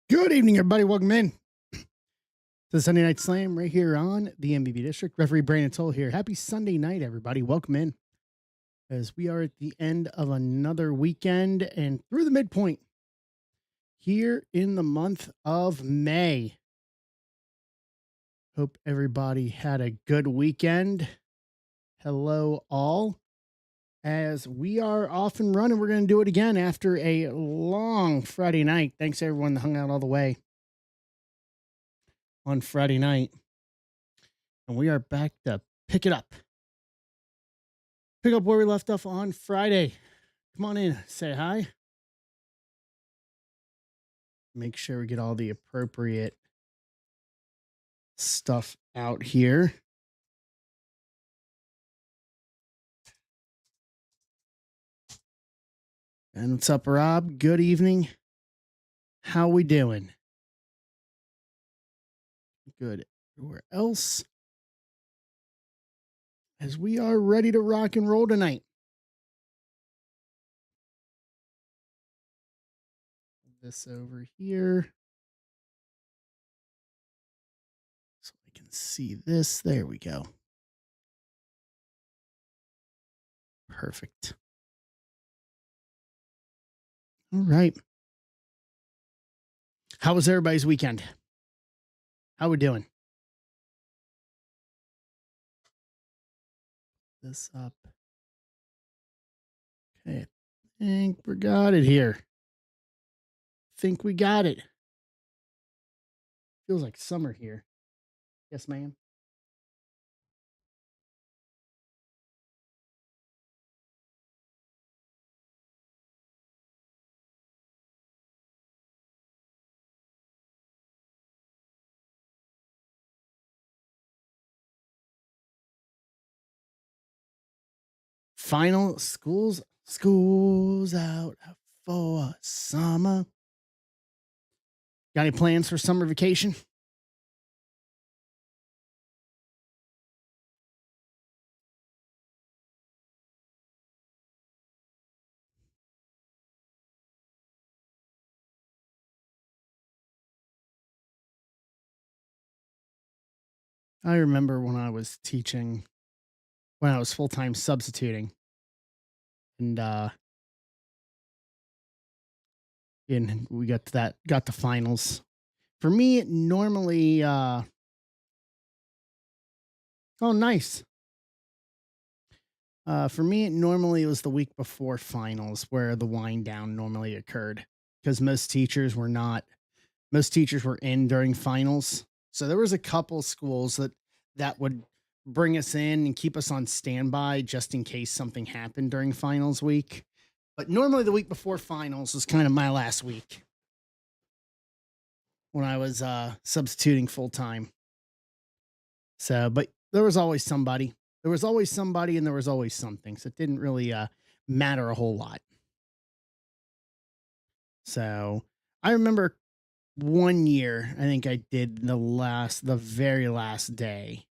Good evening, everybody. Welcome in to the Sunday Night Slam right here on the MVP District. Referee Brandon Toll here. Happy Sunday night, everybody. Welcome in as we are at the end of another weekend and through the midpoint here in the month of May. Hope everybody had a good weekend. Hello, all. As we are off and running, we're going to do it again after a long Friday night. Thanks, everyone that hung out all the way on Friday night. And we are back to pick it up. Pick up where we left off on Friday. Come on in, say hi. Make sure we get all the appropriate stuff out here. And what's up, Rob? Good evening. How we doing? Good. Everywhere else? As we are ready to rock and roll tonight. This over here. So I can see this. There we go. Perfect. All right. How was everybody's weekend? How we doing? This up. Okay. I think we got it here. Think we got it. Feels like summer here. Yes, ma'am. Final schools out for summer. Got any plans for summer vacation? I remember when I was teaching, when I was full-time substituting, and we got the finals. For me, it normally oh, nice. For me, it was the week before finals where the wind down normally occurred because most teachers were in during finals. So there was a couple schools that would bring us in and keep us on standby just in case something happened during finals week. But normally the week before finals was kind of my last week when I was substituting full time. So, but there was always somebody. There was always somebody and there was always something. So it didn't really matter a whole lot. So I remember one year, I think I did the very last day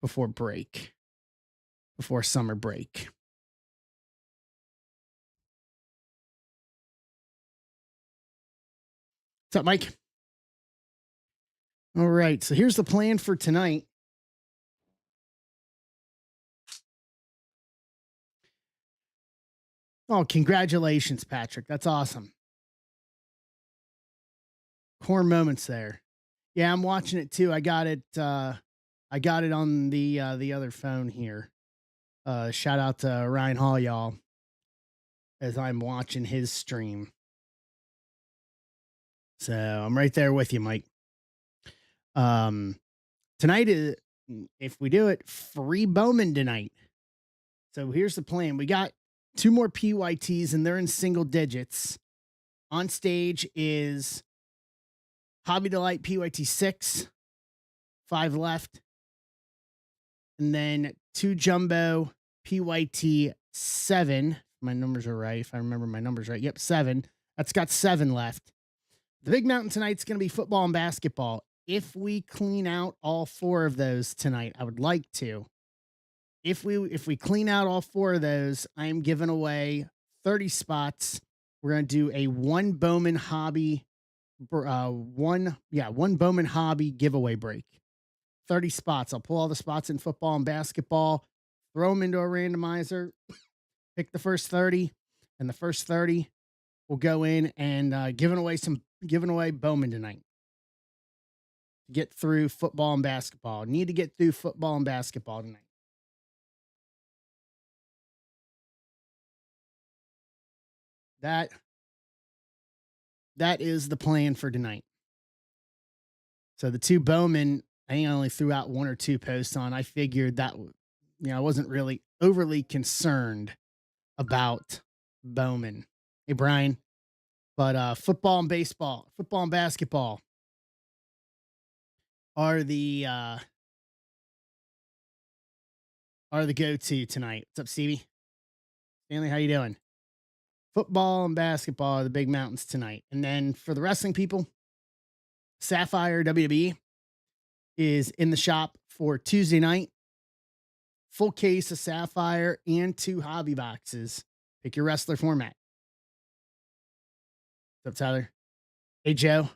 before break, before summer break. What's up, Mike? All right. So here's the plan for tonight. Oh, congratulations, Patrick. That's awesome. Core moments there. Yeah, I'm watching it too. I got it on the other phone here. Shout out to Ryan Hall, y'all, as I'm watching his stream. So I'm right there with you, Mike. Tonight is, if we do it, free Bowman tonight. So here's the plan. We got 2 more PYTs and they're in single digits. On stage is Hobby Delight PYT 6, 5 left. And then 2 Jumbo PYT 7. My numbers are right. If I remember my numbers right. Yep, 7. That's got 7 left. The big mountain tonight's going to be football and basketball. If we clean out all 4 of those tonight, I would like to. If we clean out all 4 of those, I am giving away 30 spots. We're going to do a 1 Bowman hobby one Bowman hobby giveaway break. 30 spots. I'll pull all the spots in football and basketball, throw them into a randomizer, pick the first 30, and the first 30 will go in and giving away Bowman tonight to get through football and basketball. Need to get through football and basketball tonight. That that is the plan for tonight. So the two Bowman, I think I only threw out one or two posts on. I figured I wasn't really overly concerned about Bowman. Hey Brian, but football and basketball are the go-to tonight. What's up, Stevie? Stanley, how you doing? Football and basketball are the big mountains tonight. And then for the wrestling people, Sapphire WWE is in the shop for Tuesday night. Full case of Sapphire and 2 hobby boxes. Pick your wrestler format. What's up, Tyler? Hey, Joe.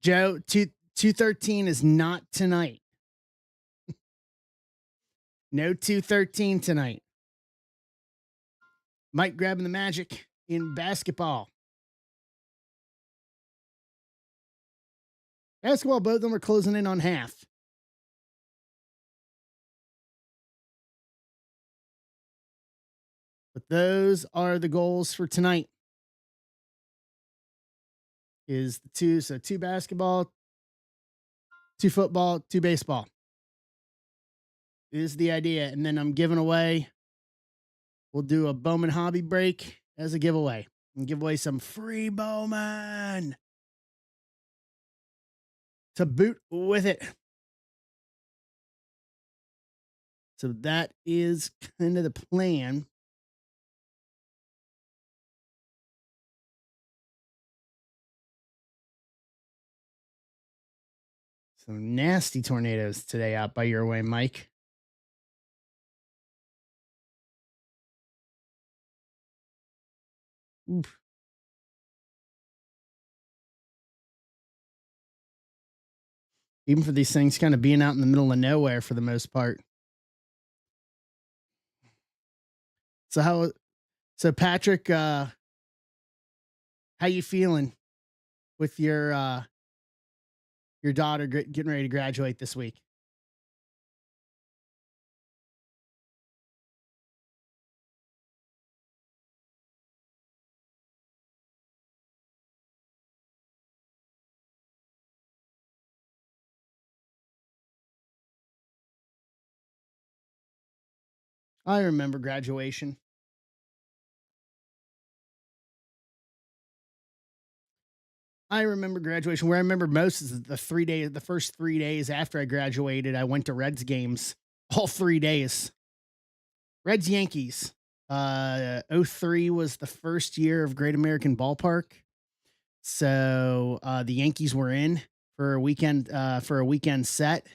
Joe, 213 is not tonight. No 213 tonight. Mike grabbing the magic in basketball. Basketball, both of them are closing in on half. But those are the goals for tonight. Is the two, so 2 basketball, 2 football, 2 baseball is the idea. And then I'm giving away, we'll do a Bowman hobby break as a giveaway and give away some free Bowman to boot with it. So that is kind of the plan. Some nasty tornadoes today out by your way, Mike. Oof. Even for these things kind of being out in the middle of nowhere for the most part. So Patrick, how you feeling with your daughter getting ready to graduate this week? I remember graduation. I remember graduation. Where I remember most is the first 3 days after I graduated, I went to Reds games all 3 days. Reds Yankees. 03 was the first year of Great American Ballpark. So the Yankees were in for a weekend set.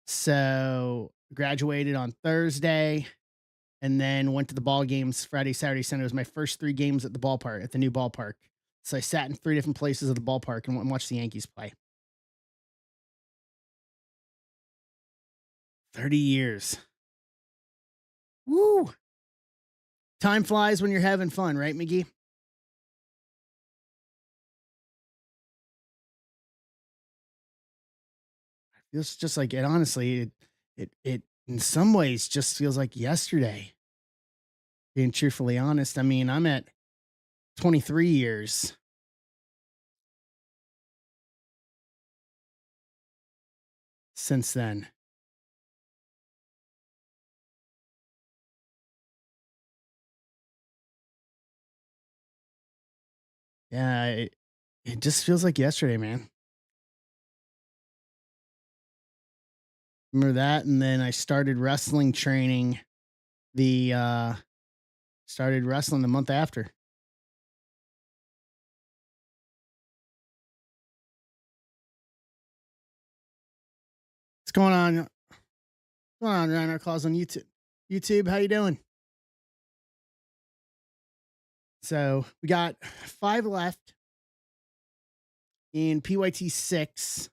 So graduated on Thursday and then went to the ball games Friday, Saturday, Sunday. It was my first 3 games at the ballpark, at the new ballpark. So I sat in 3 different places at the ballpark and went and watched the Yankees play. 30 years. Woo! Time flies when you're having fun, right, McGee? It's just like it. Honestly, it in some ways just feels like yesterday. Being truthfully honest, I mean, I'm at 23 years since then. Yeah, it just feels like yesterday, man. Remember that, and then I started wrestling training. The started wrestling the month after. What's going on? What's going on, Ryan? Calls on YouTube. YouTube, how you doing? So we got 5 left. In PYT 6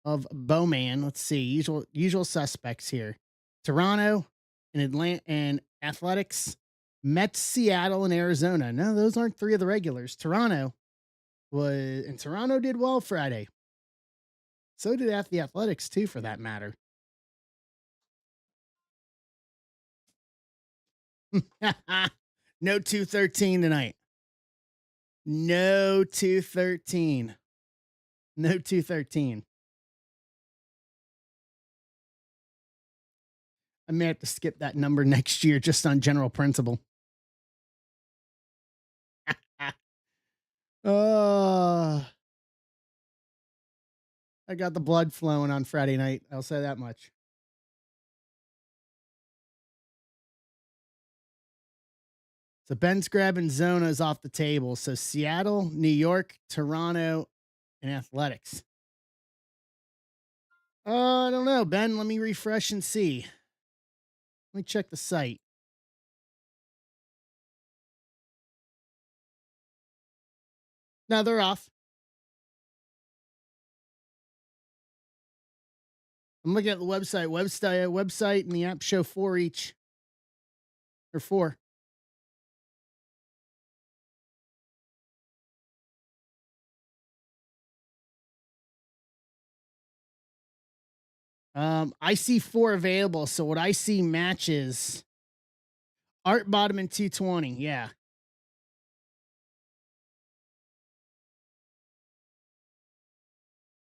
of Bowman, let's see, usual suspects here. Toronto and Atlanta and Athletics, Mets, Seattle, and Arizona. No, those aren't three of the regulars. Toronto did well Friday. So did the Athletics too, for that matter. No 213 tonight. No 213. No 213. I may have to skip that number next year just on general principle. Oh, I got the blood flowing on Friday night. I'll say that much. So Ben's grabbing Zonas off the table. So Seattle, New York, Toronto, and Athletics. I don't know, Ben. Let me refresh and see. Let me check the site. No, they're off. I'm looking at the website, and the app show 4 each. Or 4. I see 4 available. So what I see matches Art Bottom and 220. Yeah.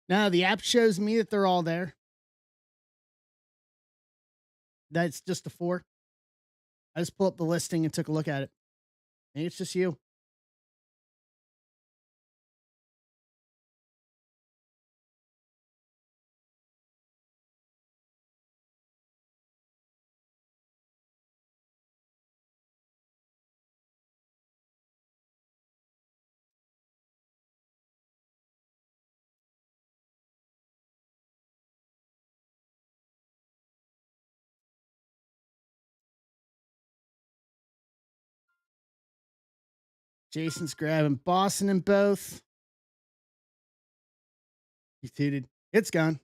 No, the app shows me that they're all there. That's just a 4. I just pulled up the listing and took a look at it. Maybe it's just you. Jason's grabbing Boston in both. He tooted. It's gone.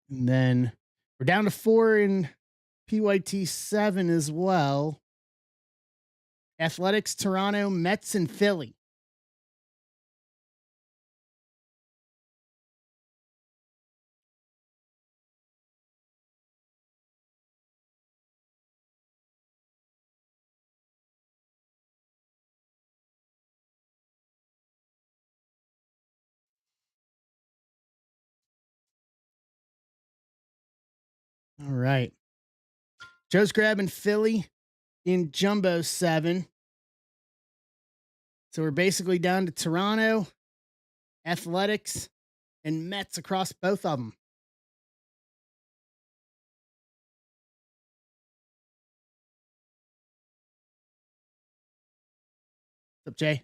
And then we're down to 4 in PYT 7 as well. Athletics, Toronto, Mets, and Philly. All right. Joe's grabbing Philly in Jumbo 7. So we're basically down to Toronto, Athletics, and Mets across both of them. What's up, Jay?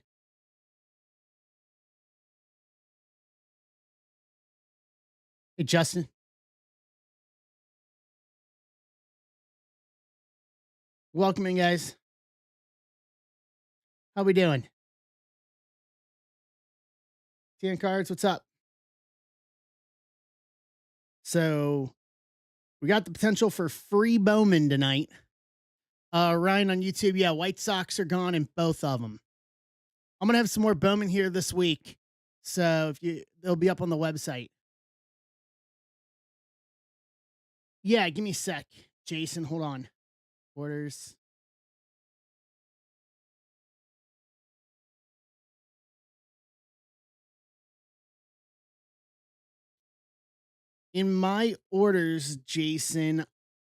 Hey, Justin. Welcome in, guys. How we doing? 10 cards, what's up? So we got the potential for free Bowman tonight. Ryan on YouTube, yeah, White Sox are gone in both of them. I'm gonna have some more Bowman here this week, so they'll be up on the website. Yeah, give me a sec, Jason. Hold on. Orders. In my orders, Jason,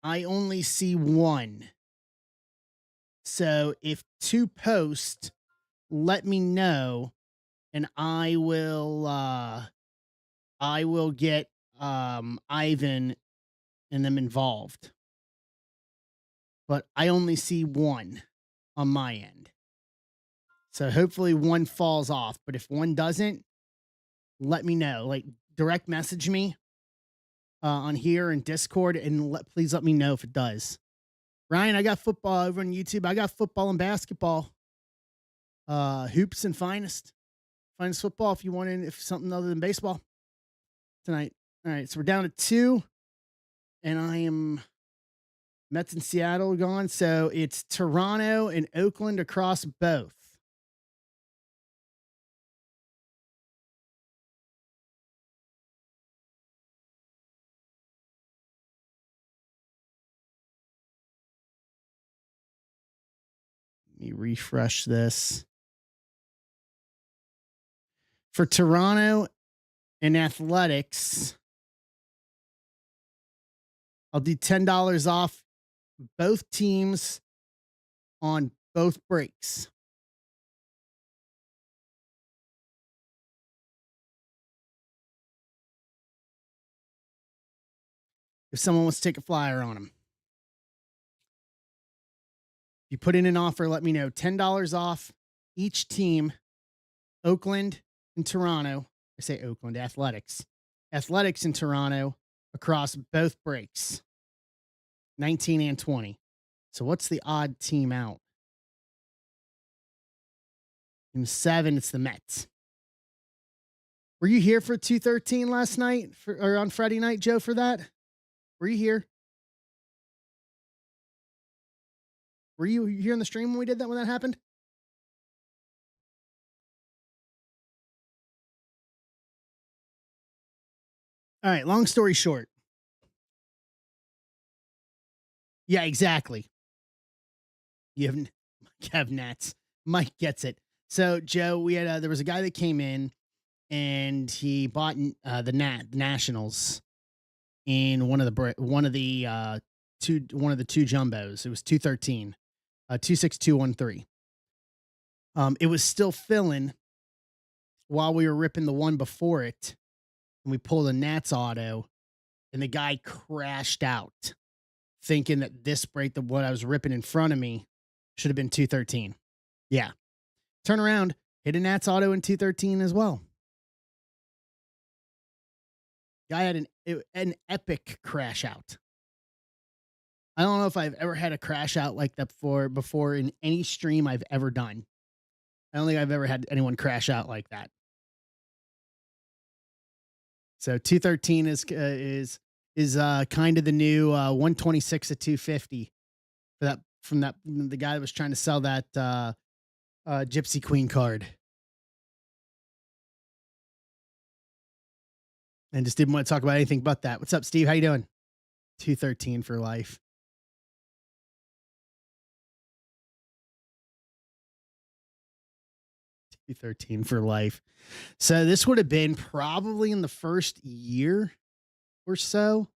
I only see 1. So if 2 post, let me know, and I will get Ivan and them involved. But I only see 1 on my end. So hopefully 1 falls off. But if 1 doesn't, let me know. Like, direct message me on here in Discord, and please let me know if it does. Ryan, I got football over on YouTube. I got football and basketball. Hoops and finest football. If you want in, if something other than baseball tonight. All right, so we're down to two, and I am Mets in Seattle gone. So it's Toronto and Oakland across both. Let me refresh this. For Toronto and Athletics, I'll do $10 off both teams on both breaks. If someone wants to take a flyer on them, if you put in an offer, let me know. $10 off each team, Oakland and Toronto. I say Oakland Athletics. Athletics in Toronto across both breaks, 19 and 20. So what's the odd team out? In 7, it's the Mets. Were you here for 213 last night or on Friday night, Joe, for that? Were you here? Were you here in the stream when we did that, when that happened? All right, long story short. Yeah, exactly. You have Nats. Mike gets it. So, Joe, we had there was a guy that came in and he bought the Nationals in one of the two jumbos. It was 213, 26213. It was still filling while we were ripping the one before it, and we pulled a Nats auto, and the guy crashed out, thinking that this break, what I was ripping in front of me, should have been 213. Yeah, turn around, hit a Nats auto in 213 as well. Guy had an epic crash out. I don't know if I've ever had a crash out like that before in any stream I've ever done. I don't think I've ever had anyone crash out like that. So 213 is kind of the new 126 at 250 for that, from the guy that was trying to sell that Gypsy Queen card. And just didn't want to talk about anything but that. What's up, Steve? How you doing? 213 for life. 213 for life. So this would have been probably in the first year or so.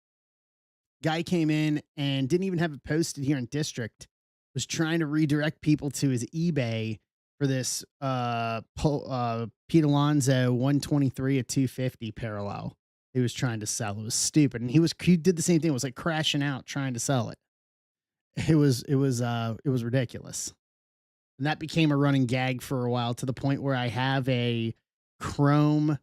Guy came in and didn't even have it posted here in district. Was trying to redirect people to his eBay for this Pete Alonso 123 at 250 parallel. He was trying to sell. It was stupid, and he did the same thing. It was like crashing out trying to sell it. It was ridiculous. And that became a running gag for a while, to the point where I have a chrome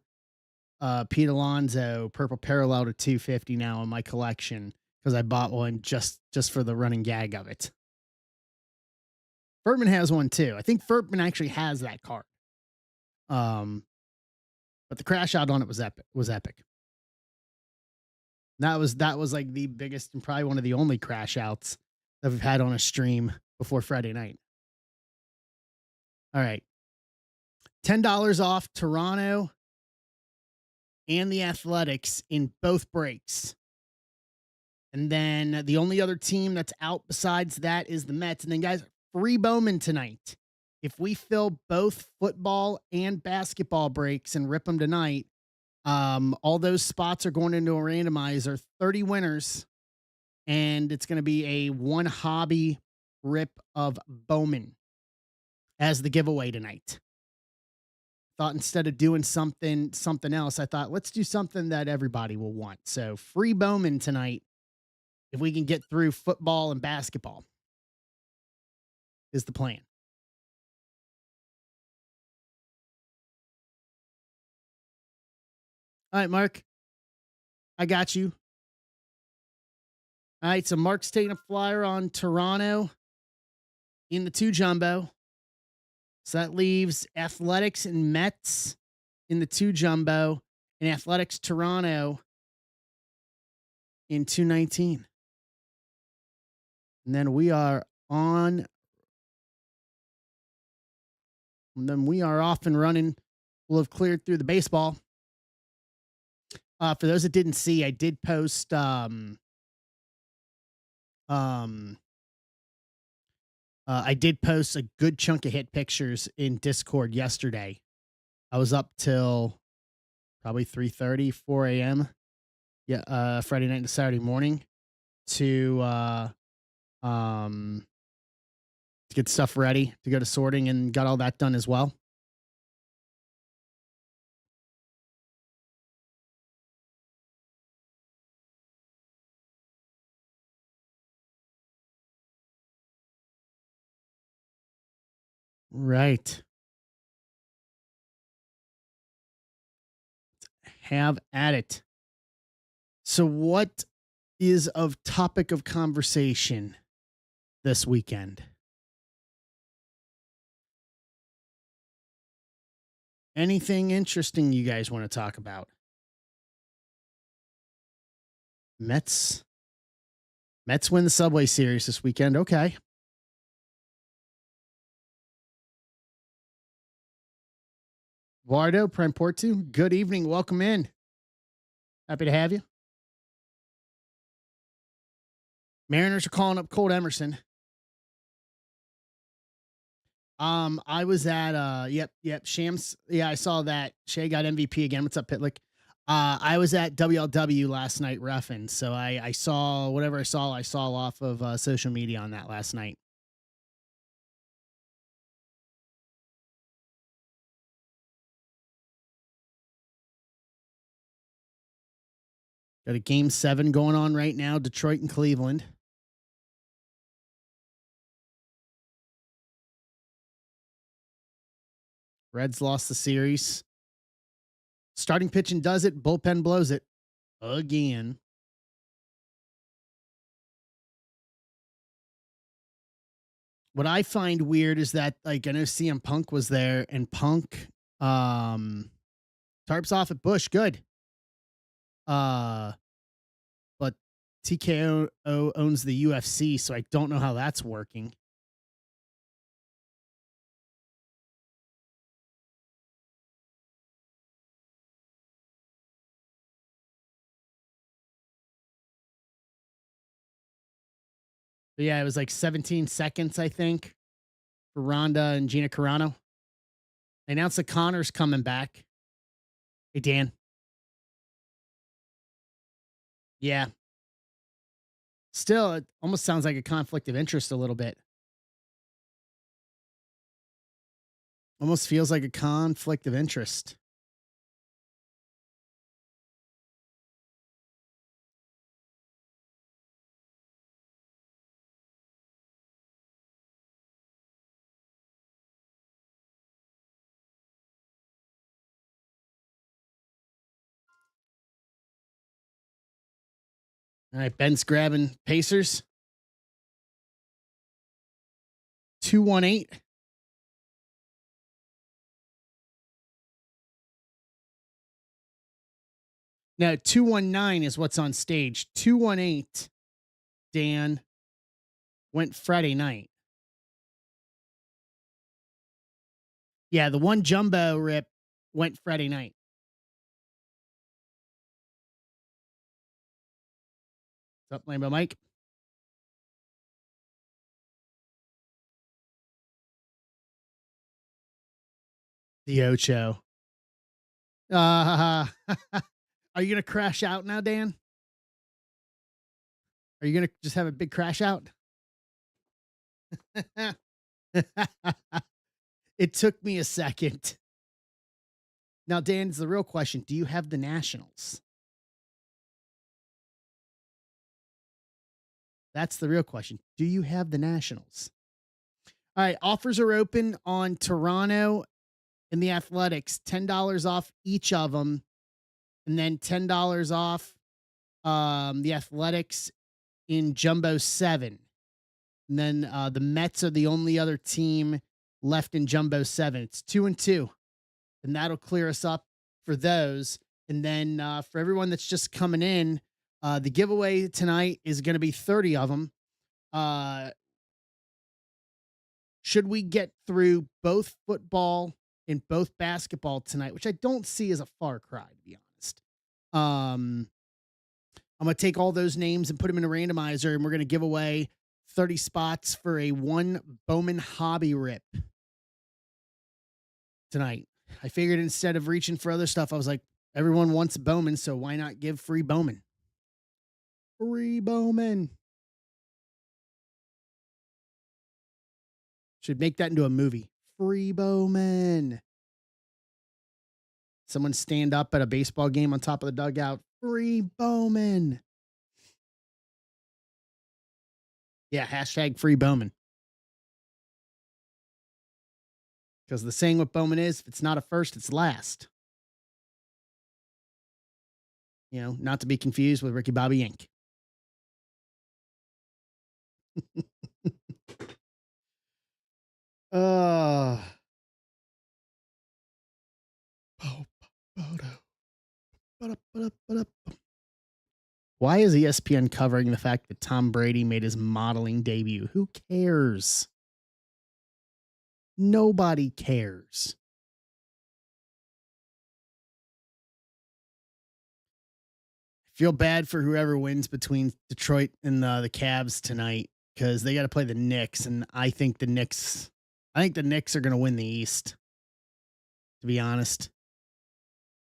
Pete Alonso purple parallel to 250 now in my collection, because I bought one just for the running gag of it. Furtman has one too. I think Furtman actually has that card. But the crash out on it was epic. That was like the biggest and probably one of the only crash outs that we've had on a stream before Friday night. All right. $10 off Toronto and the Athletics in both breaks. And then the only other team that's out besides that is the Mets. And then, guys, free Bowman tonight. If we fill both football and basketball breaks and rip them tonight, all those spots are going into a randomizer, 30 winners, and it's going to be a one hobby rip of Bowman as the giveaway tonight. Thought instead of doing something else, I thought let's do something that everybody will want. So free Bowman tonight, if we can get through football and basketball, is the plan. All right, Mark, I got you. All right, so Mark's taking a flyer on Toronto in the 2 jumbo. So that leaves Athletics and Mets in the 2 jumbo and Athletics Toronto in 219. And then we are on. And then we are off and running. We'll have cleared through the baseball. For those that didn't see, I did post I did post a good chunk of hit pictures in Discord yesterday. I was up till probably 3:30, 4 a.m. Yeah, Friday night and Saturday morning to um to get stuff ready to go to sorting and got all that done as well. Right. Have at it. So what is of topic of conversation this weekend? Anything interesting you guys want to talk about? Mets. Mets win the Subway Series this weekend. Okay. Vardo, Prime Portu, good evening. Welcome in. Happy to have you. Mariners are calling up Colt Emerson. I was at yep, Shams. Yeah, I saw that. Shea got MVP again. What's up, Pitlick? I was at WLW last night reffing, so I saw whatever I saw off of social media on that last night. Got a game 7 going on right now, Detroit and Cleveland. Reds lost the series. Starting pitching does it, bullpen blows it again. What I find weird is that, like, I know CM Punk was there and Punk tarps off at Bush, good. Uh but TKO owns the UFC, so I don't know how that's working. But yeah, it was like 17 seconds, I think, for Ronda and Gina Carano. They announced that Connor's coming back. Hey, Dan. Yeah. Still, it almost sounds like a conflict of interest a little bit. Almost feels like a conflict of interest. All right, Ben's grabbing Pacers. 218. No, 219 is what's on stage. 218, Dan, went Friday night. Yeah, the one jumbo rip went Friday night. What's up, Lambo Mike? The Ocho. Are you going to crash out now, Dan? Are you going to just have a big crash out? It took me a second. Now, Dan, it's the real question. Do you have the Nationals? That's the real question. Do you have the Nationals? All right. Offers are open on Toronto and the Athletics. $10 off each of them. And then $10 off the Athletics in Jumbo 7. And then the Mets are the only other team left in Jumbo 7. It's 2-2. And that'll clear us up for those. And then for everyone that's just coming in, the giveaway tonight is going to be 30 of them. Should we get through both football and both basketball tonight, which I don't see as a far cry, to be honest. I'm going to take all those names and put them in a randomizer, and we're going to give away 30 spots for a one Bowman hobby rip tonight. I figured instead of reaching for other stuff, I was like, everyone wants Bowman, so why not give free Bowman? Free Bowman. Should make that into a movie. Free Bowman. Someone stand up at a baseball game on top of the dugout. Free Bowman. Yeah, hashtag free Bowman. Because the saying with Bowman is, if it's not a first, it's last. You know, not to be confused with Ricky Bobby Inc. uh, Why is ESPN covering the fact that Tom Brady made his modeling debut? Who cares? Nobody cares. Feel bad for whoever wins between Detroit and the Cavs tonight because they got to play the Knicks, and I think the Knicks are going to win the East. To be honest,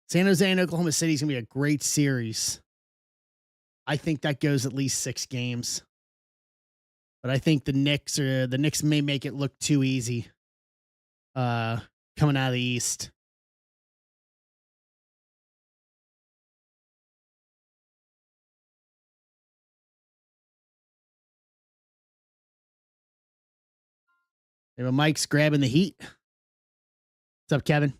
San Jose and Oklahoma City is going to be a great series. I think that goes at least 6 games, but I think the Knicks may make it look too easy. Coming out of the East. Maybe Mike's grabbing the heat. What's up, Kevin?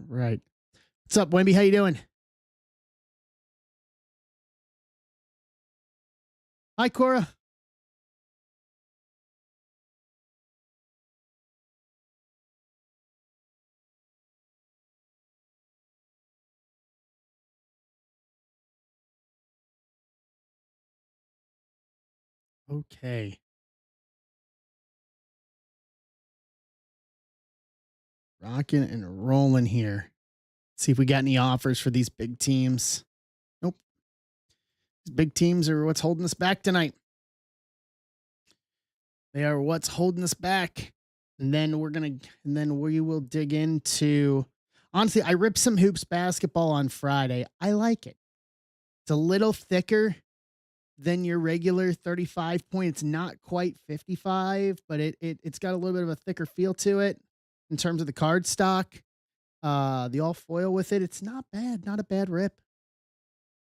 Right. What's up, Wemby? How you doing? Hi, Cora. Okay. Rocking and rolling here. See if we got any offers for these big teams. Nope. These big teams are what's holding us back tonight. They are what's holding us back. And then we will dig into, honestly, I ripped some hoops basketball on Friday. I like it. It's a little thicker than your regular 35 point. It's not quite 55, but it's got a little bit of a thicker feel to it in terms of the card stock. The all foil with it. It's not bad. Not a bad rip.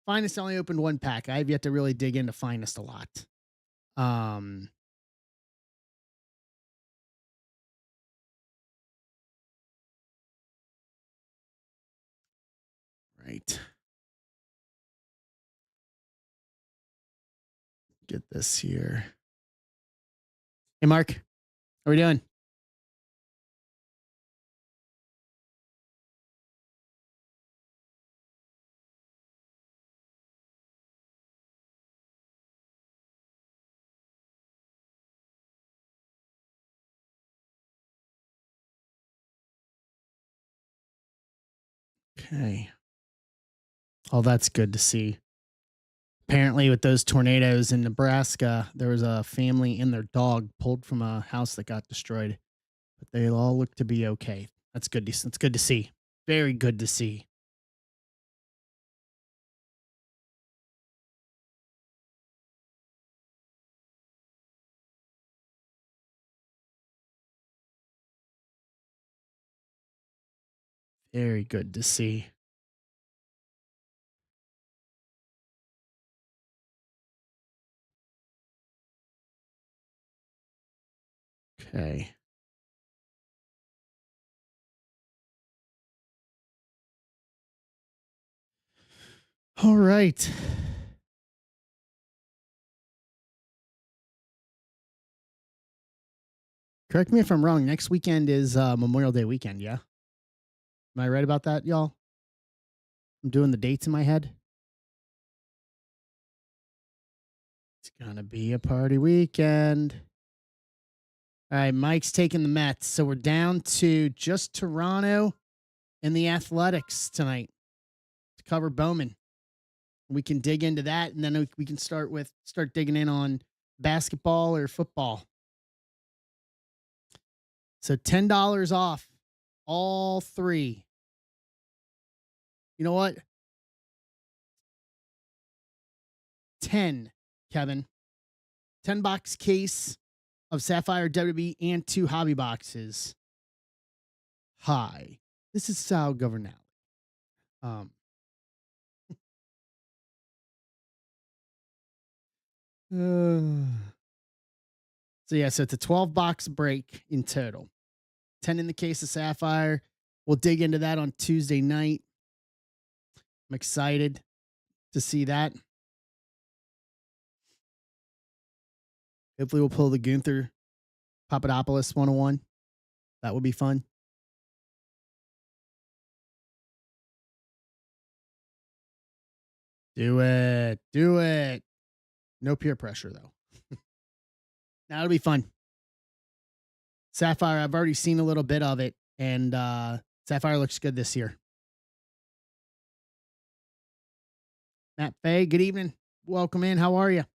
Finest only opened 1 pack. I've yet to really dig into Finest a lot. Right. Get this here. Hey, Mark. How are we doing? Okay. Oh, that's good to see. Apparently, with those tornadoes in Nebraska, there was a family and their dog pulled from a house that got destroyed, but they all look to be okay. That's good. That's good to see. Very good to see. Very good to see. Okay. All right. Correct me if I'm wrong. Next weekend is Memorial Day weekend. Yeah. Am I right about that, y'all? I'm doing the dates in my head. It's going to be a party weekend. All right. Mike's taking the Mets. So we're down to just Toronto and the Athletics tonight to cover Bowman. We can dig into that, and then we can start digging in on basketball or football. So $10 off all three. You know what? 10, Kevin. 10 box case of Sapphire WB and 2 hobby boxes. Hi, this is Sal Governale. Um, so yeah, so it's a 12 box break in total. 10 in the case of Sapphire. We'll dig into that on Tuesday night. I'm excited to see that. Hopefully we'll pull the Gunther Papadopoulos 101. That would be fun. Do it. Do it. No peer pressure, though. That'll be fun. Sapphire, I've already seen a little bit of it, and Sapphire looks good this year. Matt Fay, good evening. Welcome in. How are you?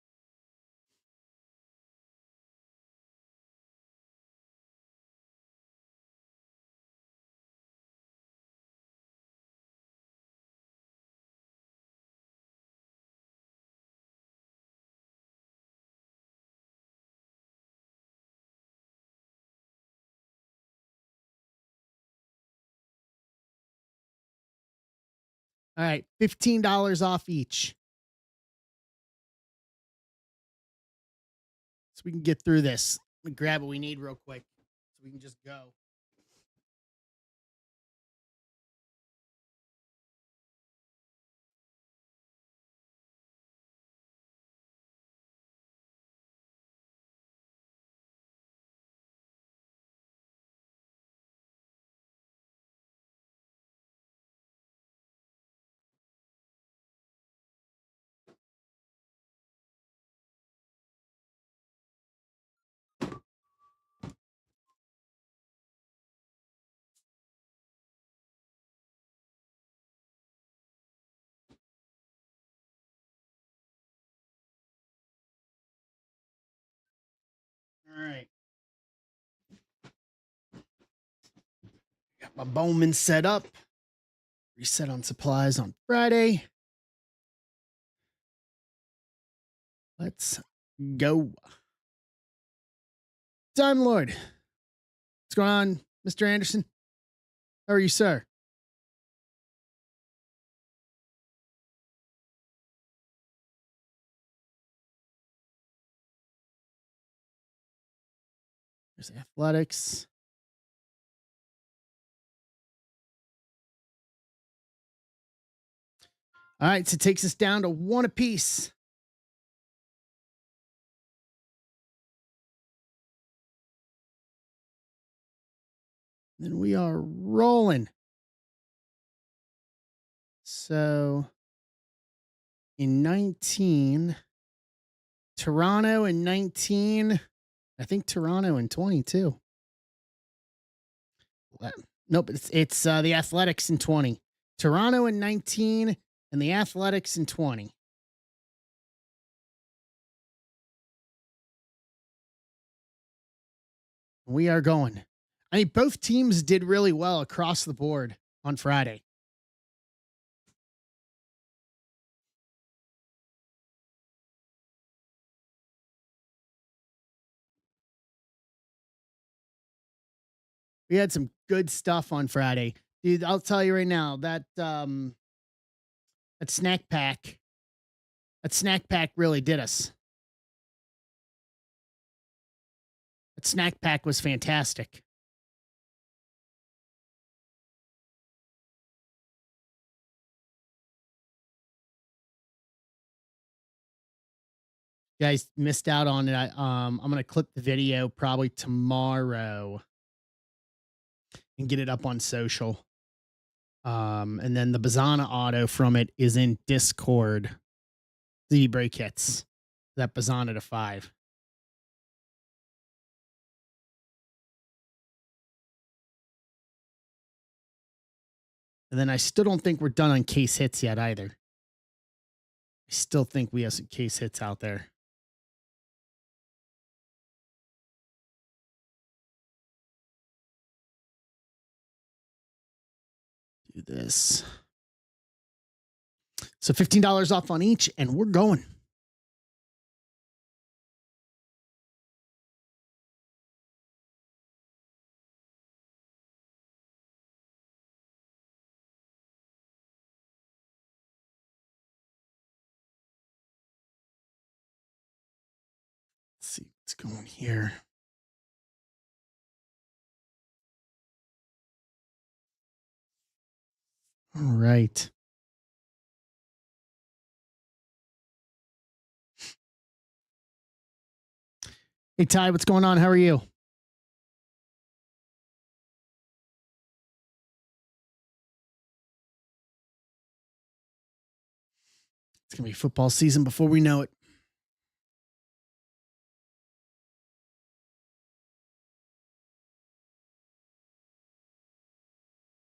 All right, $15 off each. So we can get through this. Let me grab what we need real quick so we can just go. All right. Got my Bowman set up. Reset on supplies on Friday. Let's go. Time Lord. What's going on, Mr. Anderson? How are you, sir? There's athletics. All right, so it takes us down to one apiece. Then we are rolling. So in 19, Toronto in 19, I think Toronto in 22. Nope, it's the Athletics in 20. Toronto in 19 and the Athletics in 20. We are going. I mean, both teams did really well across the board on Friday. We had some good stuff on Friday. Dude, I'll tell you right now that snack pack really did us. That snack pack was fantastic. You guys missed out on it. I'm gonna clip the video probably tomorrow and get it up on social. And then the Bazana auto from it is in Discord. The break hits that Bazana to 5. And then I still don't think we're done on case hits yet either. I still think we have some case hits out there. Do this. So $15 off on each, and we're going. Let's see what's going here. All right. Hey, Ty, what's going on? How are you? It's going to be football season before we know it.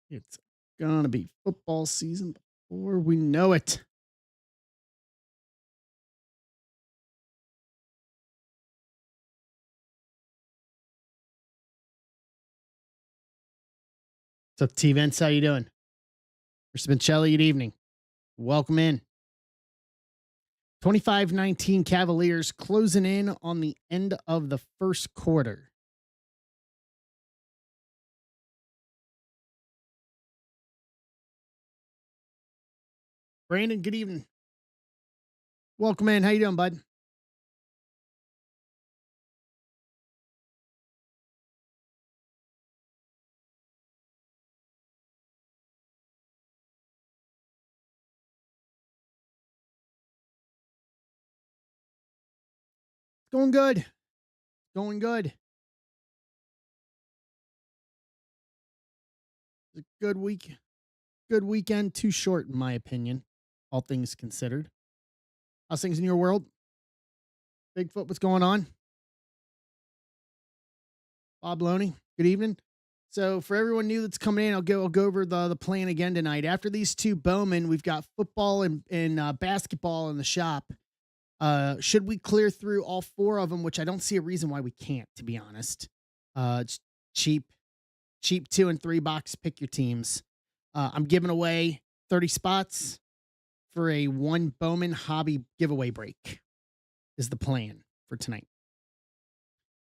It's going to be football season before we know it. What's up, T Vince? How you doing? Mr. Vincelli, good evening. Welcome in. 25-19 Cavaliers closing in on the end of the first quarter. Brandon, good evening. Welcome in. How you doing, bud? Going good. Going good. It's a good week. Good weekend. Too short, in my opinion, all things considered. How's things in your world? Bigfoot, what's going on? Bob Loney, good evening. So for everyone new that's coming in, I'll go over the plan again tonight. After these two Bowman, we've got football and basketball in the shop. Should we clear through all four of them, which I don't see a reason why we can't, to be honest. It's cheap 2 and 3 box. Pick your teams. I'm giving away 30 spots for a one Bowman hobby giveaway break. Is the plan for tonight.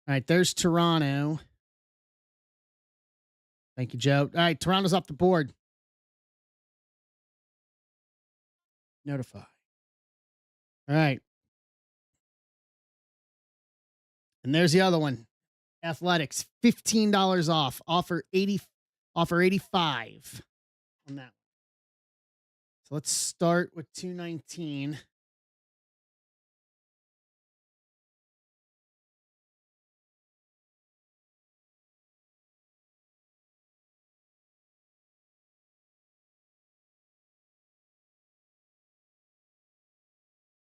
All right, there's Toronto. Thank you, Joe. All right, Toronto's off the board. Notify. All right. And there's the other one. Athletics, $15 off. Offer 85 on that. So let's start with 219.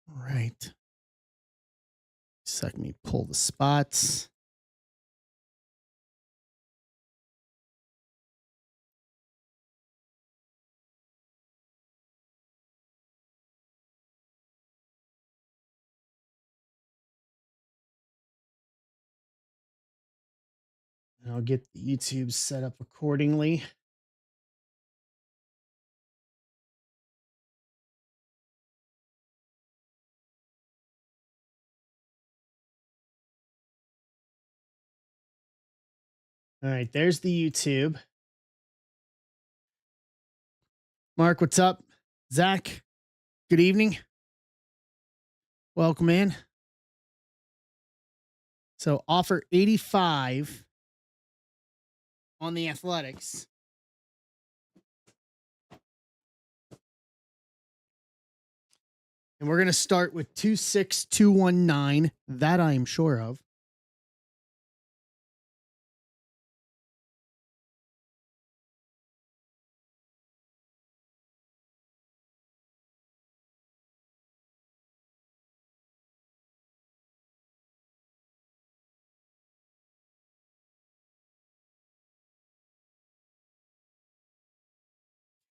All right. Second, me pull the spots. And I'll get the YouTube set up accordingly. All right, there's the YouTube. Mark, what's up? Zach, good evening. Welcome in. So offer 85 on the Athletics. And we're going to start with 26219. That I am sure of.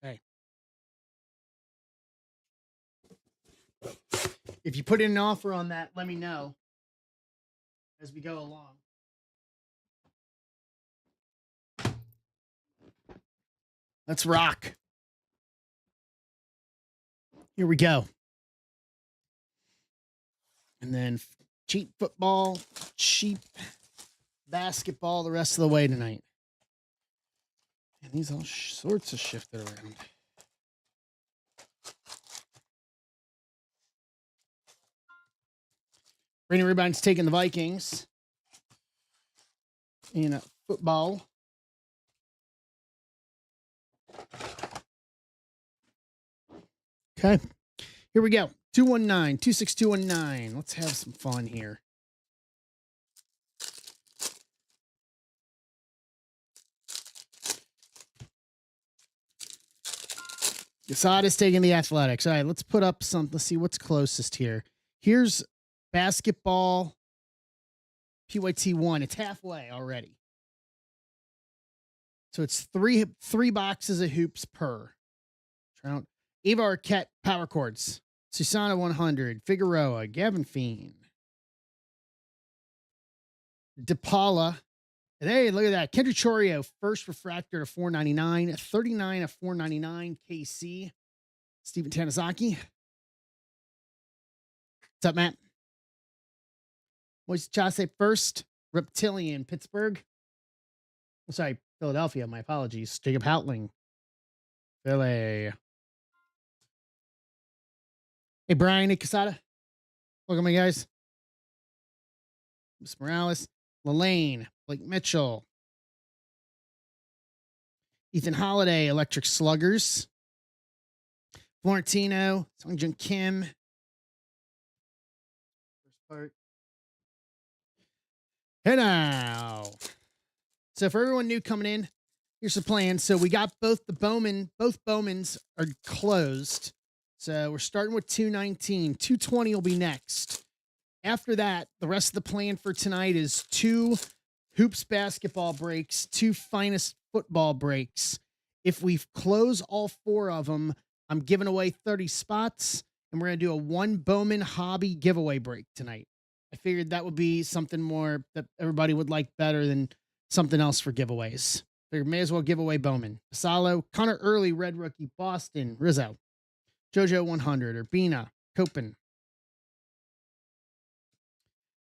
Hey. If you put in an offer on that, let me know as we go along. Let's rock. Here we go. And then cheap football, cheap basketball the rest of the way tonight. And these all sorts of shifted around. Brandon Rebound's taking the Vikings in football. Okay. Here we go. 219, 26219. Let's have some fun here. Gasada's taking the Athletics. All right, let's put up some. Let's see what's closest here. Here's basketball PYT1. It's halfway already. So it's three boxes of hoops per. Trout. Eva Arquette power chords. Susana 100. Figueroa. Gavin Fiend. DePaula. Hey, look at that. Kendra Chorio, first refractor to 499. 39 of 499. KC. Steven Tanizaki. What's up, Matt? Moise Chase first. Reptilian, Pittsburgh. Oh, sorry, Philadelphia. My apologies. Jacob Houtling. Philly. Hey, Brian. Hey, Casada. Welcome, you guys. Miss Morales. Lelaine. Blake Mitchell. Ethan Holiday. Electric Sluggers. Florentino. Songjun Kim. First part. Hey now. So for everyone new coming in, here's the plan. So we got both Bowmans are closed. So we're starting with 219. 220 will be next. After that, the rest of the plan for tonight is 2 hoops basketball breaks, 2 finest football breaks. If we close all 4 of them, I'm giving away 30 spots, and we're going to do a 1 Bowman hobby giveaway break tonight. I figured that would be something more that everybody would like better than something else for giveaways. Figured may as well give away Bowman. Pasalo, Connor Early, Red Rookie, Boston, Rizzo, JoJo 100, Urbina, Copen.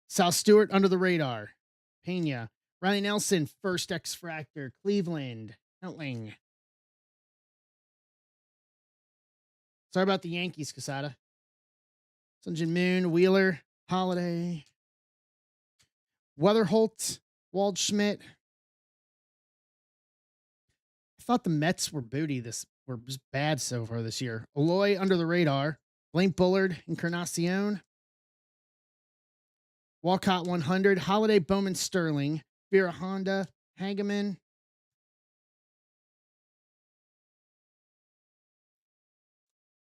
Sal Stewart, Under the Radar, Pena, Riley Nelson, First X Fractor, Cleveland, Outling. Sorry about the Yankees, Casada. Sunjin Moon, Wheeler, Holiday, Weatherholt, Waldschmidt. I thought the Mets were were just bad so far this year. Aloy, Under the Radar, Blaine Bullard, Encarnacion, Walcott 100, Holiday, Bowman, Sterling, Vera Honda, Hageman.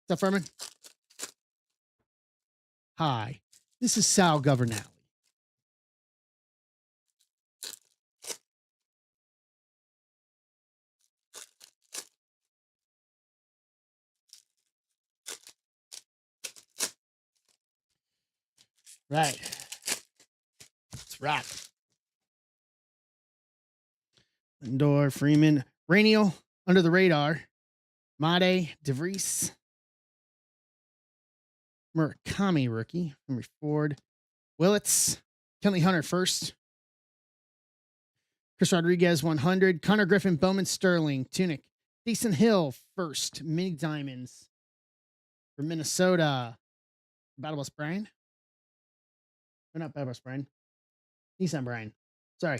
What's up, Furman? Hi, this is Sal Governale. Right. Let's rock. Lindor, Freeman, Rainiel, Under the Radar, Made, DeVries, Murakami rookie, Henry Ford, Willits, Kenley Hunter first, Chris Rodriguez 100, Connor Griffin, Bowman, Sterling, Tunic, Decent Hill first. Mini Diamonds for Minnesota. Battle Bus Brian. Or not Battle Bus Brian. Nissan Brian. Sorry.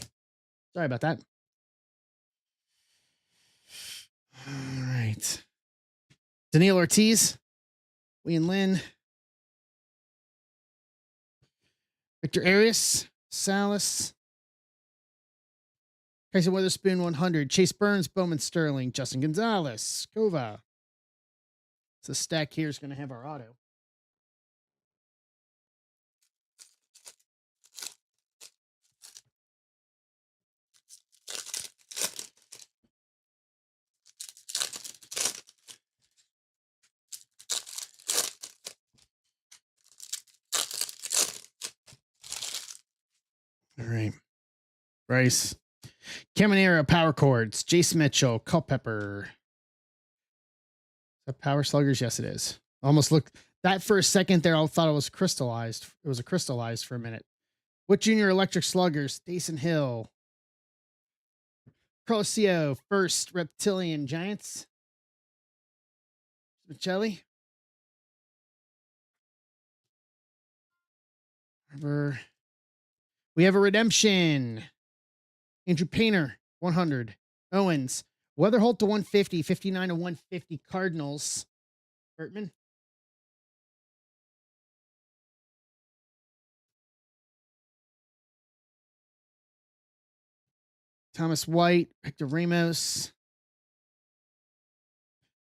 Sorry about that. All right. Daniil Ortiz. Wayne Lynn. Victor Arias. Salas. Tyson Witherspoon 100. Chase Burns. Bowman Sterling. Justin Gonzalez. Kova. So stack here is going to have our auto. All right. Bryce. Caminero Power Chords. Jace Mitchell. Culpepper. The Power Sluggers? Yes, it is. Almost looked that for a second there. I thought it was crystallized. It was a crystallized for a minute. What Junior Electric Sluggers? Dason Hill. Proceo. First Reptilian Giants. Michelli. We have a redemption. Andrew Painter, 100. Owens. Weatherholt to 150. 59 to 150. Cardinals. Bertman. Thomas White. Hector Ramos.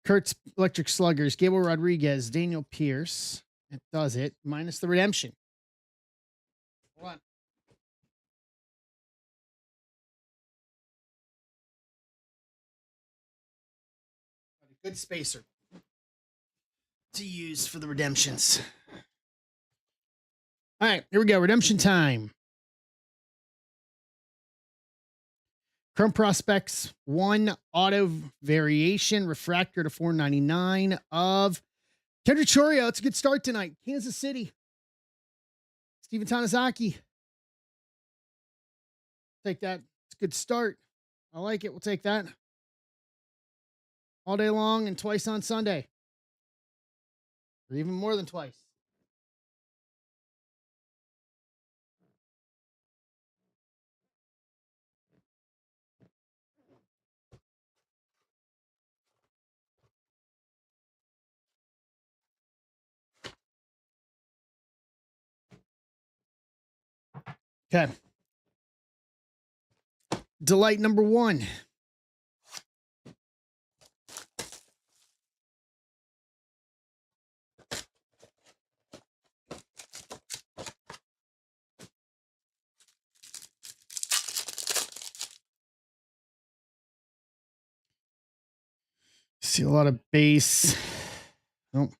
Kurtz Electric Sluggers. Gable Rodriguez. Daniel Pierce. It does it. Minus the redemption. Hold on. Good spacer to use for the redemptions. All right, here we go. Redemption time. Chrome Prospects, 1 auto variation, refractor to 499 of Kendrick Chorio. It's a good start tonight. Kansas City. Steven Tanazaki. Take that. It's a good start. I like it. We'll take that. All day long and twice on Sunday. Or even more than twice. Okay. Delight number 1. See a lot of base. Oh.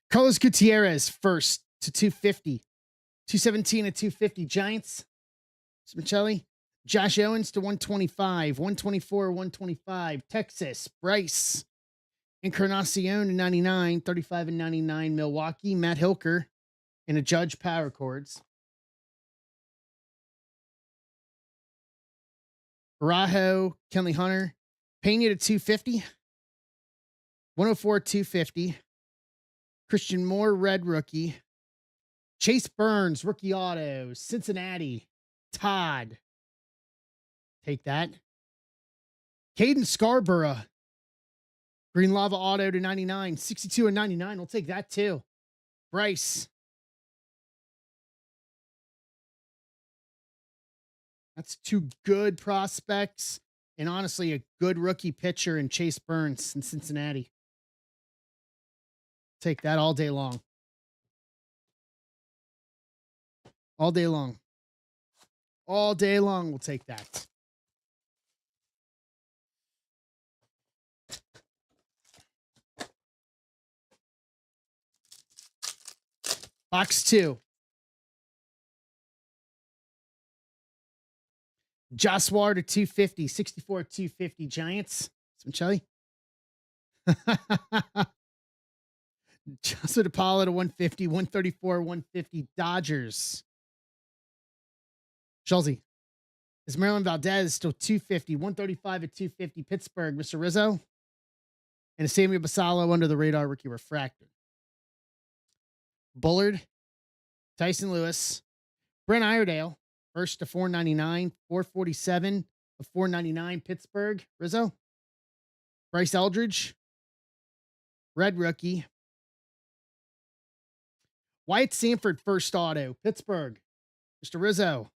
Carlos Gutierrez first to 250. 217 to 250. Giants. Smichelli. Josh Owens to 125. 124, 125. Texas. Bryce. Encarnacion to 99. 35 and 99. Milwaukee. Matt Hilker. And a Judge Power Chords. Rajo. Kenley Hunter. Pena to 250. 104, 250. Christian Moore, red rookie. Chase Burns, rookie auto. Cincinnati. Todd. Take that. Caden Scarborough. Green Lava auto to 99. 62 and 99. We'll take that too. Bryce. That's 2 good prospects. And honestly, a good rookie pitcher in Chase Burns in Cincinnati. Take that all day long. All day long. All day long, we'll take that. Box 2. Joswar to 250. 64, 250. Giants. Smichelli. Joseph DePaula to 150. 134, 150. Dodgers. Schulze. Is Maryland Valdez still 250, 135 at 250 Pittsburgh, Mr. Rizzo? And is Samuel Basallo under the radar rookie refractor? Bullard, Tyson Lewis, Brent Iredale, first to 499, 447 of 499 Pittsburgh, Rizzo. Bryce Eldridge, red rookie. Wyatt Sanford, first auto, Pittsburgh, Mr. Rizzo.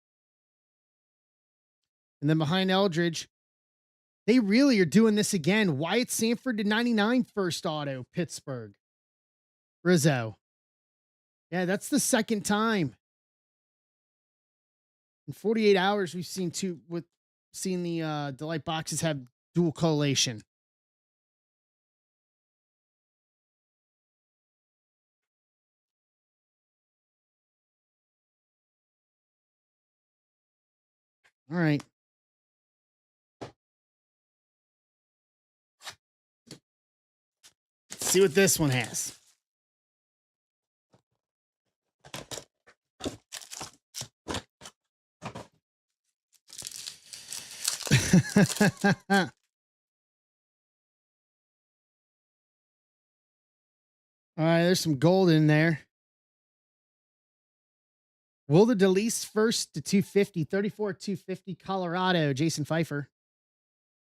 And then behind Eldridge, they really are doing this again. Wyatt Sanford to 99, first auto, Pittsburgh, Rizzo. Yeah, that's the second time in 48 hours we've seen the Delight boxes have dual collation. All right. Let's see what this one has. All right, there's some gold in there. Wilder DeLeese first to 250, 34 250 Colorado, Jason Pfeiffer.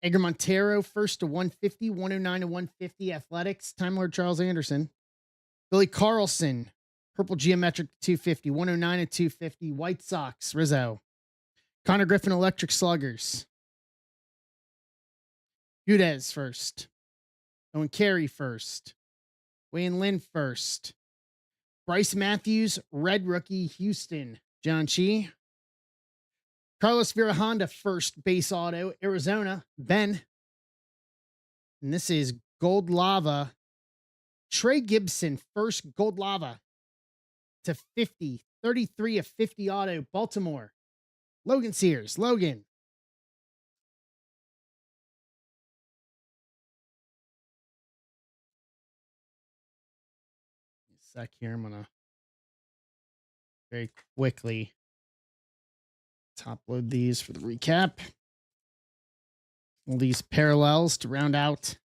Edgar Montero first to 150, 109 to 150 Athletics, Time Lord Charles Anderson. Billy Carlson, purple geometric to 250, 109 to 250 White Sox, Rizzo. Connor Griffin Electric Sluggers. Udez first. Owen Carey first. Wayne Lynn first. Bryce Matthews, red rookie, Houston, John Chi. Carlos Vera Honda, first base auto, Arizona, Ben. And this is Gold Lava. Trey Gibson, first Gold Lava to 50, 33 of 50 auto, Baltimore. Logan Sears, Logan. A sec here, I'm going to very quickly top load these for the recap. All these parallels to round out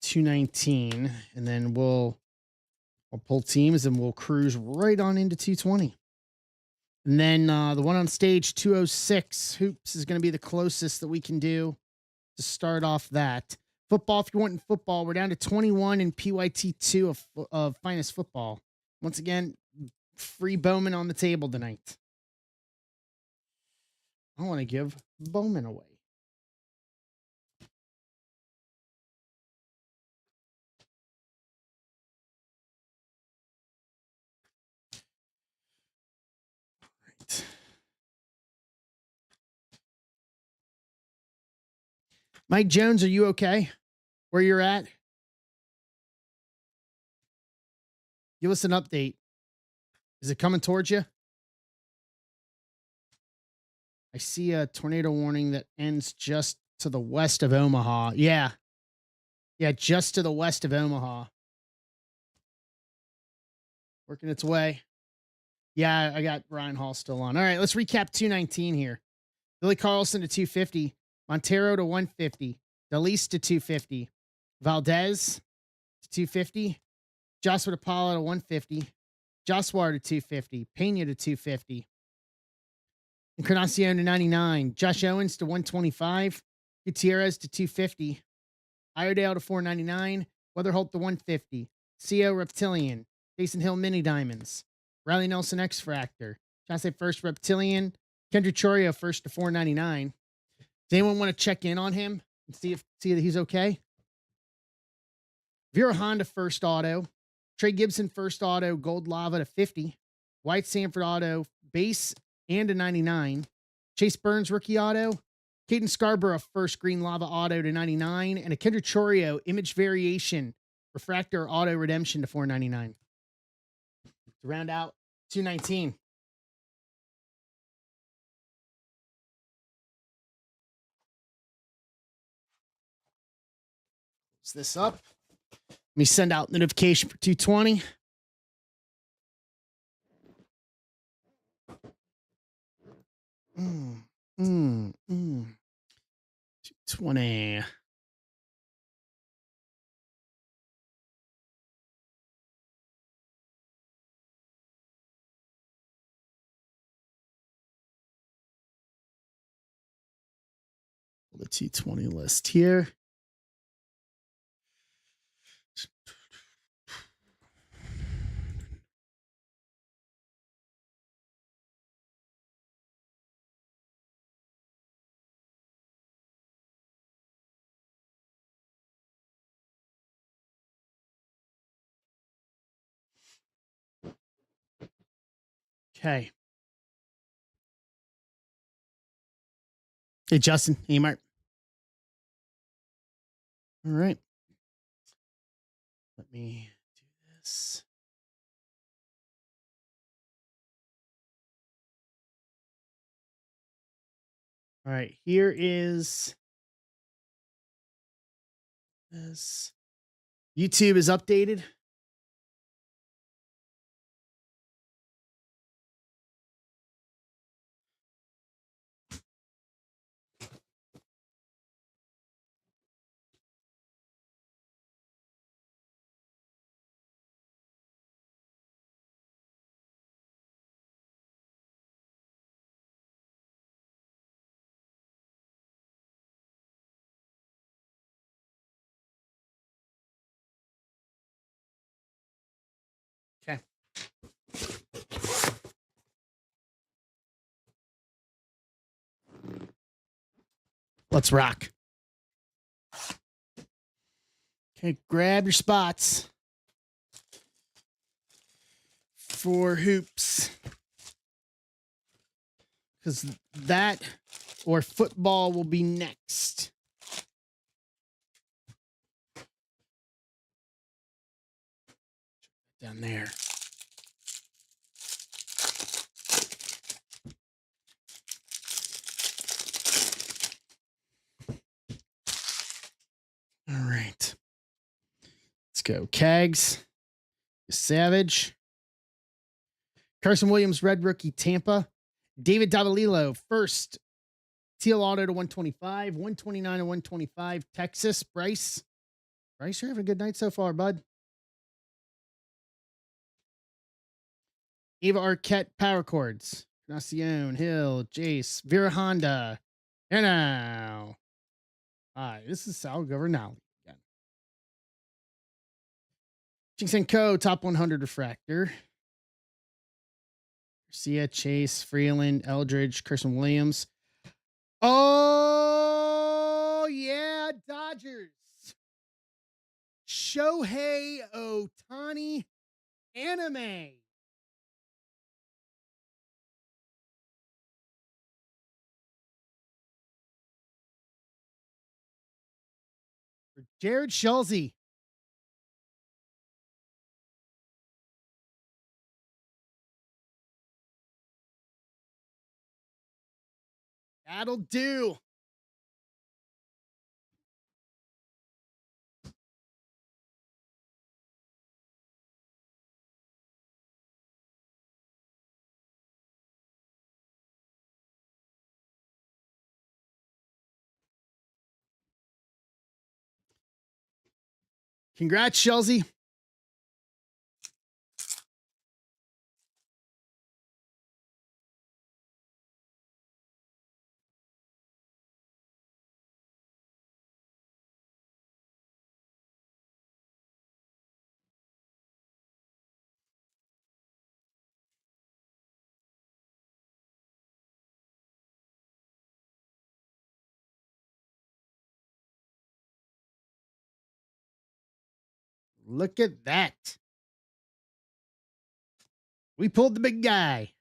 219, and then I'll pull teams and we'll cruise right on into 220. And then the one on stage 206 hoops is going to be the closest that we can do to start off that. Football, if you want in football, we're down to 21 in PYT2 of Finest Football. Once again, free Bowman on the table tonight. I want to give Bowman away. Right. Mike Jones, are you okay? Where you're at? Give us an update. Is it coming towards you? I see a tornado warning that ends just to the west of Omaha. Yeah. Yeah, just to the west of Omaha. Working its way. Yeah, I got Ryan Hall still on. All right, let's recap 219 here. Billy Carlson to 250. Montero to 150. DeLeese to 250. Valdez to 250. Joshua DePaula to 150. Joshua to 250. Pena to 250. Encarnacion to 99. Josh Owens to 125. Gutierrez to 250. Iredale to 499. Weatherholt to 150. CO Reptilian. Jason Hill Mini Diamonds. Riley Nelson X Fractor. Chase first Reptilian. Kendrick Chorio first to 499. Does anyone want to check in on him and see that he's okay? Vera Honda first auto. Trey Gibson first auto. Gold Lava to 50. White Sanford auto. Base and a 99. Chase Burns rookie auto. Caden Scarborough first green lava auto to 99. And a Kendrick Chorio image variation refractor auto redemption to 499. To round out 219. Close this up. Let me send out the notification for 220. Mm, mm, mm. 220. The T20 list here. Okay. Hey, Justin, Amart. All right. Let me do this. All right. Here is this. YouTube is updated. Okay. Let's rock. Okay. Grab your spots for hoops. Because that or football will be next. Down there. All right. Let's go. Cags. Savage. Carson Williams, red rookie, Tampa. David Davalillo, first. Teal auto to 125. 129 to 125. Texas. Bryce. Bryce, you're having a good night so far, bud. Ava Arquette, power chords. Nacion, Hill, Jace, Vera Honda. And now. Hi, this is Sal Governale again. Jinx & Co. Top 100 refractor. Garcia, Chase, Freeland, Eldridge, Carson Williams. Oh, yeah, Dodgers. Shohei Ohtani anime. For Jared Schulze. That'll do. Congrats, Schulze. Look at that. We pulled the big guy.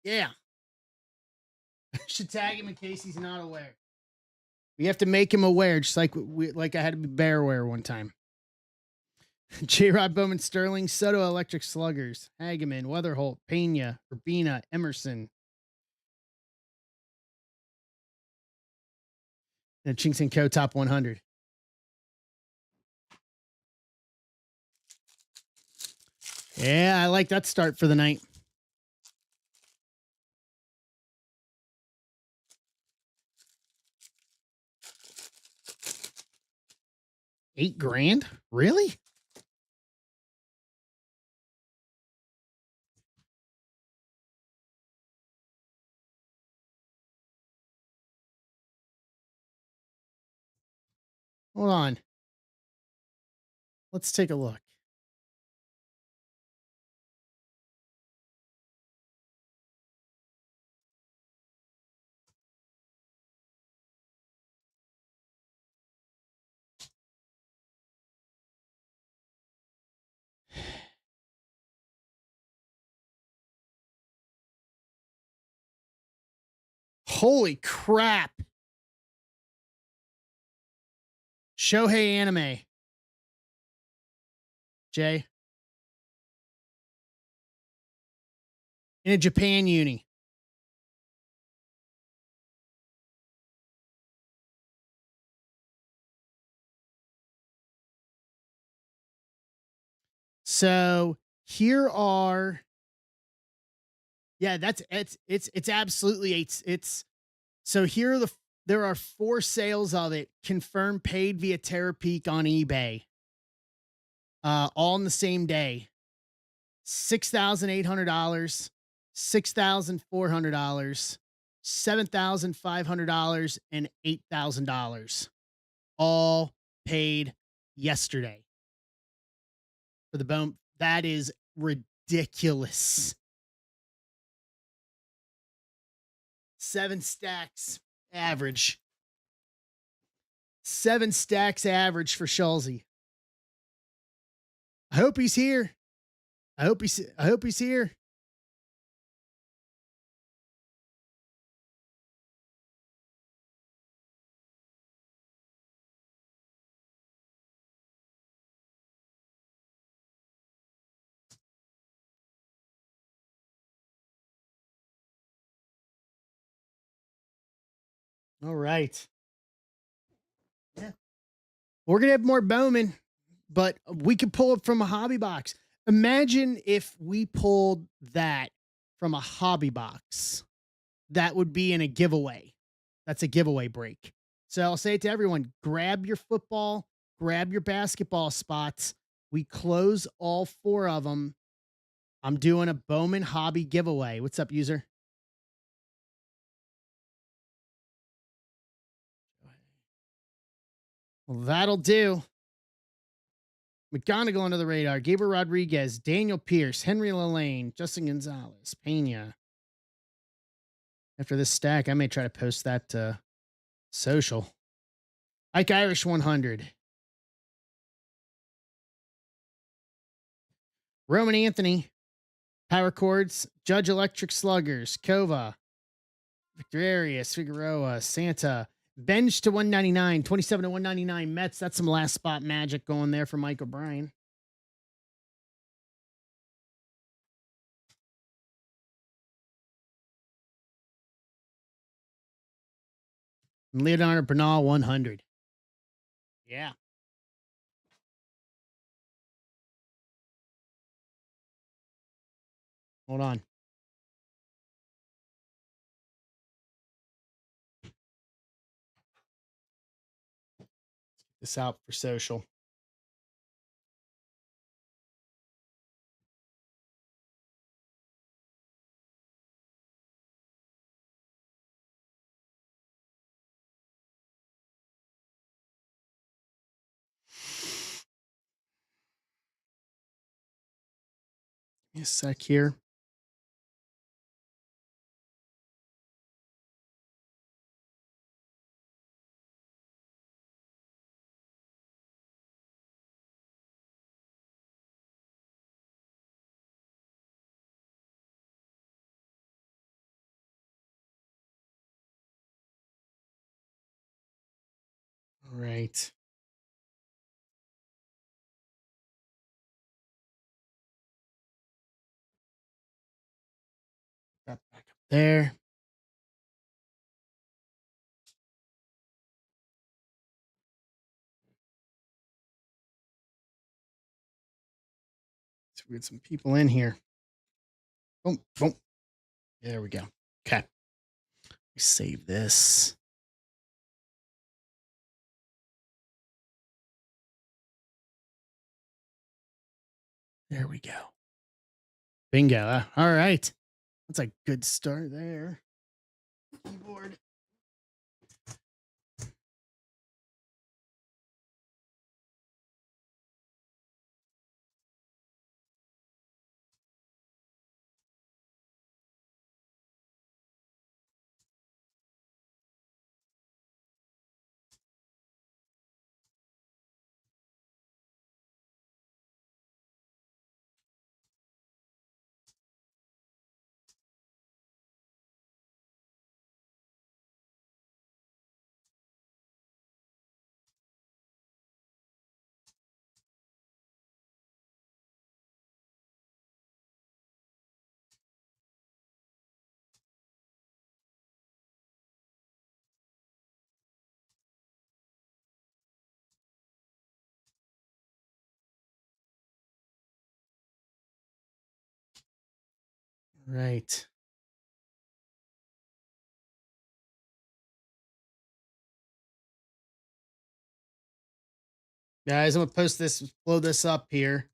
Yeah. Should tag him in case he's not aware. We have to make him aware, just like I had to be bearware one time. J. Rod, Bowman, Sterling, Soto, Electric Sluggers, Hageman, Weatherholt, Pena, Urbina, Emerson. And Chinks & Co. Top 100. Yeah, I like that start for the night. $8,000? Really? Hold on. Let's take a look. Holy crap. Shohei anime. Jay. In a Japan uni. So here are, yeah, that's it's absolutely it's so here are there are 4 sales of it confirmed paid via Terapeak on eBay. All in the same day. $6,800, $6,400, $7,500, and $8,000. All paid yesterday for the bone. That is ridiculous. 7 stacks average. 7 stacks average for Schulze. I hope he's here. I hope he's here. All right. Yeah. We're gonna have more Bowman, but we could pull it from a hobby box. Imagine if we pulled that from a hobby box. That would be in a giveaway. That's a giveaway break. So I'll say it to everyone: grab your football, grab your basketball spots. We close all 4 of them. I'm doing a Bowman hobby giveaway. What's up, user? Well, that'll do. McGonigal under the radar. Gabriel Rodriguez, Daniel Pierce, Henry Lane, Justin Gonzalez, Pena. After this stack, I may try to post that to social. Ike Irish 100. Roman Anthony, Power Chords, Judge Electric Sluggers, Kova, Victor Arias, Figueroa, Santa, Bench to 199, 27 to 199 Mets. That's some last spot magic going there for Mike O'Brien. And Leonardo Bernal 100. Yeah. Hold on. This out for social. Give me a sec here. All right. That back up there. So we get some people in here. Boom, boom. There we go. Okay. Save this. There we go. Bingo. All right. That's a good start there. Keyboard. Right. Guys, I'm going to post this, blow this up here.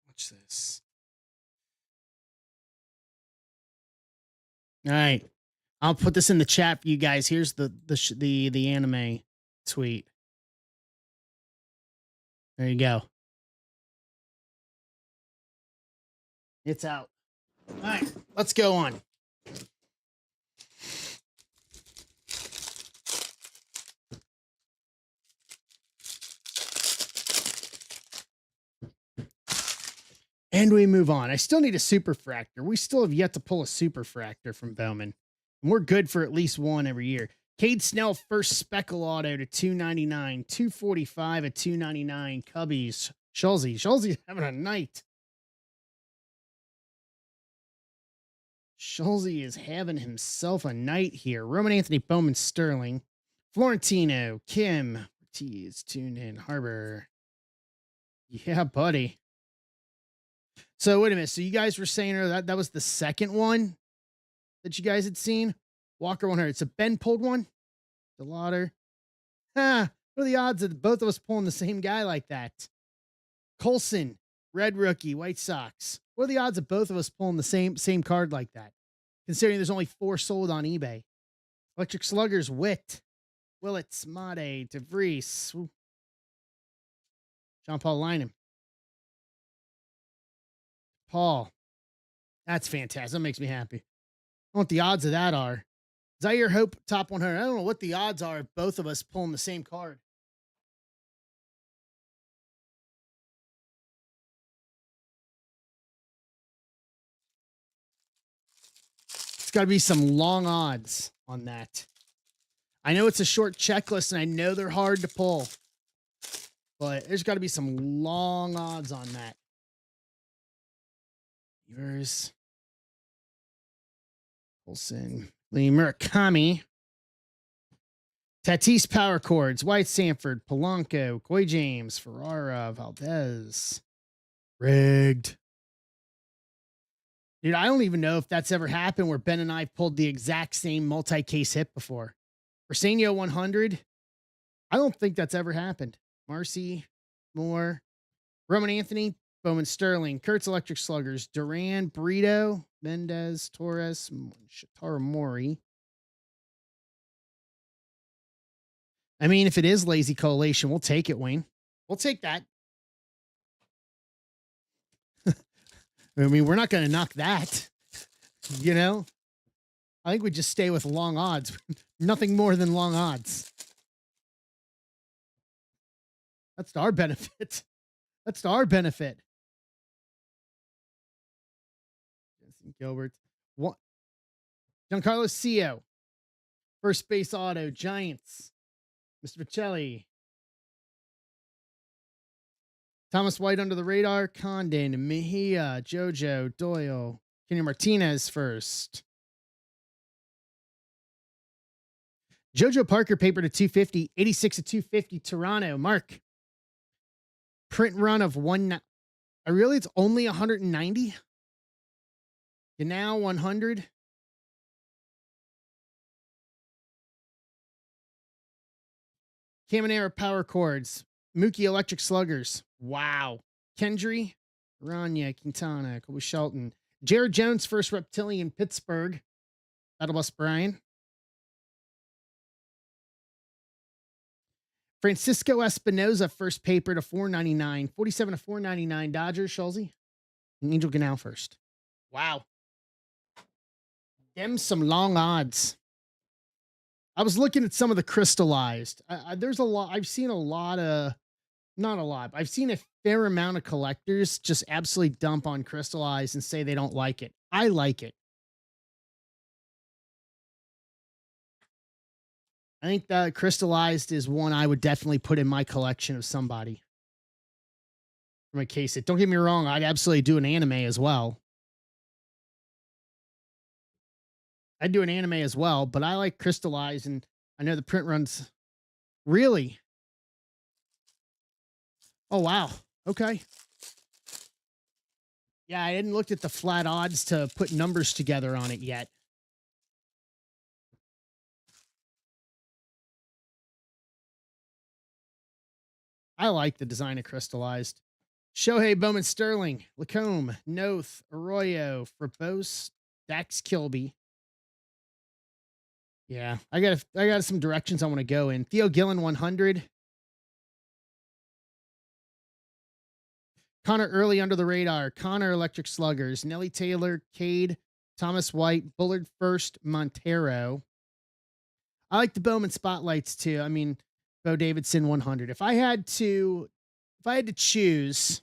Watch this. All right. I'll put this in the chat for you guys. Here's the anime tweet. There you go. It's out. All right, let's go on. And we move on. I still need a super fractor. We still have yet to pull a super fractor from Bowman. And we're good for at least one every year. Cade Snell, first speckle auto to 299, 245 at 299. Cubbies. Schulze's having a night. Schulze is having himself a night here. Roman Anthony Bowman Sterling. Florentino, Kim, Ortiz, tuned in, Harbor. Yeah, buddy. So wait a minute. So you guys were saying that was the second one that you guys had seen? Walker 100. So Ben pulled one? The Lauder. What are the odds of both of us pulling the same guy like that? Colson, red rookie, White Sox. What are the odds of both of us pulling the same card like that? Considering there's only 4 sold on eBay. Electric Sluggers, Witt, Willits, Made, DeVries, John Paul Lynham. Paul. That's fantastic. That makes me happy. I don't know what the odds of that are. Zaire Hope, top 100. I don't know what the odds are of both of us pulling the same card. It's got to be some long odds on that. I know it's a short checklist, and I know they're hard to pull. But there's got to be some long odds on that. Yours. Olsen. Lee Murakami. Tatis Power Chords. White Sanford. Polanco. Coy James. Ferrara. Valdez. Rigged. Dude, I don't even know if that's ever happened where Ben and I pulled the exact same multi-case hit before. Arsenio 100. I don't think that's ever happened. Marcy. Moore. Roman Anthony. Bowman Sterling. Kurtz Electric Sluggers. Duran. Brito. Mendez. Torres. Shatara Mori. I mean, if it is lazy collation, we'll take it, Wayne. We'll take that. I mean, we're not going to knock that. You know? I think we just stay with long odds. Nothing more than long odds. That's to our benefit. That's to our benefit. Gilbert. What? Giancarlo Cio. First base auto. Giants. Mr. Michelli. Thomas White under the radar. Condon. Mejia. Jojo. Doyle. Kenny Martinez first. JoJo Parker paper to 250, 86 to 250, Toronto. Mark. Print run of one. Really, it's only 190. You now 100. Caminera power chords. Mookie electric sluggers. Wow. Kendry, Rania, Quintana, Kobe Shelton. Jared Jones, first reptilian, Pittsburgh. Battle Bus Brian. Francisco Espinoza, first paper to 499. 47 to 499. Dodgers, Schulze. Angel Ganal first. Wow. Them some long odds. I was looking at some of the crystallized. There's a lot. I've seen a lot of, not a lot. I've seen a fair amount of collectors just absolutely dump on crystallized and say they don't like it. I like it. I think that crystallized is one I would definitely put in my collection of somebody. For my case, don't get me wrong. I'd absolutely do an anime as well. I'd do an anime as well, but I like crystallized, and I know the print runs. Really? Oh, wow. Okay. Yeah, I hadn't looked at the flat odds to put numbers together on it yet. I like the design of crystallized. Shohei Bowman Sterling, Lacombe, Noth, Arroyo, Frobose, Dax Kilby. Yeah, I got some directions I want to go in. Theo Gillen 100. Connor Early under the radar. Connor Electric Sluggers. Nelly Taylor, Cade, Thomas White, Bullard first, Montero. I like the Bowman spotlights too. I mean, Bo Davidson 100. If I had to choose,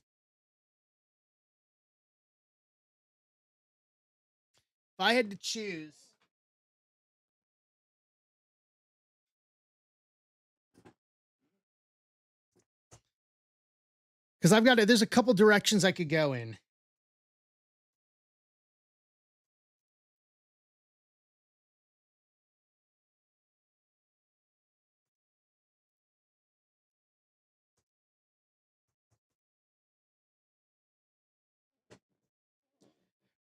because there's a couple directions I could go in.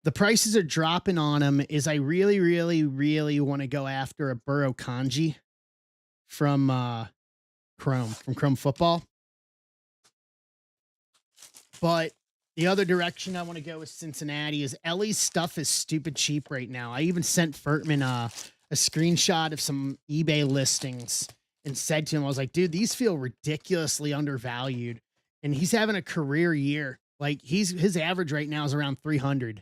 The prices are dropping on them. Is I really, really, really want to go after a Burrow Kanji from Chrome Football. But the other direction I want to go with Cincinnati is Ellie's stuff is stupid cheap right now. I even sent Furtman a screenshot of some eBay listings and said to him, I was like, dude, these feel ridiculously undervalued. And he's having a career year. Like his average right now is around 300.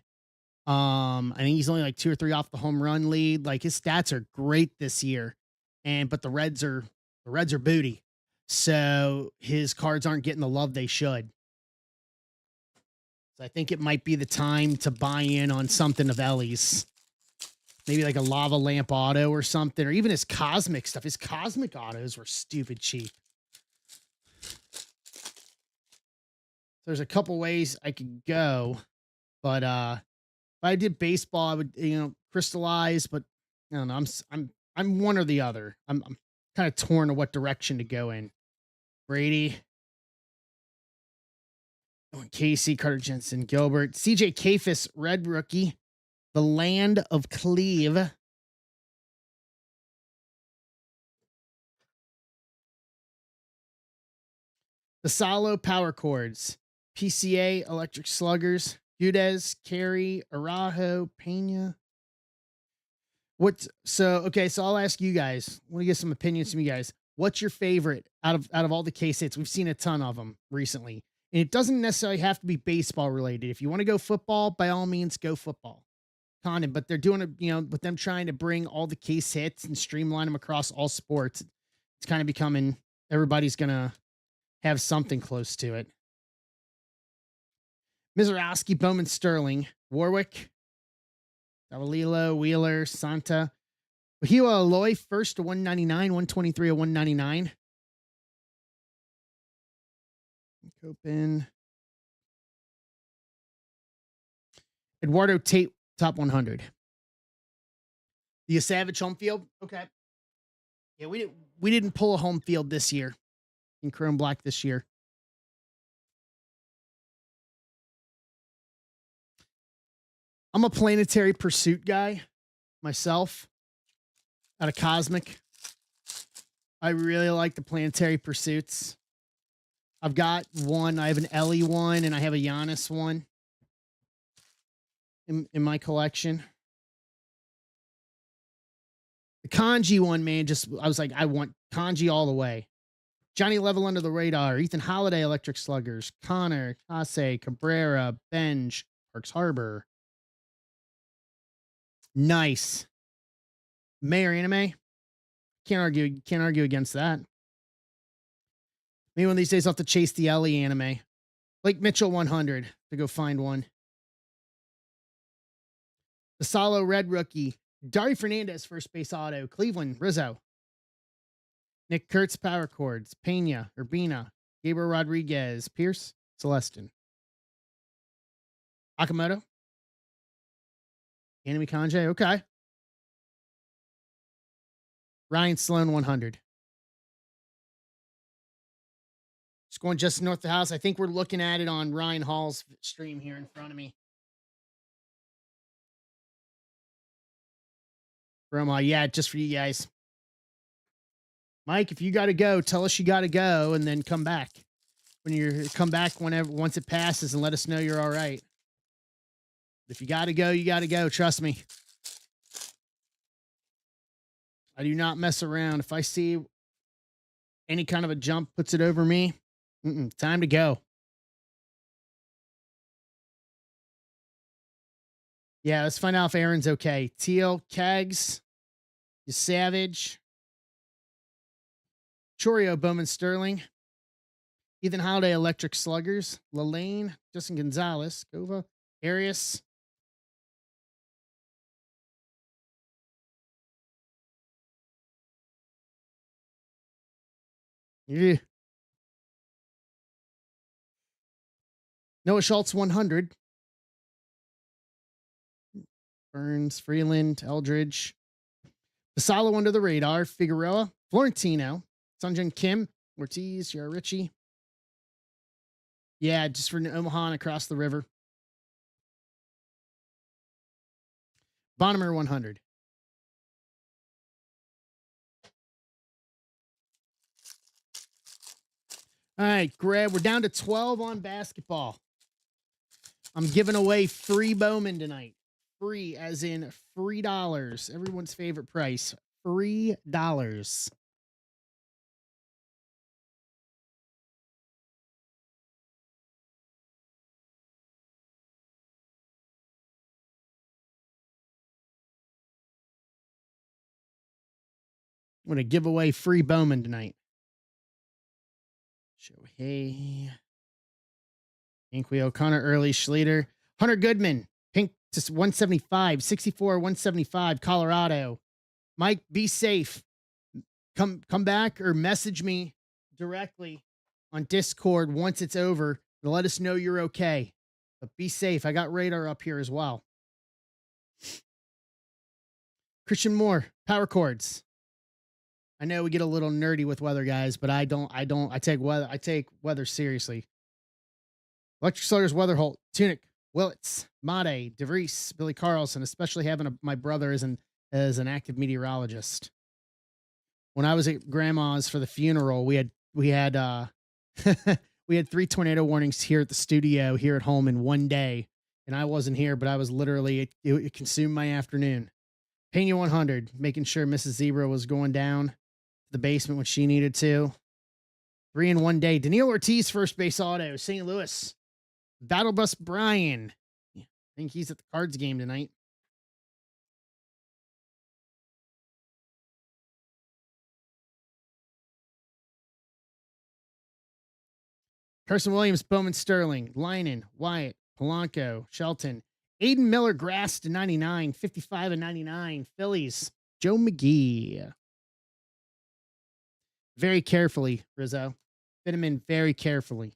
I think he's only like 2 or 3 off the home run lead. Like his stats are great this year. But the Reds are booty. So his cards aren't getting the love they should. So I think it might be the time to buy in on something of Ellie's. Maybe like a lava lamp auto or something, or even his cosmic stuff. His cosmic autos were stupid cheap. There's a couple ways I could go, but if I did baseball, I would, crystallize, but I don't know. I'm one or the other. I'm kind of torn to what direction to go in. Brady. Casey, Carter Jensen, Gilbert, CJ Kafis, red rookie, the land of Cleve. The Salo power chords, PCA electric sluggers, Gudez, Carey, Arajo, Pena. So I'll ask you guys. I want to get some opinions from you guys. What's your favorite out of all the case hits? We've seen a ton of them recently. And it doesn't necessarily have to be baseball related. If you want to go football, by all means, go football. Condon, but they're doing it, with them trying to bring all the case hits and streamline them across all sports. It's kind of becoming everybody's going to have something close to it. Mizorowski, Bowman, Sterling, Warwick, Davalilo, Wheeler, Santa, Wahila Aloy, first to 199, 123 to 199. Copen. Eduardo Tate Top 100. The Savage home field. Okay. Yeah, we didn't pull a home field this year in Chrome Black this year. I'm a Planetary Pursuit guy myself out of Cosmic. I really like the Planetary Pursuits. I've got one. I have an Ellie one and I have a Giannis one in my collection. The Kanji one, man, I was like, I want Kanji all the way. Johnny Level Under the Radar, Ethan Holiday, Electric Sluggers, Connor, Kase, Cabrera, Benj, Parks Harbor. Nice. Mayor Anime. Can't argue against that. Maybe one of these days I'll have to chase the Ellie anime. Like Mitchell 100 to go find one. The Solo Red rookie. Dari Fernandez, first base auto. Cleveland, Rizzo. Nick Kurtz, power chords. Pena, Urbina. Gabriel Rodriguez, Pierce, Celestin. Akamoto. Anime Kanji, okay. Ryan Sloan 100. Just going just north of the house. I think we're looking at it on Ryan Hall's stream here in front of me. From yeah, just for you guys. Mike, if you got to go, tell us you got to go, and then come back. Come back once it passes, and let us know you're all right. If you got to go, you got to go. Trust me. I do not mess around. If I see any kind of a jump puts it over me, time to go. Yeah, let's find out if Aaron's okay. Teal, Kegs, you Savage, Chorio, Bowman, Sterling, Ethan Holiday, Electric Sluggers, Lalaine, Justin Gonzalez, Gova, Arias. Yeah. Noah Schultz 100. Burns, Freeland, Eldridge. Basalo Under the Radar, Figueroa, Florentino, Sunjun Kim, Ortiz, Yara Richie. Yeah, just for Omaha and across the river. Bonnemer 100. All right, Greg, we're down to 12 on basketball. I'm giving away free Bowman tonight. Free, as in $3. Everyone's favorite price. $3. I'm going to give away free Bowman tonight. Shohei. Inqui O'Connor, Early Schleter. Hunter Goodman. Pink to 175. 64, 175. Colorado. Mike, be safe. Come back or message me directly on Discord once it's over to let us know you're okay. But be safe. I got radar up here as well. Christian Moore, power chords. I know we get a little nerdy with weather, guys, but I take weather seriously. Electric Sluggers, Weatherholt, Tunic, Willits, Made, DeVries, Billy Carlson, especially having my brother as an active meteorologist. When I was at grandma's for the funeral, we had we had 3 tornado warnings here at the studio here at home in one day. And I wasn't here, but I was literally, it consumed my afternoon. Pena 100, making sure Mrs. Zebra was going down to the basement when she needed to. 3 in 1 day. Daniil Ortiz, first base auto, St. Louis. Battle Bus Brian. I think he's at the Cards game tonight. Carson Williams, Bowman Sterling, Lynan, Wyatt, Polanco, Shelton, Aiden Miller, Grass to 99, 55 and 99, Phillies, Joe McGee. Very carefully, Rizzo. Fit him in very carefully.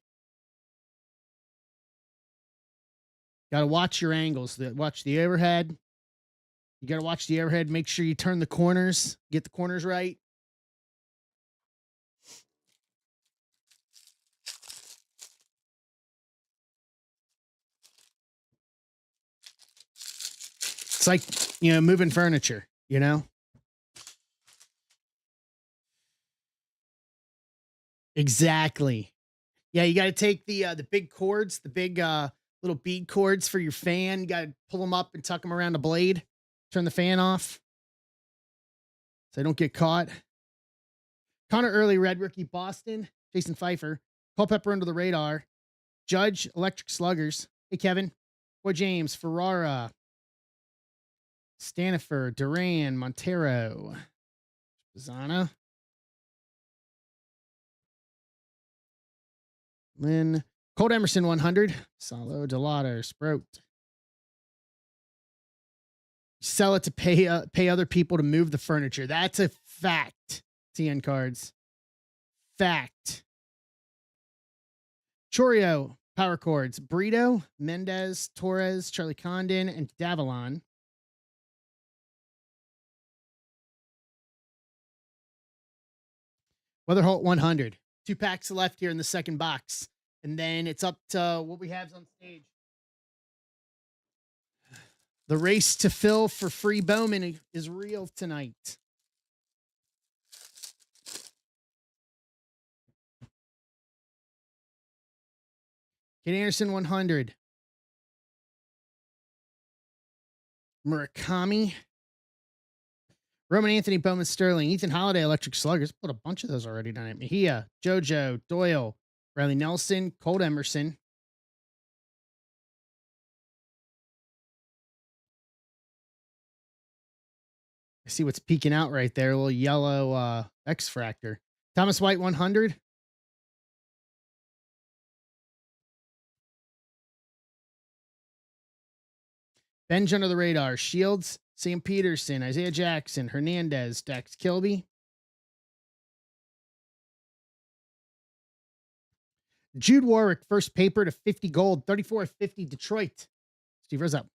Got to watch your angles. Watch the overhead. You got to watch the overhead. Make sure you turn the corners. Get the corners right. It's like, moving furniture, Exactly. Yeah, you got to take the big cords, the big little bead cords for your fan. You got to pull them up and tuck them around the blade. Turn the fan off so they don't get caught. Connor Early, Red Rookie, Boston. Jason Pfeiffer. Culpepper under the radar. Judge, Electric Sluggers. Hey, Kevin. Boy James, Ferrara. Stanifer, Duran, Montero. Zana. Lynn. Colt Emerson, 100. Salo, Delauder, Sprout. Sell it to pay other people to move the furniture. That's a fact. TN cards. Fact. Chorio, Power Chords. Brito, Mendez, Torres, Charlie Condon, and Davalon. Weatherholt, 100. 2 packs left here in the second box. And then it's up to what we have on stage. The race to fill for free Bowman is real tonight. Kid Anderson, 100. Murakami. Roman Anthony, Bowman Sterling. Ethan Holiday, Electric Sluggers. Put a bunch of those already down at Mejia. JoJo, Doyle. Riley Nelson. Colt Emerson. I see what's peeking out right there. A little yellow X-Fractor. Thomas White, 100. Benj under the radar. Shields, Sam Peterson, Isaiah Jackson, Hernandez, Dax Kilby. Jude Warwick, first paper to 50 gold, 34-50 Detroit. Steve Rizzo.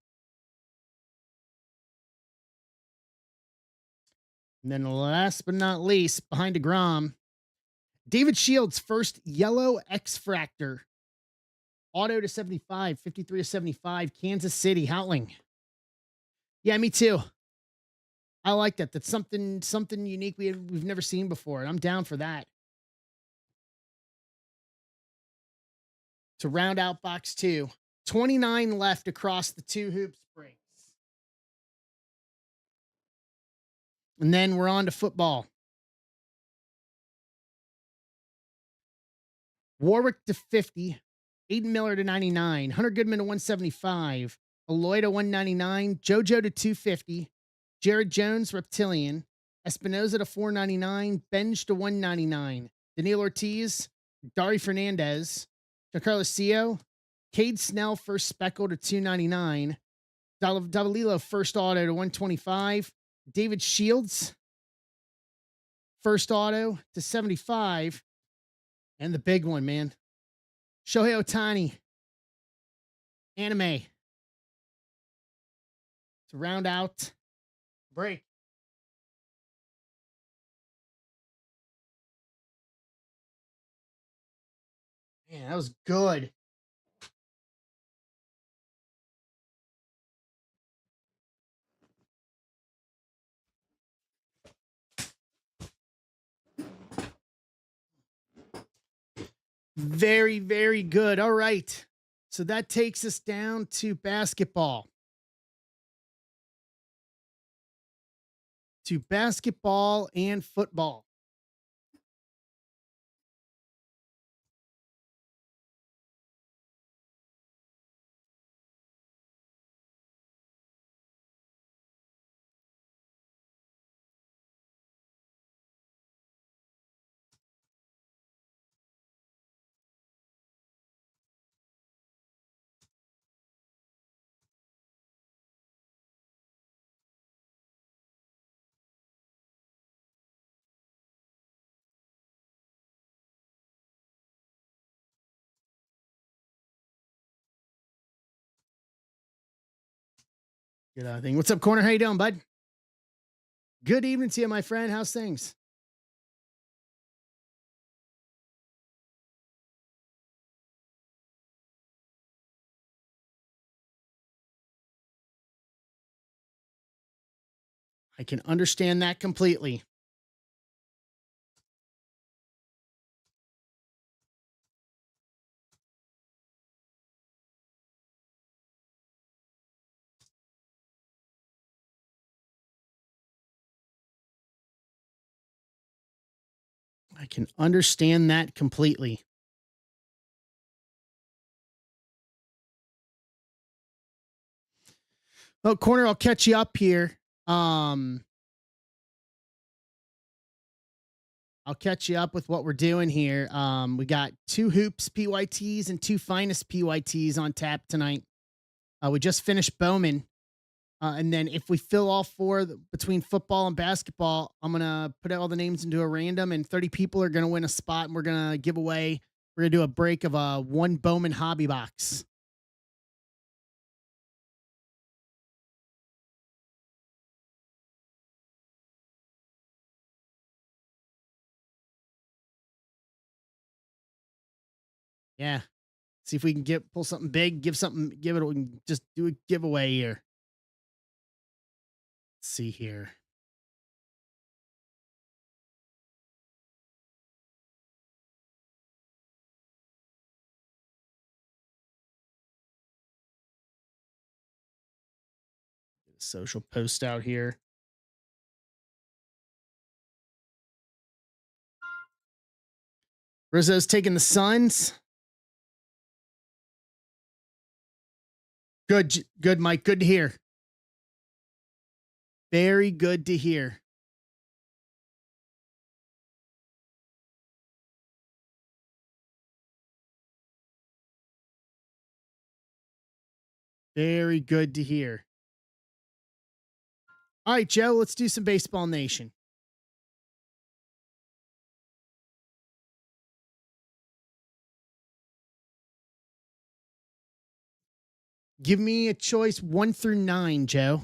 And then last but not least, behind DeGrom, David Shields, first yellow X-Fractor. Auto to 75, 53-75, Kansas City, Howling. Yeah, me too. I like that. That's something unique we've never seen before, and I'm down for that. To round out box 2. 29 left across the 2 hoop springs. And then we're on to football. Warwick to 50. Aiden Miller to 99. Hunter Goodman to 175. Aloy to 199. JoJo to 250. Jared Jones, Reptilian. Espinoza to 499. Benj to 199. Daniil Ortiz. Dari Fernandez. Giancarlo Cio. Cade Snell, first speckle to 299. Davalilo, first auto to 125. David Shields, first auto to 75. And the big one, man. Shohei Ohtani. Anime. To round out break. Man, that was good. Very, very good. All right. So that takes us down to basketball. To basketball and football. Good thing. What's up, Corner? How you doing, bud? Good evening to you, my friend. How's things? I can understand that completely. I can understand that completely. Well, Corner, I'll catch you up here. Um, I'll catch you up with what we're doing here. We got two hoops PYTs and two finest PYTs on tap tonight. We just finished Bowman. And then if we fill all four between football and basketball, I'm going to put all the names into a random and 30 people are going to win a spot. And we're going to give away, we're going to do a break of a one Bowman hobby box. Yeah. See if we can pull something big, give it, just do a giveaway here. Let's see here. Get a social post out here. Rizzo's taking the Suns. Good, Mike. Good to hear. Very good to hear. Very good to hear. All right, Joe, let's do some Baseball Nation. Give me a choice 1 through 9, Joe.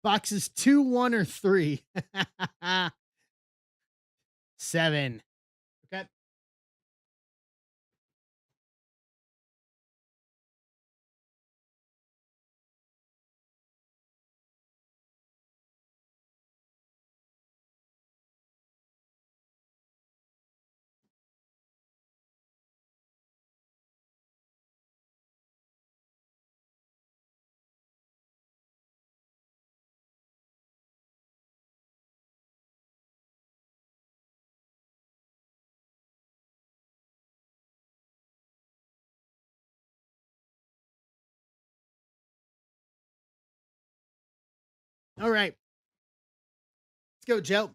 Boxes 2, 1, or 3. 7. Okay. All right. Let's go, Joe.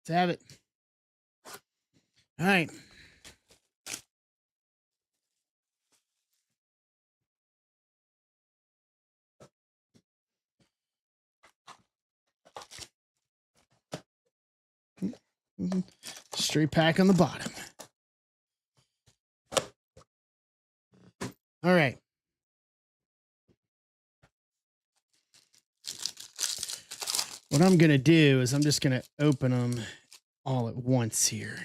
Let's have it. All right. Straight pack on the bottom. All right. What I'm going to do is I'm just going to open them all at once here.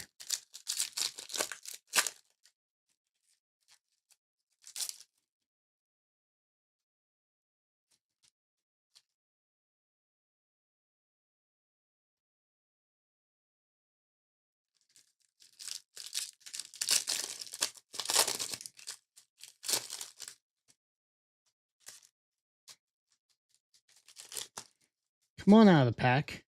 Come on out of the pack.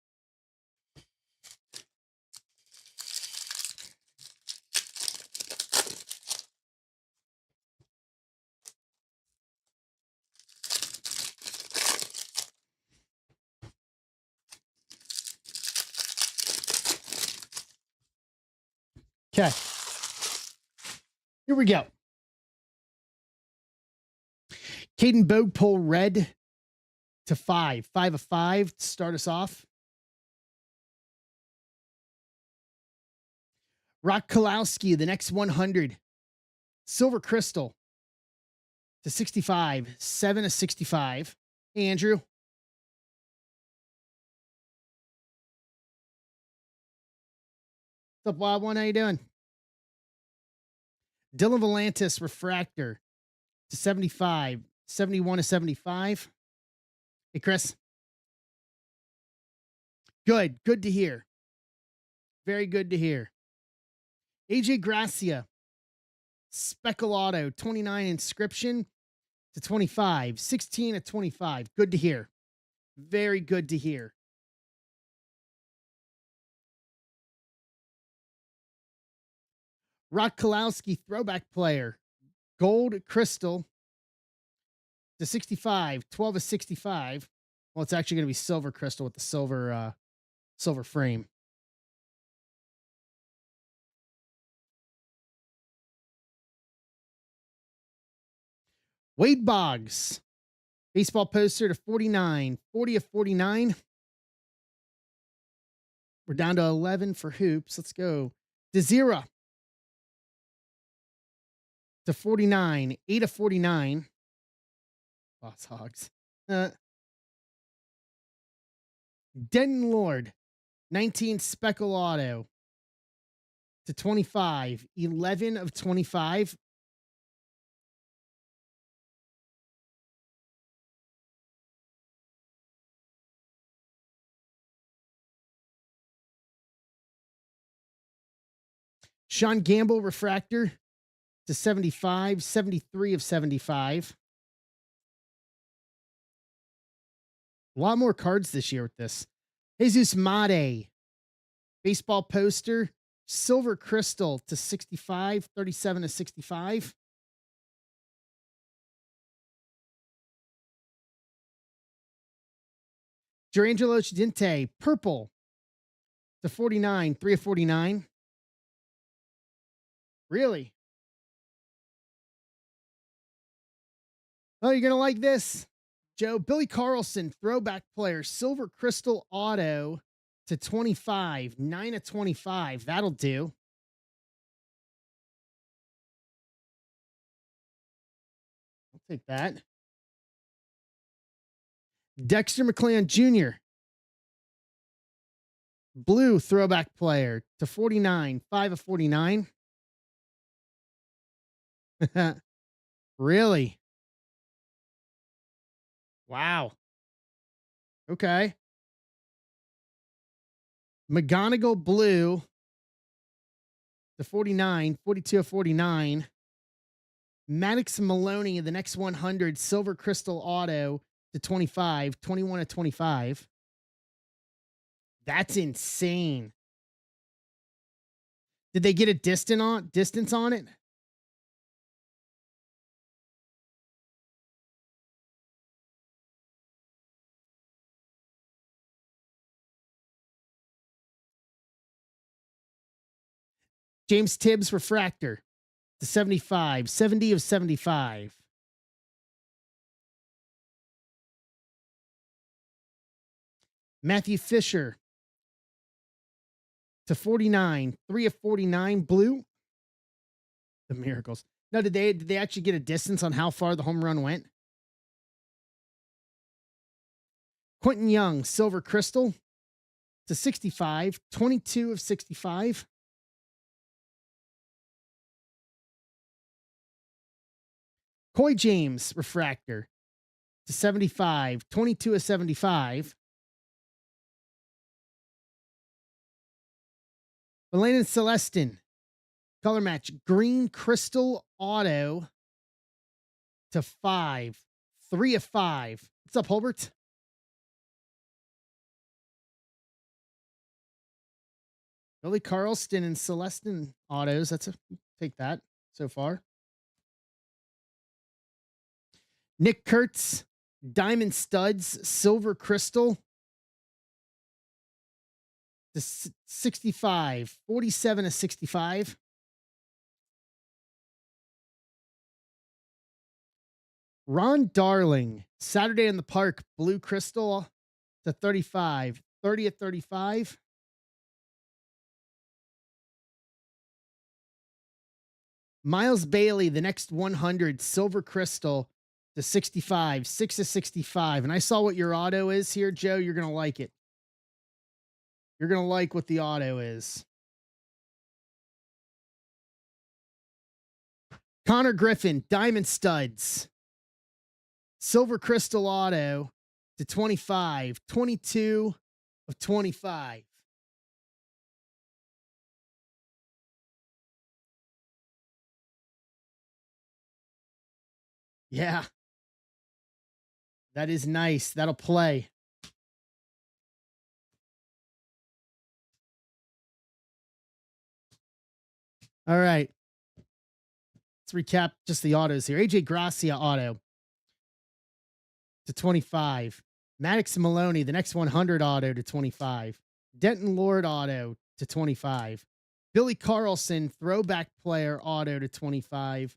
Okay. Here we go. Caden Bogpole red to 5. 5 of 5 to start us off. Rock Kalowski, the next 100. Silver Crystal to 65. 7 of 65. Hey, Andrew. What's up, Wild One? How you doing? Dylan Volantis, Refractor to 75. 71 to 75. Hey, Chris. Good. Good to hear. Very good to hear. AJ Gracia, Speckle Auto, 29 inscription to 25. 16 to 25. Good to hear. Very good to hear. Rock Kalowski, throwback player. Gold Crystal to 65. 12 of 65. Well, it's actually going to be Silver Crystal with the silver frame. Wade Boggs, baseball poster to 49. 40 of 49. We're down to 11 for hoops. Let's go. Desira to 49. 8 of 49. Boss Hogs. Denton Lord, 19 Speckle Auto to 25. 11 of 25. Sean Gamble, Refractor to 75. 73 of 75. A lot more cards this year with this. Jesus Made, baseball poster, Silver Crystal to 65. 37 to 65. Durangelo Chidinte, purple to 49. 3 of 49. Really? Oh, you're going to like this. Joe, Billy Carlson, throwback player, Silver Crystal Auto to 25. 9 of 25. That'll do. I'll take that. Dexter McClan Jr., blue throwback player to 49. 5 of 49. Really? Wow. Okay. McGonigal blue to 49. 42 of 49. Maddox Maloney, the next 100, Silver Crystal Auto to 25. 21 of 25. That's insane. Did they get a distance on it? James Tibbs, Refractor to 75. 70 of 75. Matthew Fisher to 49. 3 of 49. Blue. The Miracles. No, did they actually get a distance on how far the home run went? Quentin Young, Silver Crystal to 65. 22 of 65. Coy James, Refractor to 75. 22 of 75. Belen Celestin, color match, Green Crystal Auto to 5. 3 of 5. What's up, Holbert? Billy Carlston and Celestin autos. Take that so far. Nick Kurtz, Diamond Studs, Silver Crystal to 65. 47 of 65. Ron Darling, Saturday in the Park, Blue Crystal to 35. 30 at 35. Miles Bailey, the next 100, Silver Crystal to 65. 6 to 65. And I saw what your auto is here, Joe. You're going to like it. You're going to like what the auto is. Connor Griffin, Diamond Studs. Silver Crystal Auto to 25. 22 of 25. Yeah, that is nice. That'll play. All right. Let's recap just the autos here. AJ Gracia auto to 25. Maddox Maloney, the next 100 auto to 25. Denton Lord auto to 25. Billy Carlson, throwback player auto to 25.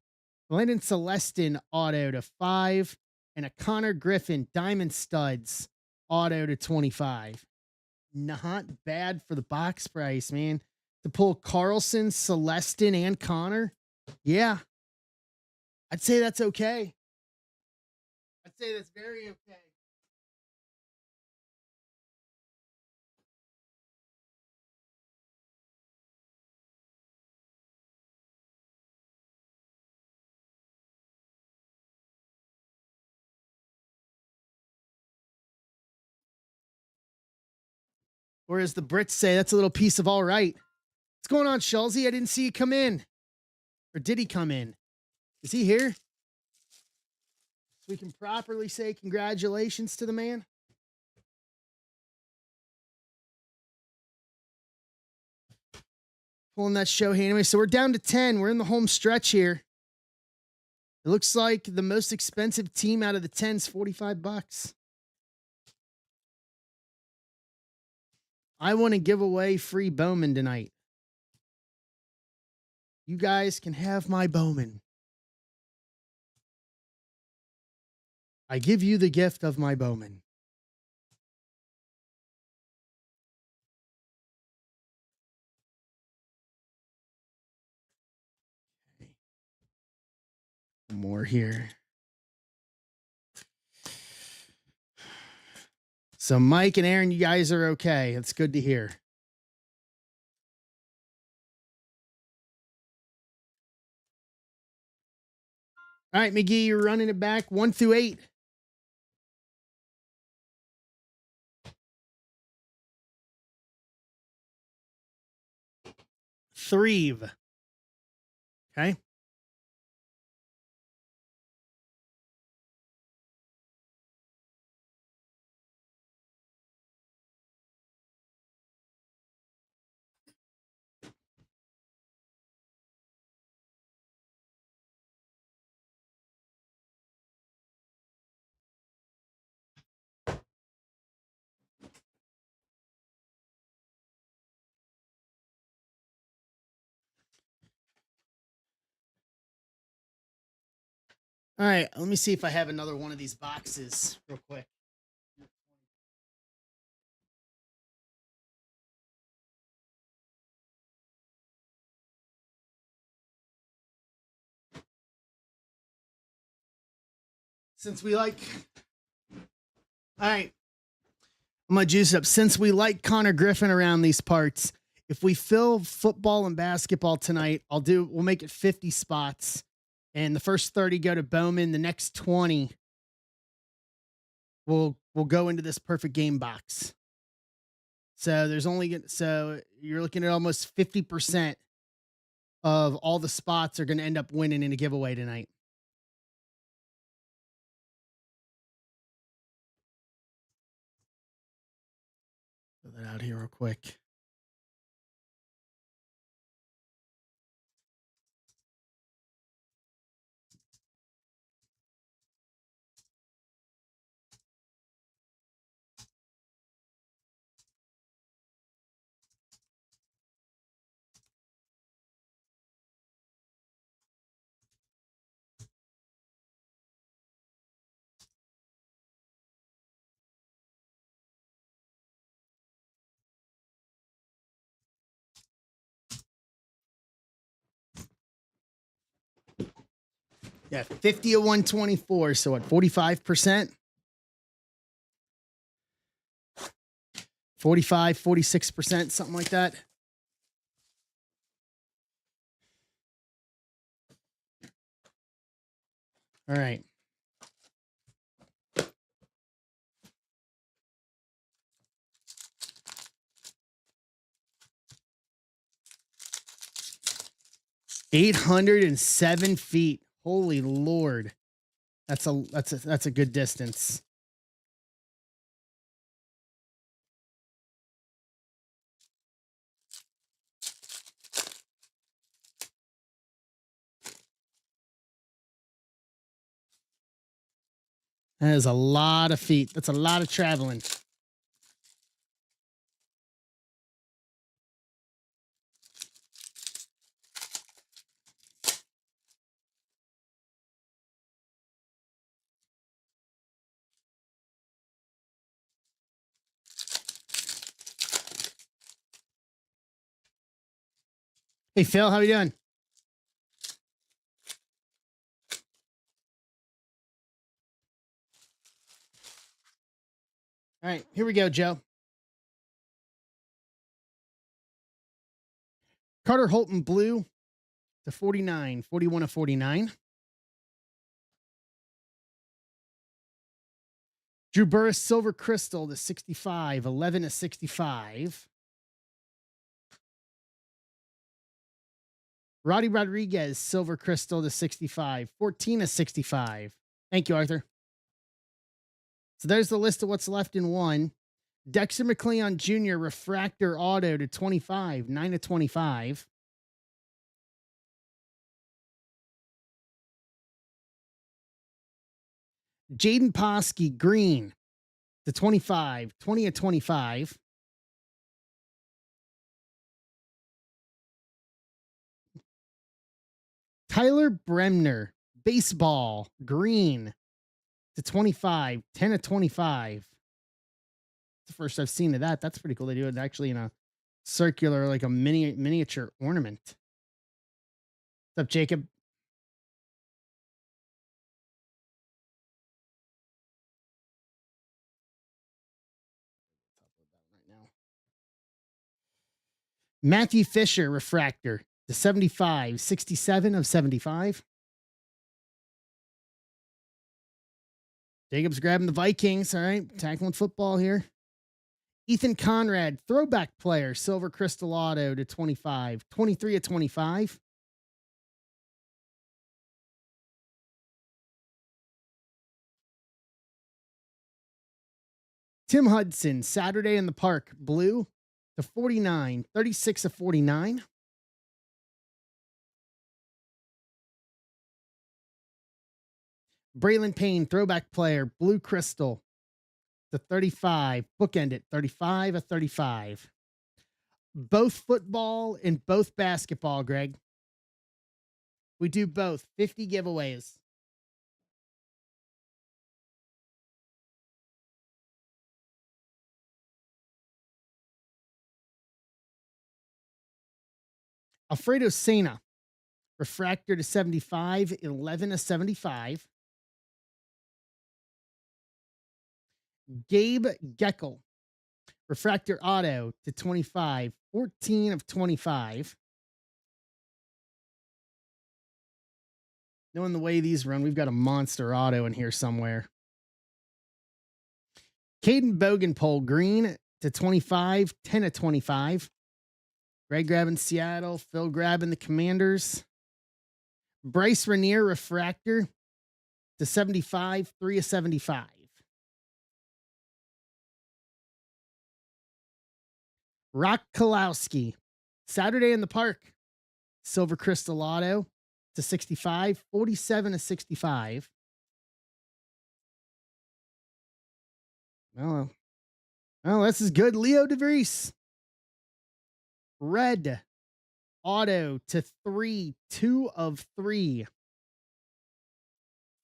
Landon Celestin auto to 5. And a Connor Griffin, Diamond Studs auto to 25. Not bad for the box price, man. To pull Carlson, Celestin, and Connor. Yeah, I'd say that's okay. I'd say that's very okay. Or as the Brits say, that's a little piece of all right. What's going on, Schulze? I didn't see you come in. Or did he come in? Is he here? So we can properly say congratulations to the man. Pulling that show here anyway. So we're down to 10. We're in the home stretch here. It looks like the most expensive team out of the 10 is $45. I want to give away free Bowman tonight. You guys can have my Bowman. I give you the gift of my Bowman. More here. So Mike and Aaron, you guys are okay. It's good to hear. All right, McGee, you're running it back 1 through 8. Threve. Okay. All right, let me see if I have another one of these boxes real quick. Since we like, all right, I'm gonna juice up. Since we like Connor Griffin around these parts, if we fill football and basketball tonight, we'll make it 50 spots, and the first 30 go to Bowman. The next 20 will go into this perfect game box. So so you're looking at almost 50% of all the spots are going to end up winning in a giveaway tonight. Throw that out here real quick. Yeah, 50 of 124. So what, 45%? 45, 46%, something like that. All right. $807. Holy Lord. That's a good distance. That is a lot of feet. That's a lot of traveling. Hey Phil, how you doing? All right, here we go, Joe. Carter Holton blue to 49, 41 of 49. Drew Burris silver crystal to 65, 11 of 65. Roddy Rodriguez silver crystal to 65, 14 of 65. Thank you, Arthur. So there's the list of what's left in one. Dexter McCleon Jr. refractor auto to 25, 9 of 25. Jaden Posky green to 25, 20 of 25. Tyler Bremner baseball green to 25, 10 of 25. It's the first I've seen of that. That's pretty cool. They do it actually in a circular, like a miniature ornament. What's up, Jacob? Right now. Matthew Fisher refractor to 75, 67 of 75. Jacob's grabbing the Vikings. All right, tackling football here. Ethan Conrad, throwback player, silver crystal auto to 25, 23 of 25. Tim Hudson, Saturday in the Park, blue to 49, 36 of 49. Braylon Payne, throwback player, blue crystal to 35, bookend it, 35 of 35. Both football and both basketball, Greg. We do both, 50 giveaways. Alfredo Sena, refractor to 75, 11 of 75. Gabe Geckel, refractor auto to 25, 14 of 25. Knowing the way these run, we've got a monster auto in here somewhere. Caden Bogenpole, green to 25, 10 of 25. Greg grabbing Seattle, Phil grabbing the Commanders. Bryce Rainier, refractor to 75, 3 of 75. Rock Kalowski, Saturday in the Park, silver crystal auto to 65, 47 of 65. Oh, this is good. Leo DeVries, red auto to 3, 2 of 3.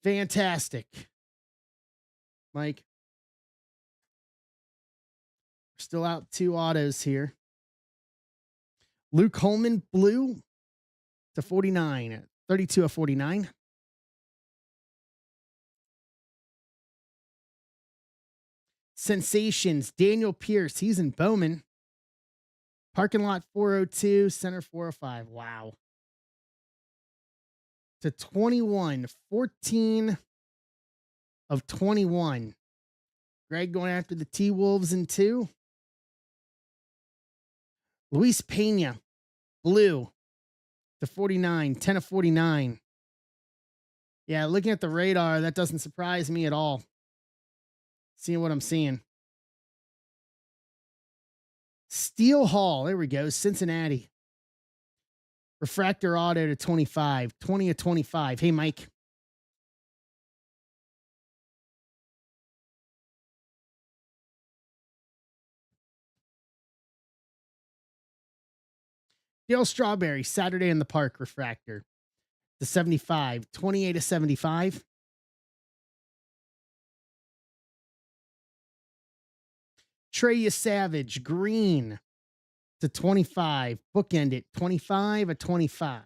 Fantastic. Mike, we're still out 2 autos here. Luke Holman, blue to 49, 32 of 49. Sensations, Daniel Pierce. He's in Bowman. Parking lot 402, center 405. Wow. To 21, 14 of 21. Greg going after the T-Wolves in 2. Luis Pena, blue to 49, 10 of 49. Yeah, looking at the radar, that doesn't surprise me at all. Seeing what I'm seeing. Steel Hall, there we go, Cincinnati. Refractor auto to 25, 20 of 25. Hey, Mike. Dale Strawberry, Saturday in the Park, refractor to 75, 28 of 75. Trey Savage, green to 25. Bookend it, 25 of 25.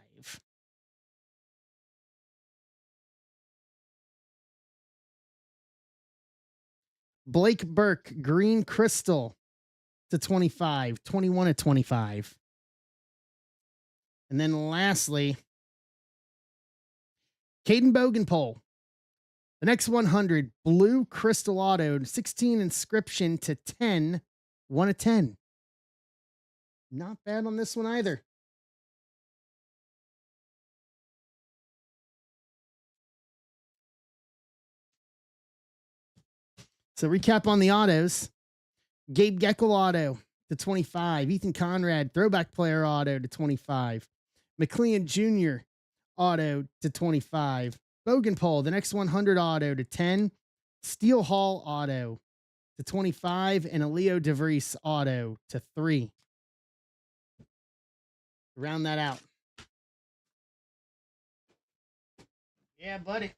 Blake Burke, green crystal to 25, 21 of 25. And then lastly, Caden Bogenpole. The next 100, blue crystal auto, 16 inscription to 10, 1 of 10. Not bad on this one either. So recap on the autos. Gabe Geckel auto to 25. Ethan Conrad, throwback player auto to 25. McLean Jr. auto to 25. Bogenpole, the next 100 auto to 10. Steel Hall auto to 25. And a Leo DeVries auto to 3. Round that out. Yeah, buddy.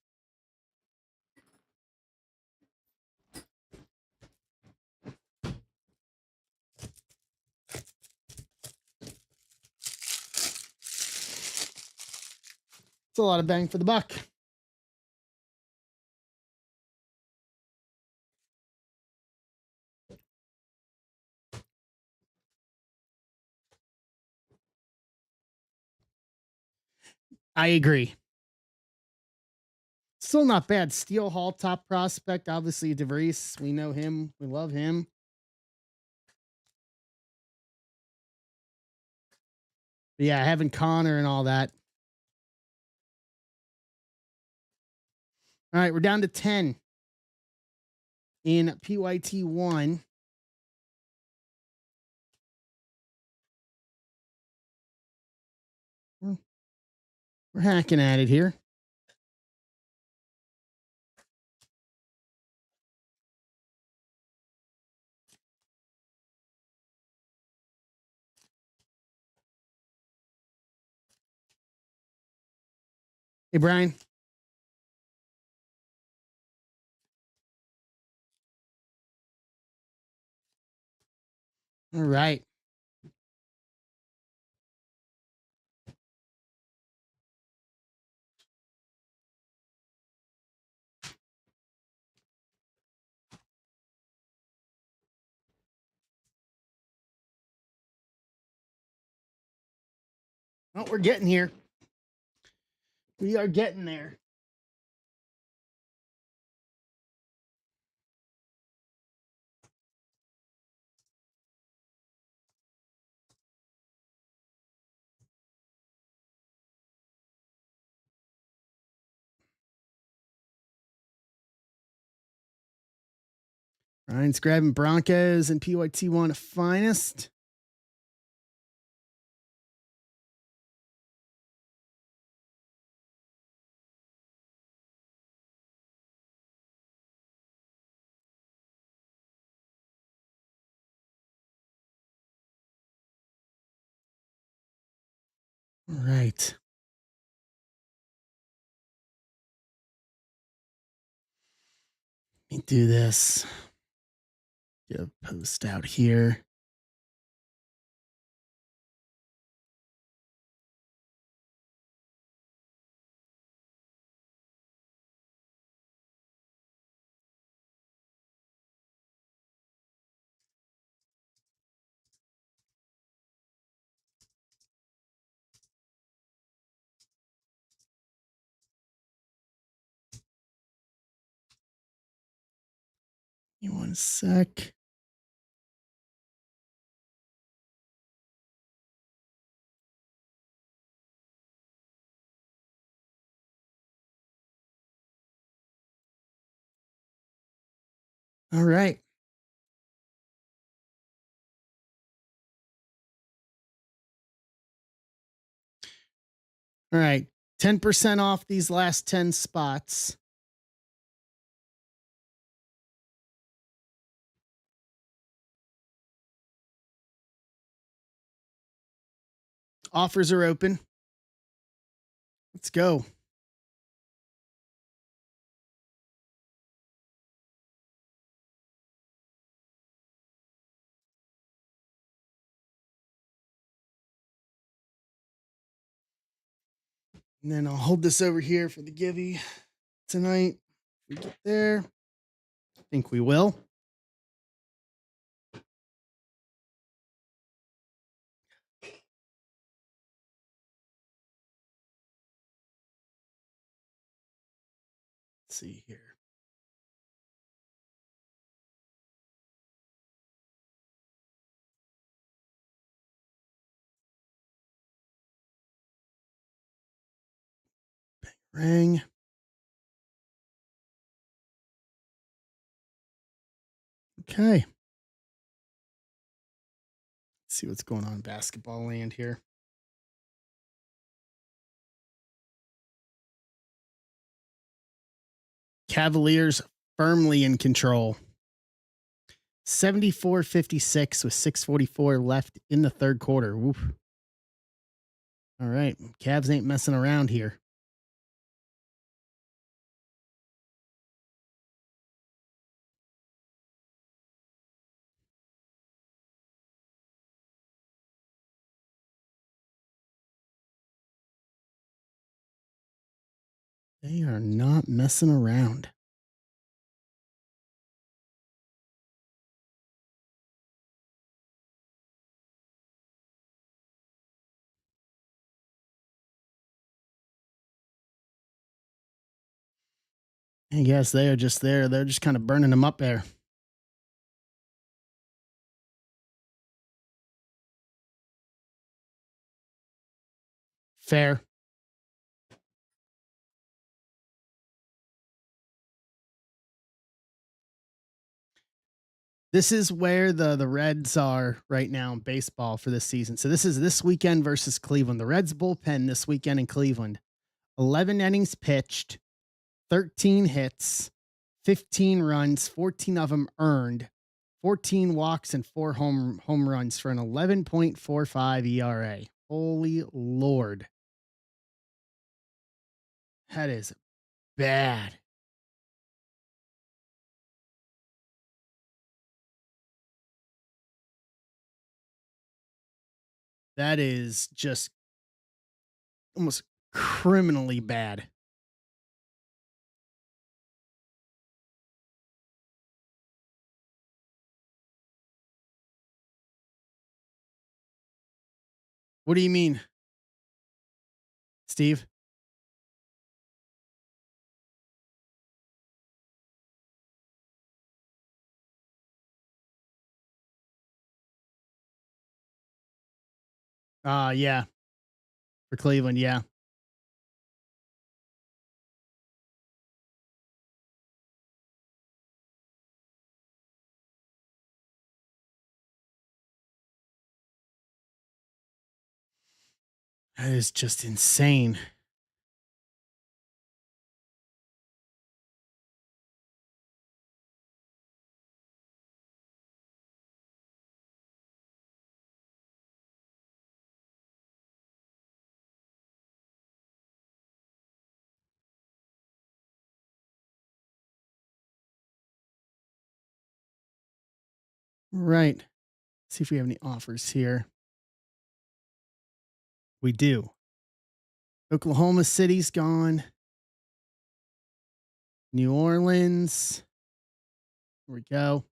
It's a lot of bang for the buck. I agree. Still not bad. Steel Hall, top prospect. Obviously, DeVries. We know him. We love him. But yeah, having Connor and all that. All right, we're down to 10 in PYT 1. We're hacking at it here. Hey, Brian. All right. Oh, we're getting here. We are getting there. Ryan's grabbing Broncos and PYT 1 finest. All right. Let me do this. Get a post out here. Give me one sec. All right. All right. 10% off these last 10 spots. Offers are open. Let's go. And then I'll hold this over here for the givey tonight. We get there. I think we will. Let's see here. Ring. Okay. Let's see what's going on in basketball land here. Cavaliers firmly in control. 74-56 with 6:44 left in the third quarter. Woof. All right. Cavs ain't messing around here. They are not messing around. I guess they are just there. They're just kind of burning them up there. Fair. This is where the Reds are right now in baseball for this season. So this is this weekend versus Cleveland. The Reds bullpen this weekend in Cleveland. 11 innings pitched, 13 hits, 15 runs, 14 of them earned, 14 walks and 4 home runs for an 11.45 ERA. Holy Lord. That is bad. That is just almost criminally bad. What do you mean, Steve? Yeah, for Cleveland, yeah. That is just insane. Right. See if we have any offers here. We do. Oklahoma City's gone. New Orleans. Here we go.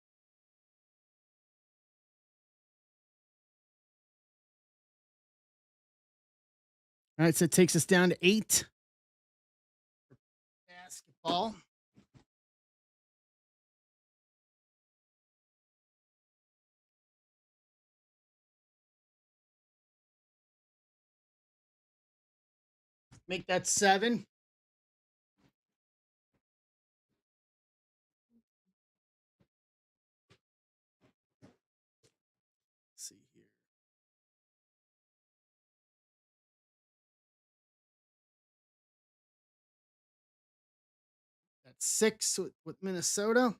All right, so it takes us down to 8. Basketball. Make that 7. Let's see here. That's 6 with Minnesota.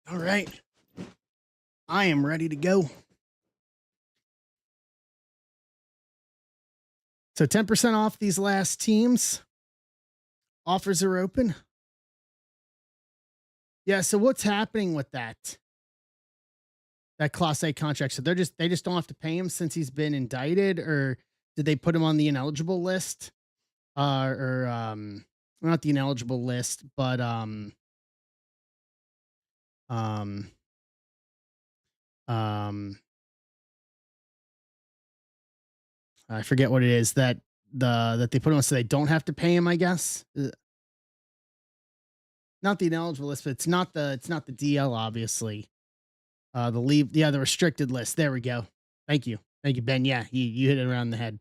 All right. I am ready to go. So 10% off these last teams. Offers are open. Yeah, so what's happening with that? That Class A contract. So they just don't have to pay him since he's been indicted, or did they put him on the ineligible list? Or not the ineligible list, but um um I forget what it is that they put him on so they don't have to pay him, I guess. Not the ineligible list, but it's not the DL, obviously. The leave, yeah, the restricted list. There we go. Thank you. Thank you, Ben. Yeah, you hit it around the head.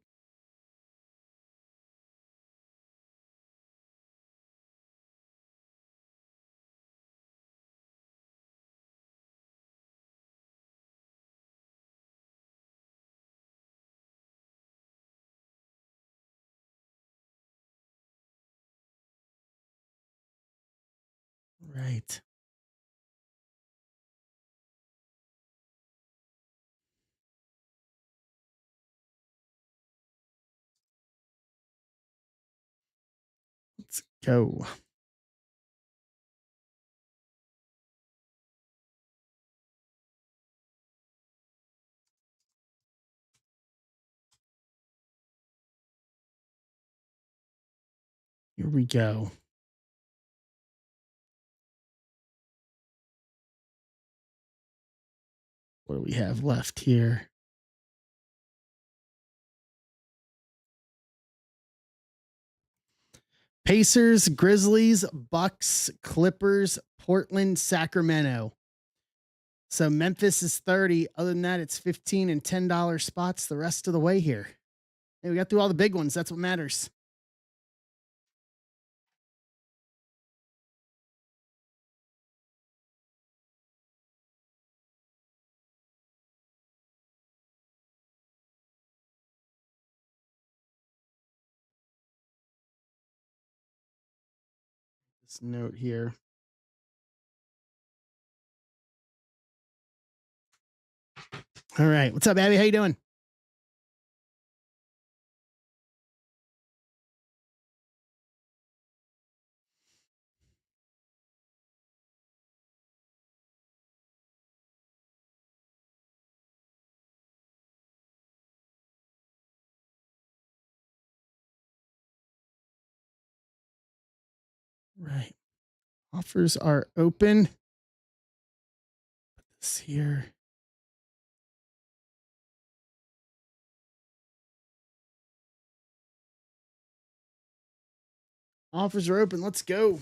Right. Let's go. Here we go. What do we have left here? Pacers, Grizzlies, Bucks, Clippers, Portland, Sacramento. So Memphis is 30. Other than that, it's 15 and $10 spots the rest of the way here. Hey, we got through all the big ones. That's what matters. This note here. All right. What's up, Abby? How you doing? Right. Offers are open. Put this here. Offers are open. Let's go.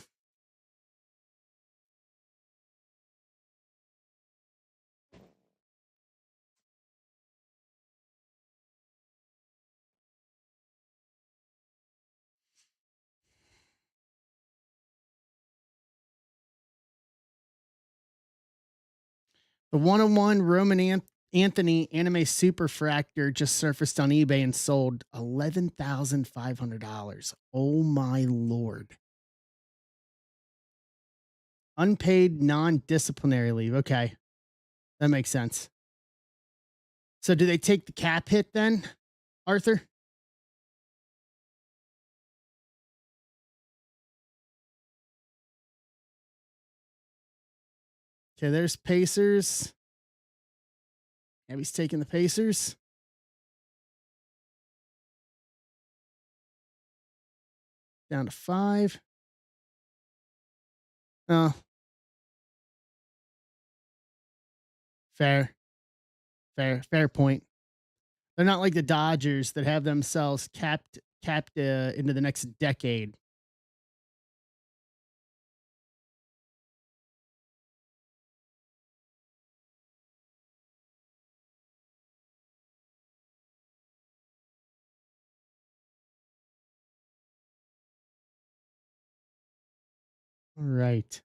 The 101 Anthony Anime Superfractor just surfaced on eBay and sold $11,500. Oh my lord. Unpaid non-disciplinary leave. Okay. That makes sense. So do they take the cap hit then, Arthur? Okay, there's Pacers. Abby's taking the Pacers. Down to 5. Oh, fair. Fair point. They're not like the Dodgers that have themselves capped into the next decade. Right.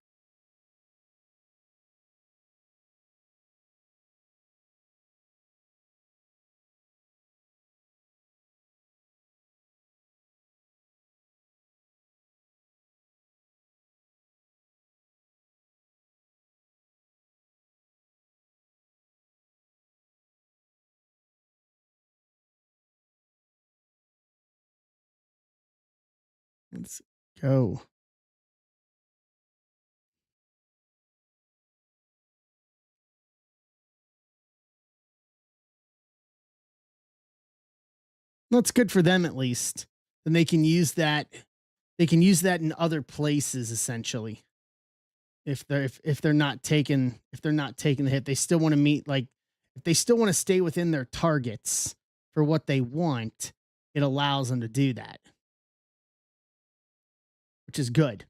Let's go. That's good for them at least. Then they can use that. They can use that in other places essentially. If they're not taking the hit, they still want to meet like if they still want to stay within their targets for what they want, it allows them to do that, which is good.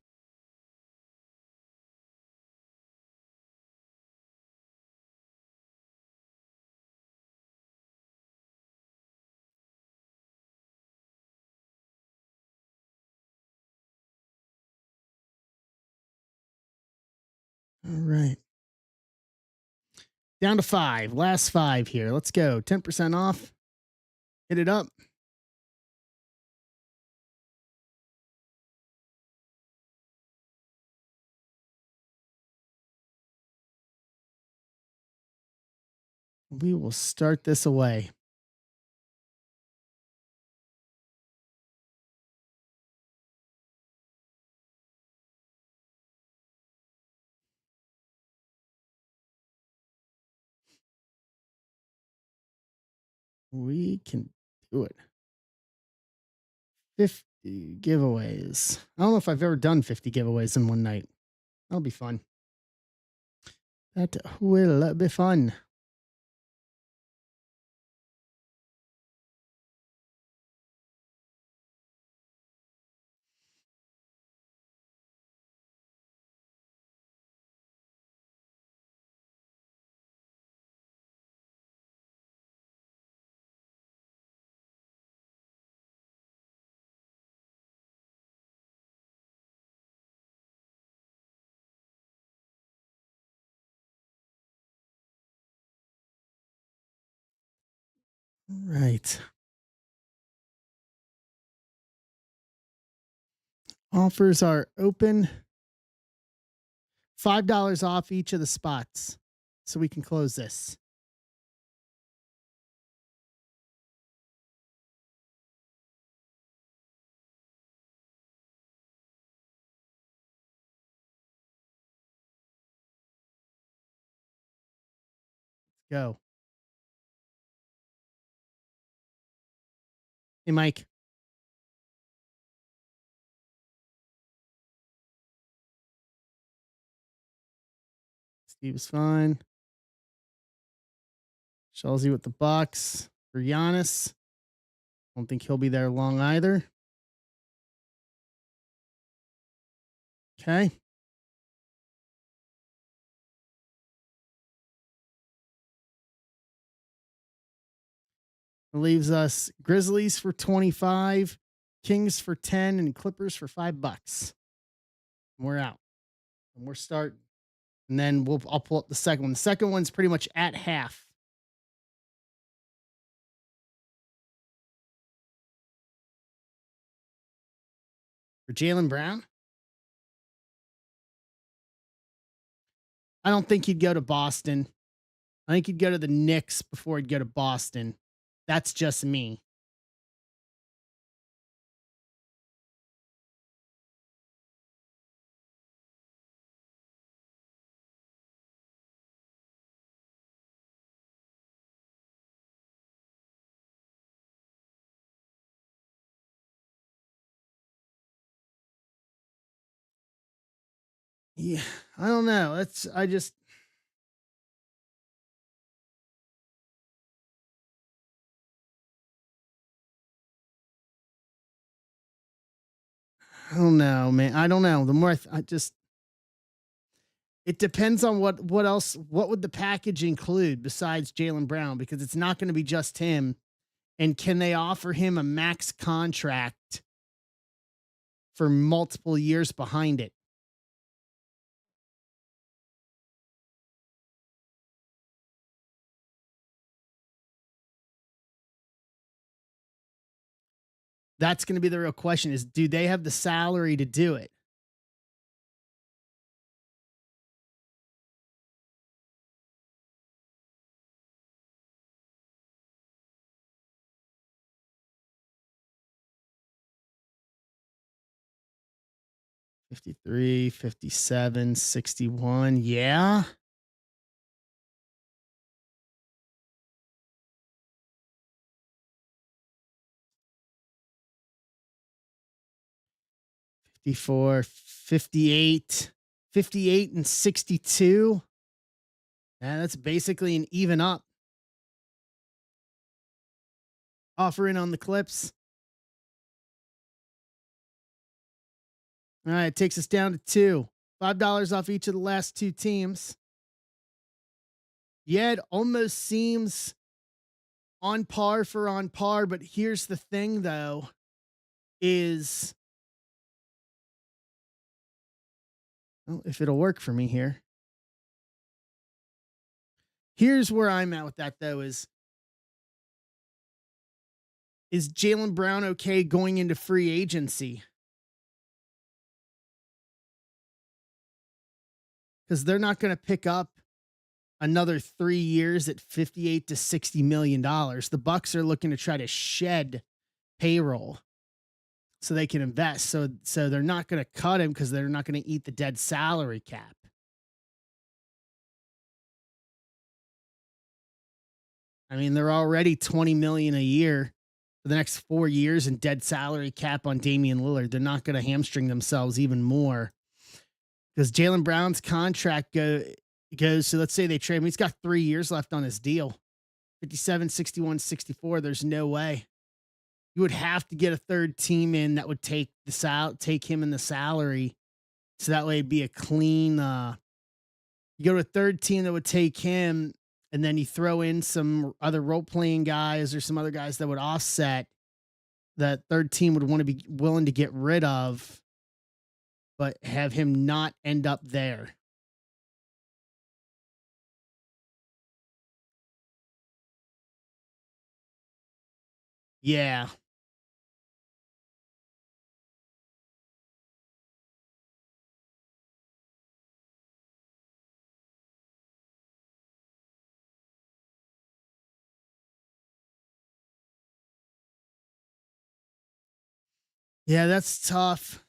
All right. Down to five. Last five here. Let's go. 10% off. Hit it up. We will start this away. We can do it. 50 giveaways. I don't know if I've ever done 50 giveaways in one night. That'll be fun. That will be fun. All right. Offers are open. $5 off each of the spots. So we can close this. Go. Hey, Mike. Steve's fine. Chelsea with the Bucks for Giannis. Don't think he'll be there long either. Okay. It leaves us Grizzlies for 25, Kings for 10, and Clippers for $5. We're out. And we're starting. And then I'll pull up the second one. The second one's pretty much at half. For Jalen Brown, I don't think he'd go to Boston. I think he'd go to the Knicks before he'd go to Boston. That's just me. Yeah, I don't know. I just I don't know, man. I don't know. The more I just it depends on what would the package include besides Jalen Brown, because it's not going to be just him. And can they offer him a max contract for multiple years behind it? That's going to be the real question, is do they have the salary to do it? 53, 57, 61. Yeah. 54, 58, 58 and 62. Yeah, that's basically an even up. Offering on the Clips. All right, it takes us down to two. $5 off each of the last two teams. Yeah, it almost seems on par for on par, but here's the thing though, is well, if it'll work for me here. Here's where I'm at with that though, is Jalen Brown okay going into free agency? Because they're not going to pick up another 3 years at 58 to $60 million. The Bucks are looking to try to shed payroll so they can invest. So they're not going to cut him because they're not going to eat the dead salary cap. I mean, they're already 20 million a year for the next 4 years in dead salary cap on Damian Lillard. They're not going to hamstring themselves even more because Jalen Brown's contract goes. So let's say they trade him. He's got 3 years left on his deal. 57, 61, 64. There's no way. You would have to get a third team in that would take him in the salary. So that way it'd be a clean you go to a third team that would take him, and then you throw in some other role playing guys or some other guys that would offset that third team would want to be willing to get rid of, but have him not end up there. Yeah. Yeah, that's tough.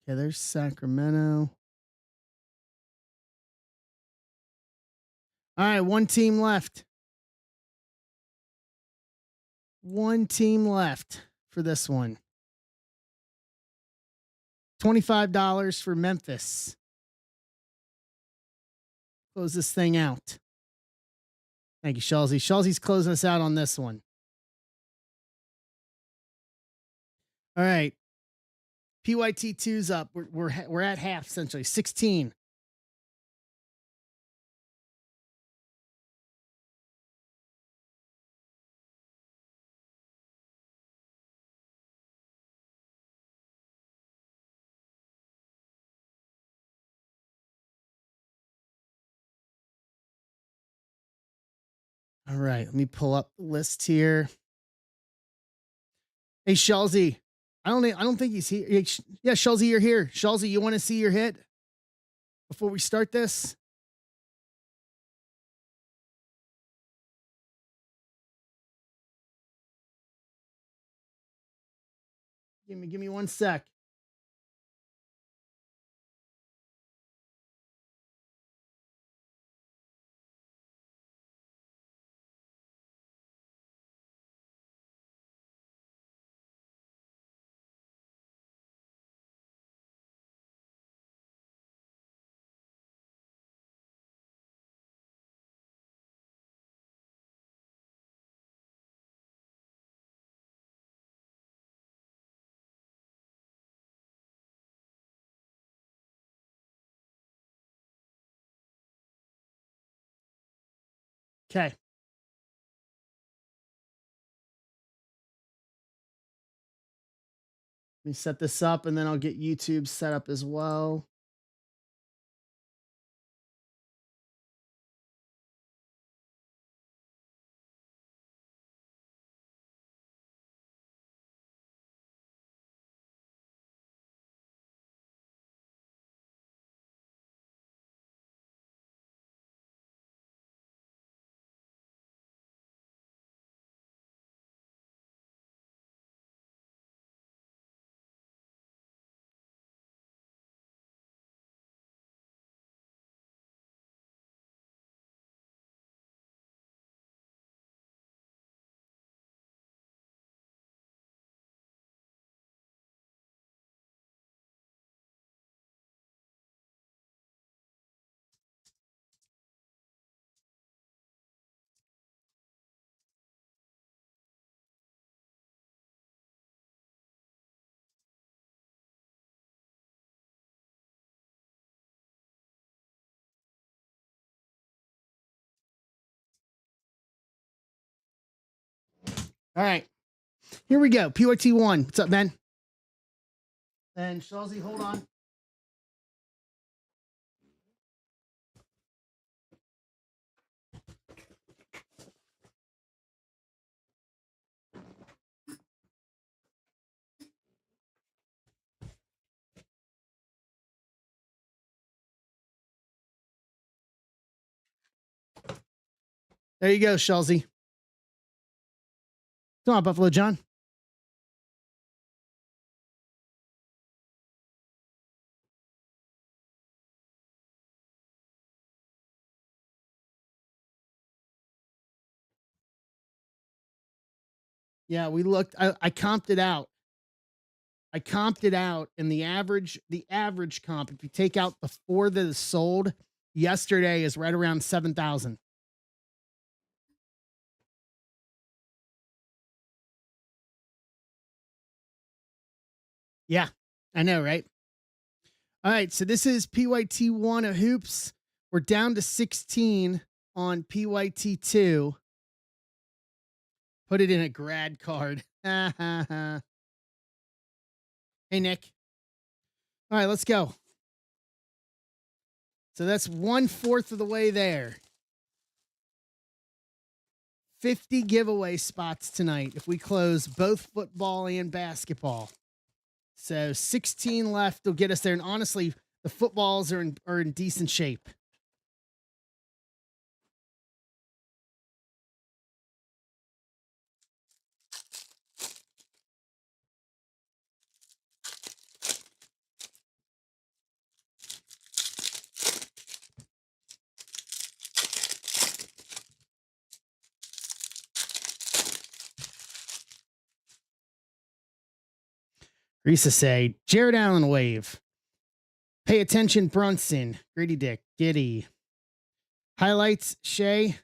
Okay, there's Sacramento. All right, one team left. One team left for this one. $25 for Memphis. Close this thing out. Thank you, Shelsey. Shelsey's closing us out on this one. All right. PYT2's up. We're at half essentially. 16. All right. Let me pull up the list here. Hey, Shelsey. I don't think he's here. Yeah, Shelsey, you're here. Shelsey, you want to see your hit before we start this? Give me 1 sec. Okay. Let me set this up and then I'll get YouTube set up as well. All right. Here we go. PYT1. What's up, man? And Shawzy, hold on. There you go, Shawzy. Come on, Buffalo John. Yeah, we looked. I comped it out. I comped it out, and the average comp, if you take out the 4 that is sold yesterday, is right around 7,000. Yeah, I know, right? All right, so this is PYT1 of hoops. We're down to 16 on PYT2. Put it in a grad card. Hey, Nick. All right, let's go. So that's 1/4 of the way there. 50 giveaway spots tonight if we close both football and basketball. So 16 left will get us there. And honestly, the footballs are in decent shape. Risa say, Jared Allen wave. Pay attention, Brunson. Grady Dick. Giddy. Highlights, Shea.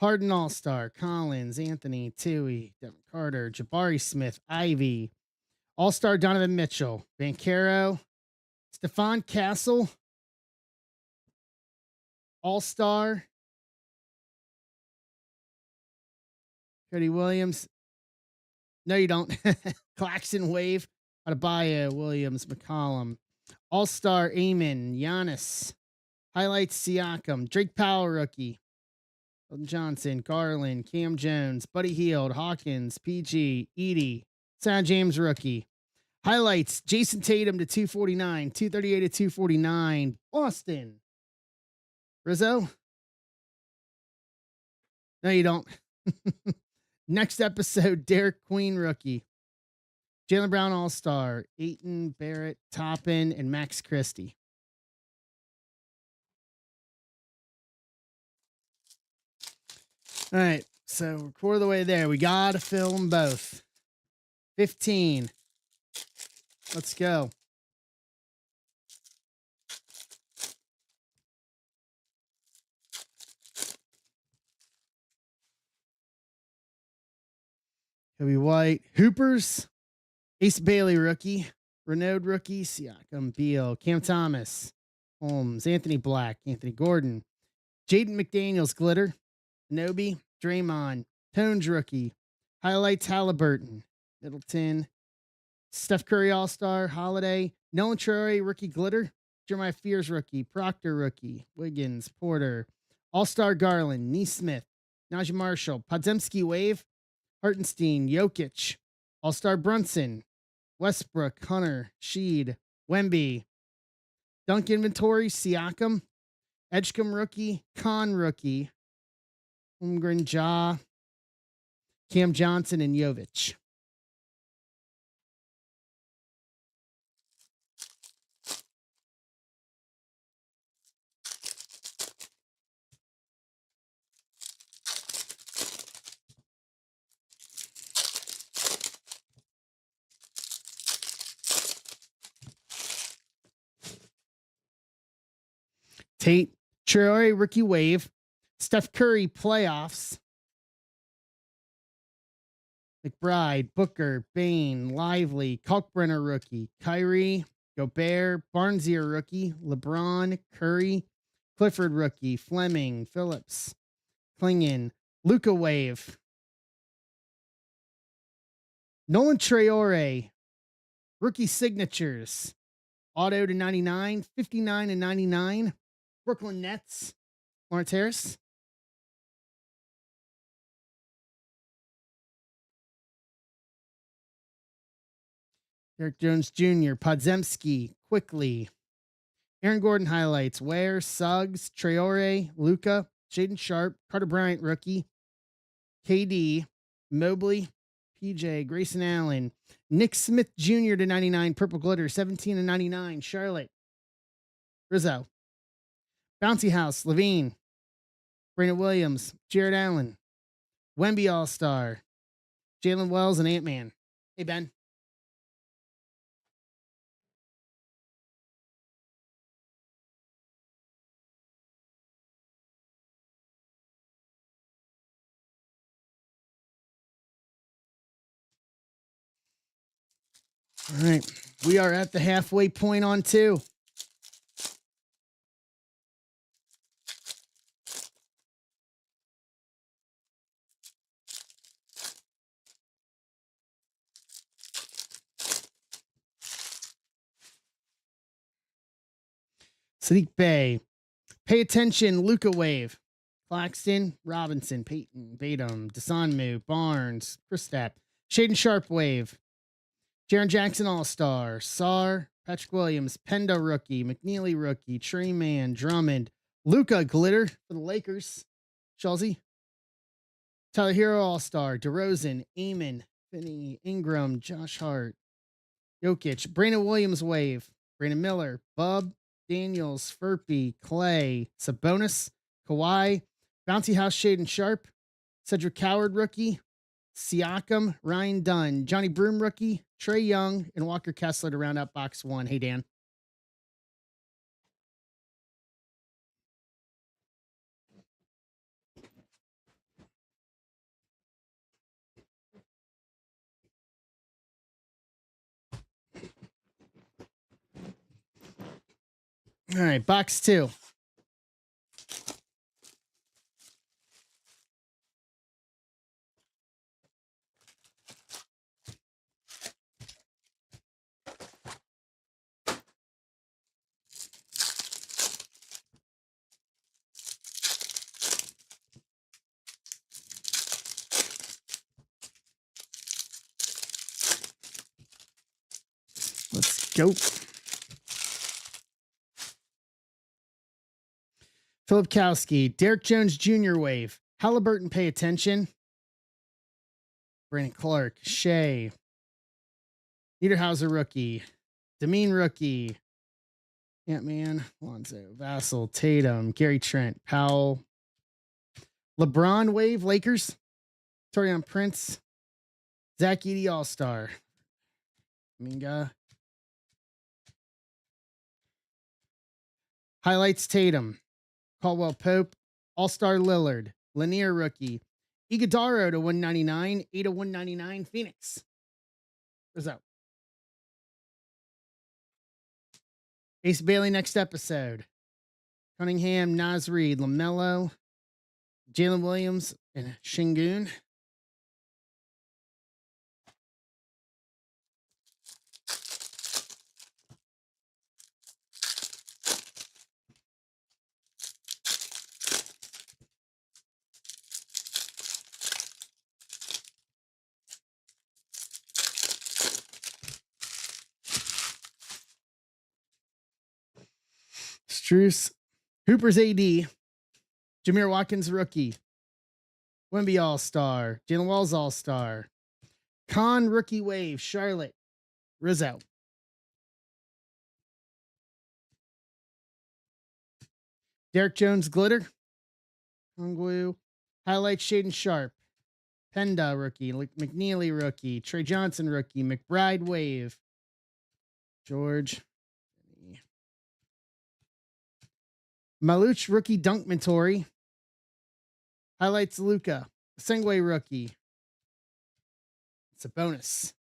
Harden All-Star. Collins. Anthony. Tui. Devin Carter. Jabari Smith. Ivy. All-Star Donovan Mitchell. Bancaro. Stephon Castle. All-Star. Cody Williams. No, you don't. Claxton Wave. Adebayo. Williams. McCollum. All-Star Amon. Giannis. Highlights Siakam. Drake Powell rookie. Johnson. Garland. Cam Jones. Buddy Hield. Hawkins. PG. Edie. Sion James rookie. Highlights Jason Tatum to 249. 238 to 249. Boston. Rizzo. No, you don't. Next episode, Derek Queen rookie. Jaylen Brown All-Star. Ayton, Barrett, Toppin, and Max Christie. All right, so we're quarter of the way there. We got to fill them both. 15. Let's go. Kobe White. Hoopers. Ace Bailey rookie. Renaud rookie. Siakam, Beal. Cam Thomas. Holmes. Anthony Black. Anthony Gordon. Jaden McDaniels glitter. Nobi, Draymond, Tones rookie. Highlights Halliburton, Middleton, Steph Curry All Star, Holiday, Nolan Troy rookie glitter, Jeremiah Fears rookie, Proctor rookie, Wiggins, Porter, All Star Garland, Neesmith, Najee Marshall, Podzemski wave, Hartenstein, Jokic, All Star Brunson, Westbrook, Hunter, Sheed, Wemby, Dunk inventory, Siakam, Edgecombe rookie, Khan rookie, Holmgren, Ja, Cam Johnson, and Jovic. Tate, Traore rookie wave, Steph Curry playoffs, McBride, Booker, Bain, Lively, Kalkbrenner rookie, Kyrie, Gobert, Barnsier rookie, LeBron, Curry, Clifford rookie, Fleming, Phillips, Klingon, Luca wave, Nolan Traore, rookie signatures, auto to 99, 59 and 99, Brooklyn Nets, Lawrence Harris. Derek Jones Jr., Podzemski, Quickly, Aaron Gordon highlights, Ware, Suggs, Traore, Luca, Shaden Sharp, Carter Bryant rookie, KD, Mobley, PJ, Grayson Allen, Nick Smith Jr. to 99, Purple Glitter, 17 and 99, Charlotte, Rizzo, Bouncy House, Levine, Brandon Williams, Jared Allen, Wemby All Star, Jalen Wells, and Ant Man. Hey, Ben. All right. We are at the halfway point on 2. Sadiq Bey. Pay attention, Luca wave. Claxton, Robinson, Peyton, Batum, Desanmu, Barnes, Kristaps, Shaden Sharp wave. Jaren Jackson All Star, Sar, Patrick Williams, Penda rookie, McNeely rookie, Trey Mann, Drummond, Luca glitter for the Lakers, Chelsea, Tyler Hero All Star, DeRozan, Eamon, Finney, Ingram, Josh Hart, Jokic, Brandon Williams wave, Brandon Miller, Bub, Daniels, Furpy, Clay, Sabonis, Kawhi, Bouncy House Shaden Sharp, Cedric Coward rookie, Siakam, Ryan Dunn, Johnny Broom rookie, Trey Young, and Walker Kessler to round out box 1. Hey, Dan. All right, box 2. Let's go. Philip Kowski, Derek Jones Jr. wave, Halliburton pay attention, Brandon Clark, Shea, Niederhauser rookie, Demeen rookie, Ant-Man, Lonzo, Vassell, Tatum, Gary Trent, Powell, LeBron wave, Lakers, Torian Prince, Zach Edey All Star, Minga, highlights Tatum, Caldwell Pope, All Star Lillard, Lanier rookie, Iguodaro to 199, 8 to 199, Phoenix. What's up? Ace Bailey next episode. Cunningham, Nas Reed, LaMelo, Jalen Williams and Shingun. Struce. Hooper's AD. Jameer Watkins, rookie. Wemby All-Star. Jalen Wells All-Star. Con rookie wave. Charlotte. Rizzo. Derek Jones glitter. Hongwu. Highlight Shaden Sharp. Penda rookie. McNeely rookie. Trey Johnson rookie. McBride wave. George. Maluch rookie dunk mentori. Highlights Luca. Sengway rookie. It's a bonus.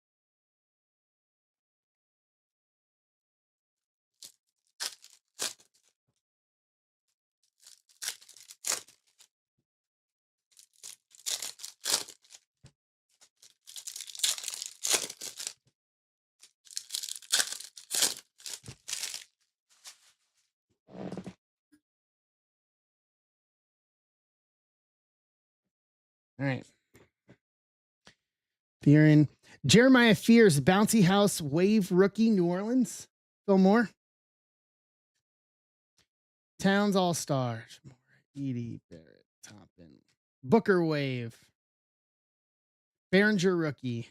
All right. Fearing. Jeremiah Fears, Bouncy House Wave rookie, New Orleans. Phil Moore. Towns All-Star. Edie Barrett, Toppin. Booker wave. Behringer rookie.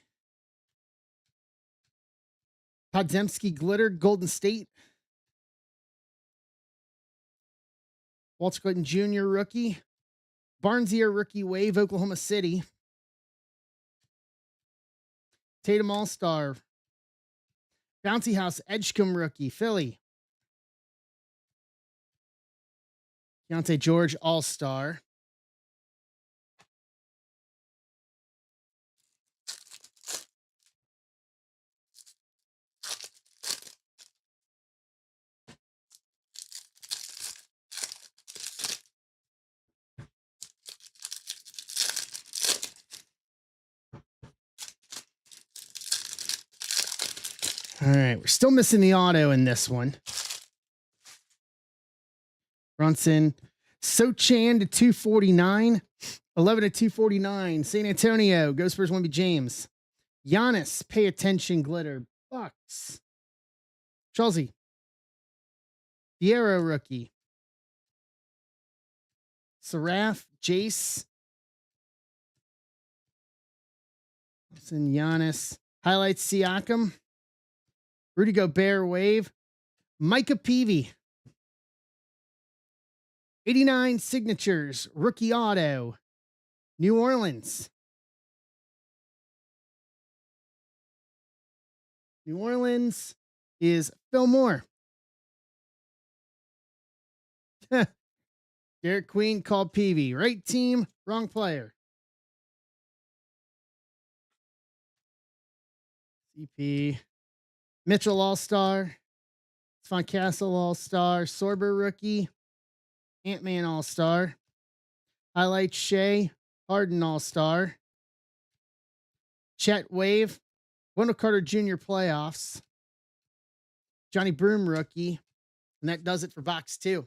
Podzemski glitter, Golden State. Walter Clayton Jr. rookie. Barnsier rookie wave, Oklahoma City. Tatum All-Star. Bouncy House Edgecombe rookie, Philly. Keontae George All-Star. All right, we're still missing the auto in this one. Brunson, Sochan to 249, 11 to 249. San Antonio, Go Spurs, Wemby James. Giannis, pay attention, glitter. Bucks. Chelsea. Diarra rookie. Seraph, Jace. And Giannis. Highlights Siakam. Rudy Gobert wave. Micah Peavy. 89 signatures. Rookie auto. New Orleans. New Orleans is Phil Moore. Derek Queen called Peavy. Right team, wrong player. CP. Mitchell All-Star. Von Castle All-Star. Sorber rookie. Ant-Man All-Star. Highlight Shea. Harden All-Star. Chet Wave. Wendell Carter Jr. playoffs. Johnny Broom rookie. And that does it for box 2.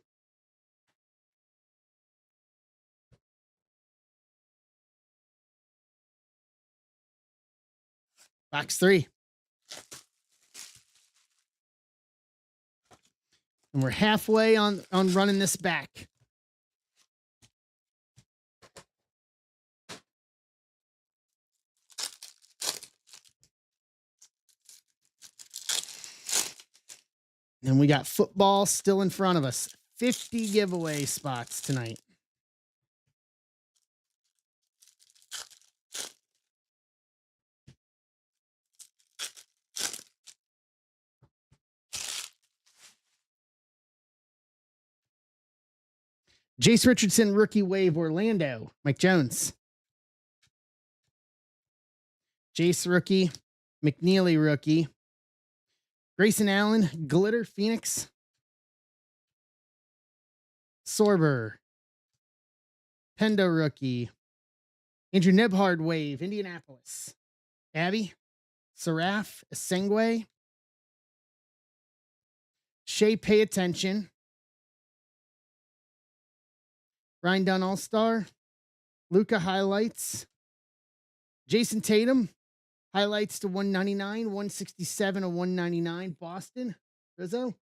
Box 3. And we're halfway on running this back. And we got football still in front of us. 50 giveaway spots tonight. Jace Richardson, rookie wave, Orlando. Mike Jones. Jace rookie. McNeely rookie. Grayson Allen, glitter, Phoenix. Sorber. Pendo rookie. Andrew Nebhard wave, Indianapolis. Abby, Saraf, Sengwe. Shea, pay attention. Ryan Dunn All-Star. Luca highlights. Jason Tatum, highlights to 199, 167 to 199. Boston, Rizzo.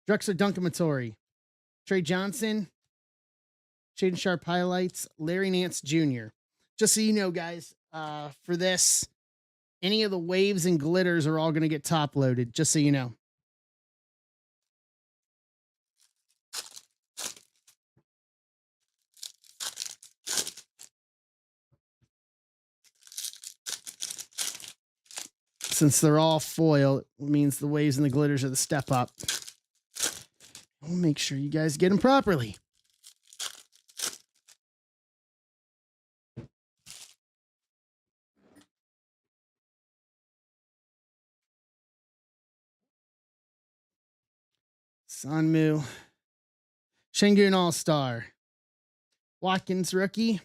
Drexler Dunkamatory. Trey Johnson. Shaden Sharp highlights. Larry Nance Jr. Just so you know, guys, for this, any of the waves and glitters are all going to get top loaded, just so you know. Since they're all foil, it means the waves and the glitters are the step up. We'll make sure you guys get them properly. Sanmu. Shengun All-Star. Watkins rookie.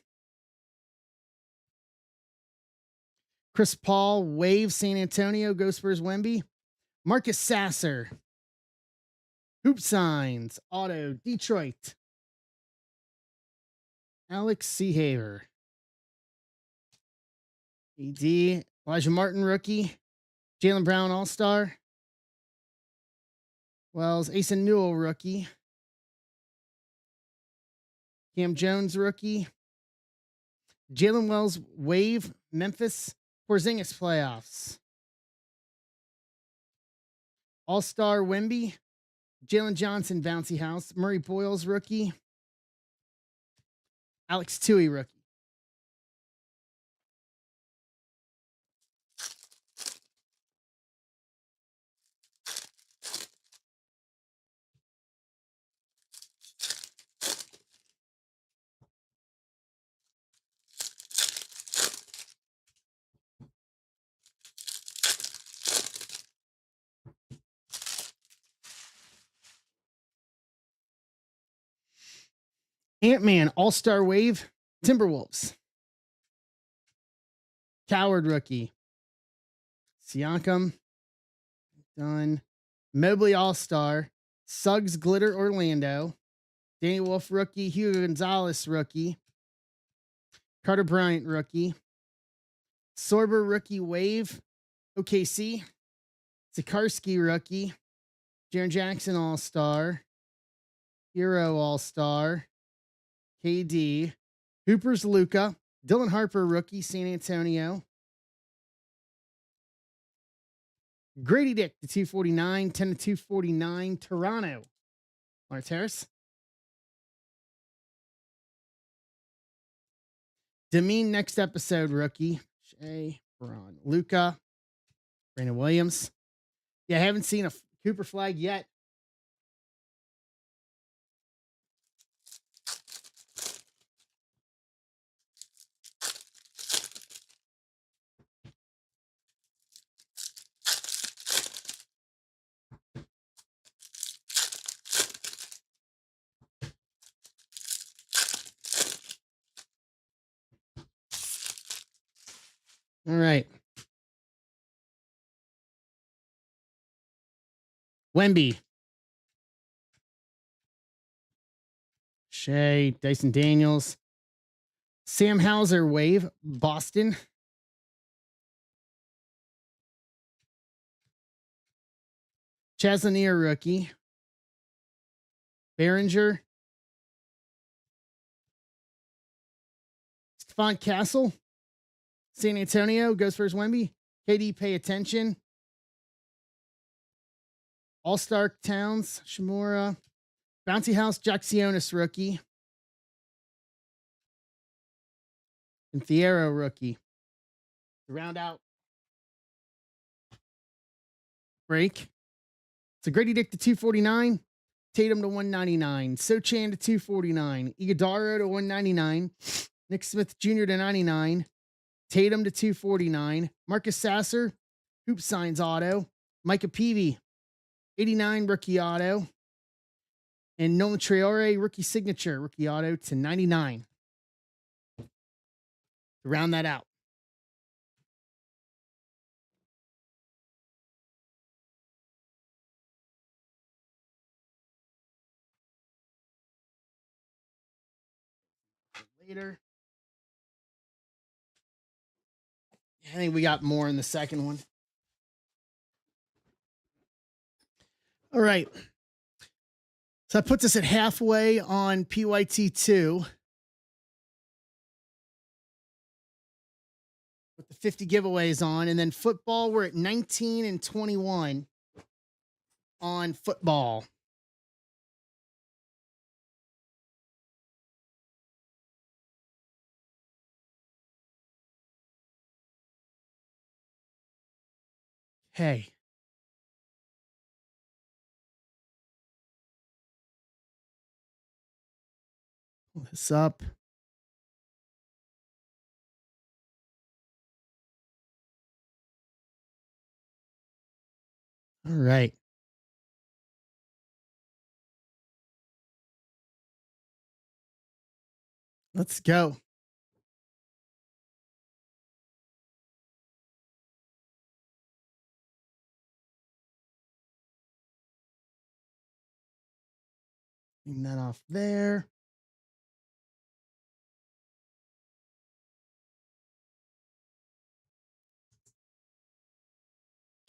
Chris Paul, wave, San Antonio, Go Spurs, Wemby. Marcus Sasser. Hoop signs, auto, Detroit. Alex Seahaver. AD, Elijah Martin rookie. Jaylen Brown All-Star. Wells, Asen Newell rookie. Cam Jones rookie. Jalen Wells wave, Memphis. Porzingis playoffs. All-Star Wemby. Jalen Johnson bouncy house. Murray Boyles rookie. Alex Tui rookie. Ant-Man All-Star wave, Timberwolves. Coward rookie. Siakam. Done. Mobley All-Star. Suggs Glitter Orlando. Danny Wolf rookie. Hugo Gonzalez rookie. Carter Bryant rookie. Sorber rookie wave. OKC. Sikorsky rookie. Jaren Jackson All-Star. Hero All-Star. KD. Hooper's Luca. Dylan Harper rookie, San Antonio. Grady Dick to 249, 10 to 249, Toronto. Martaris. Demeen next episode rookie. Shea, Braun, Luca, Brandon Williams. Yeah, I haven't seen a Cooper flag yet. All right. Wemby. Shea, Dyson Daniels. Sam Hauser wave, Boston. Chaz Lanier rookie. Behringer. Stephon Castle. San Antonio goes first. Wemby. KD, pay attention. All-Star Towns, Shimura. Bouncy House, Jacksionis rookie. And Thiero rookie. To round out break. So Grady Dick to 249. Tatum to 199. Sochan to 249. Iguodaro to 199. Nick Smith Jr. to 99. Tatum to 249. Marcus Sasser. Hoop signs auto. Micah Peavy. 89 rookie auto. And Nolan Traore, rookie signature, rookie auto to 99. To round that out. Later. I think we got more in the second one. All right. So that puts us at halfway on PYT2. With the 50 giveaways on. And then football, we're at 19 and 21 on football. Hey. Pull this up. All right. Let's go. Clean that off there.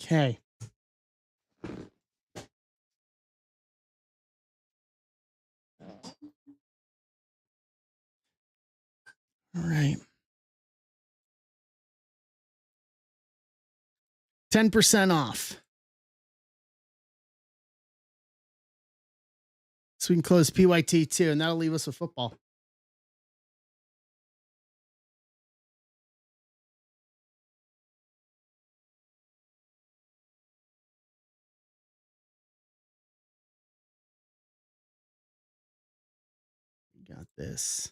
Okay. All right. 10% off. So we can close PYT2, and that'll leave us with football. We got this.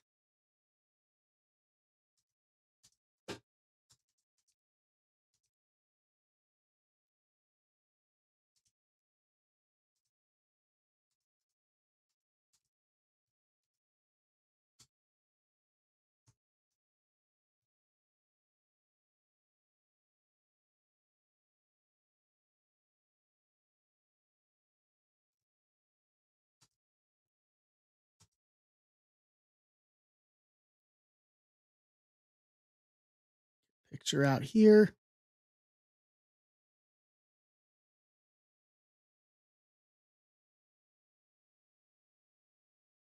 Picture out here.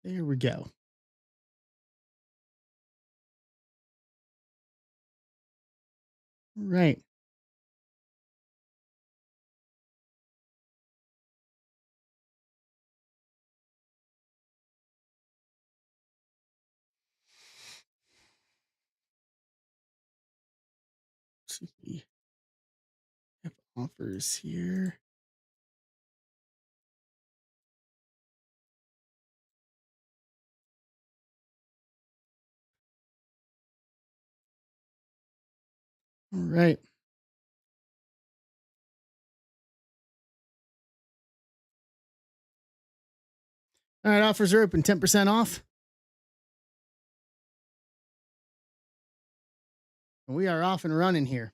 There we go. All right. Let's see. Have offers here. All right. All right. Offers are open. 10% off. And we are off and running here.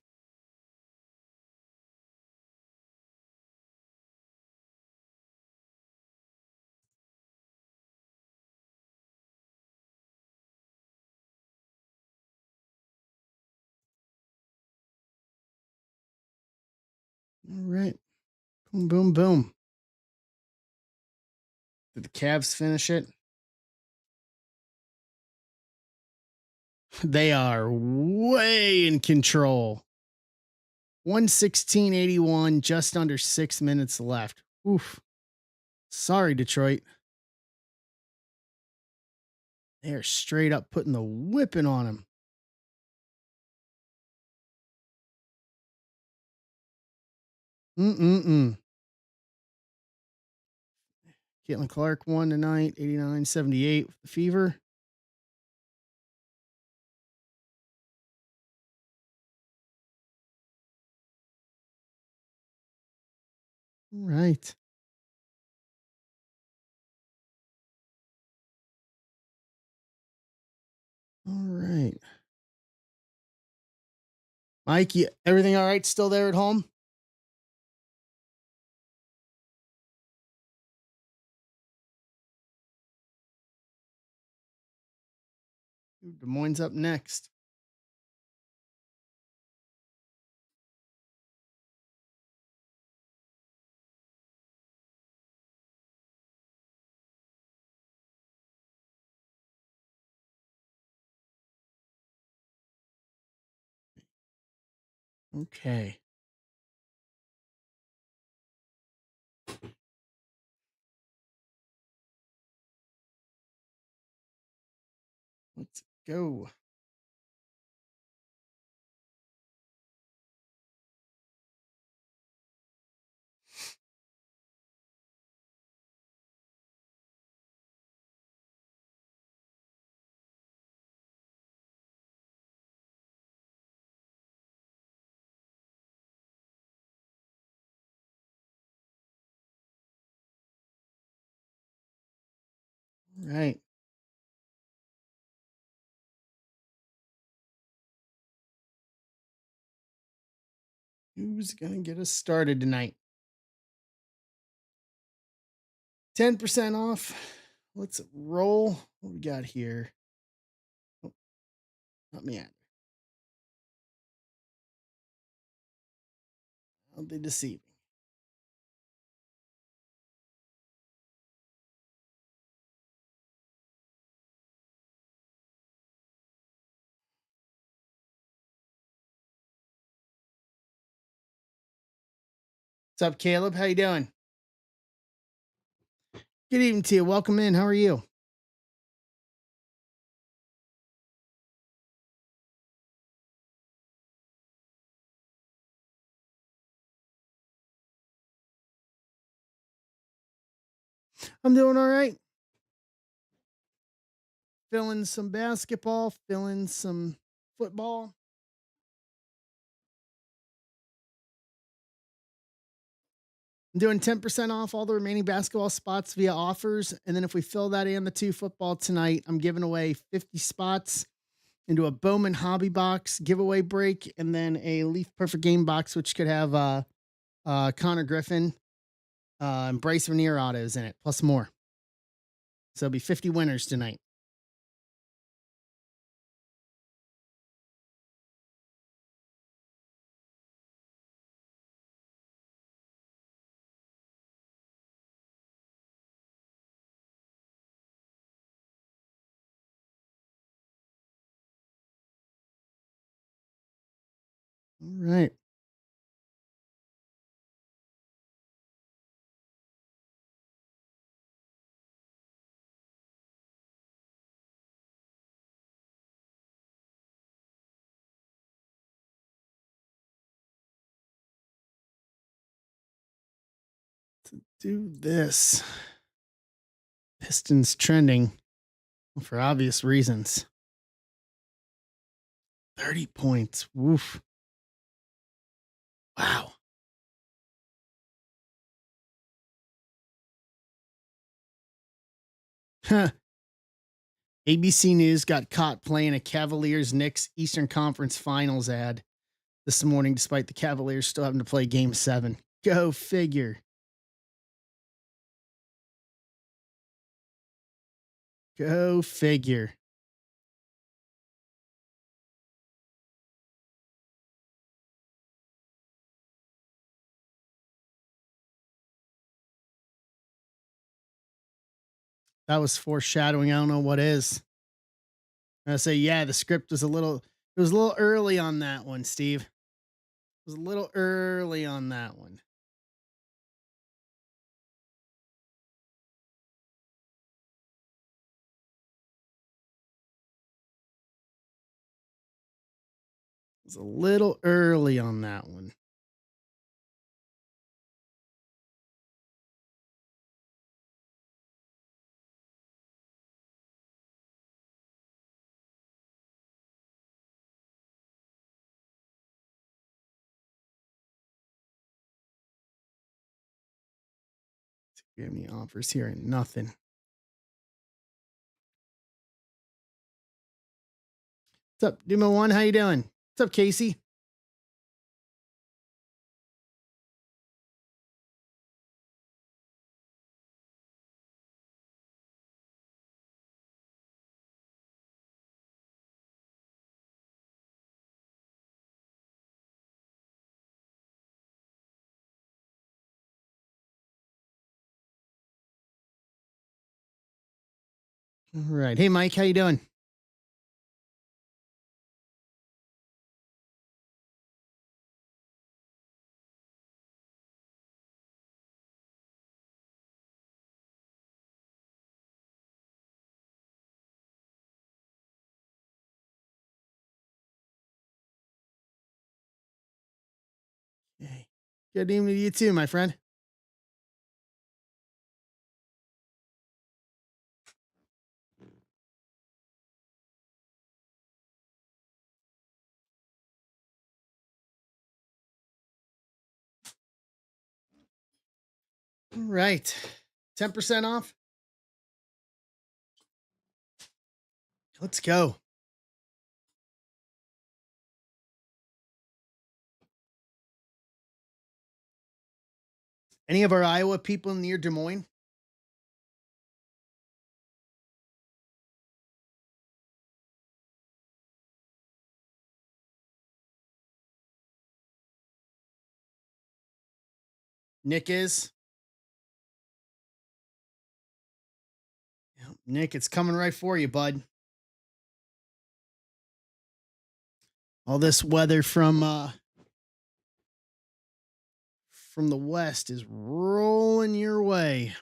All right. Boom, boom, boom. Did the Cavs finish it? They are way in control. 116.81, just under 6 minutes left. Oof. Sorry, Detroit. They're straight up putting the whipping on him. Mm-mm-mm. Caitlin Clark won tonight, 89-78 with the Fever. All right. All right. Mike, everything all right still there at home? Des Moines up next. Okay. Let's go. All right. Who's going to get us started tonight? 10% off. Let's roll. What we got here? Oh, not me either. I'll be deceiving. What's up, Caleb? How you doing? Good evening to you. Welcome in. How are you? I'm doing all right. Filling some basketball, filling some football. I'm doing 10% off all the remaining basketball spots via offers. And then if we fill that and the two football tonight, I'm giving away 50 spots into a Bowman hobby box giveaway break, and then a Leaf Perfect Game box, which could have Connor Griffin and Bryce Veneer autos in it, plus more. So it'll be 50 winners tonight. All right. Do this. Pistons trending for obvious reasons. 30 points. Woof. Wow. Huh. ABC News got caught playing a Cavaliers Knicks Eastern Conference Finals ad this morning, despite the Cavaliers still having to play game 7. Go figure. Go figure. That was foreshadowing. I don't know what is. I say, yeah, the script was it was a little early on that one, Steve. It was a little early on that one. It was a little early on that one. We have any offers here? Nothing. What's up, Demo One? How you doing? What's up, Casey? All right. Hey, Mike. How you doing? Hey. Good evening to you too, my friend. All right. 10% off. Let's go. Any of our Iowa people near Des Moines? Nick is. Yep, Nick, it's coming right for you, bud. All this weather from the west is rolling your way.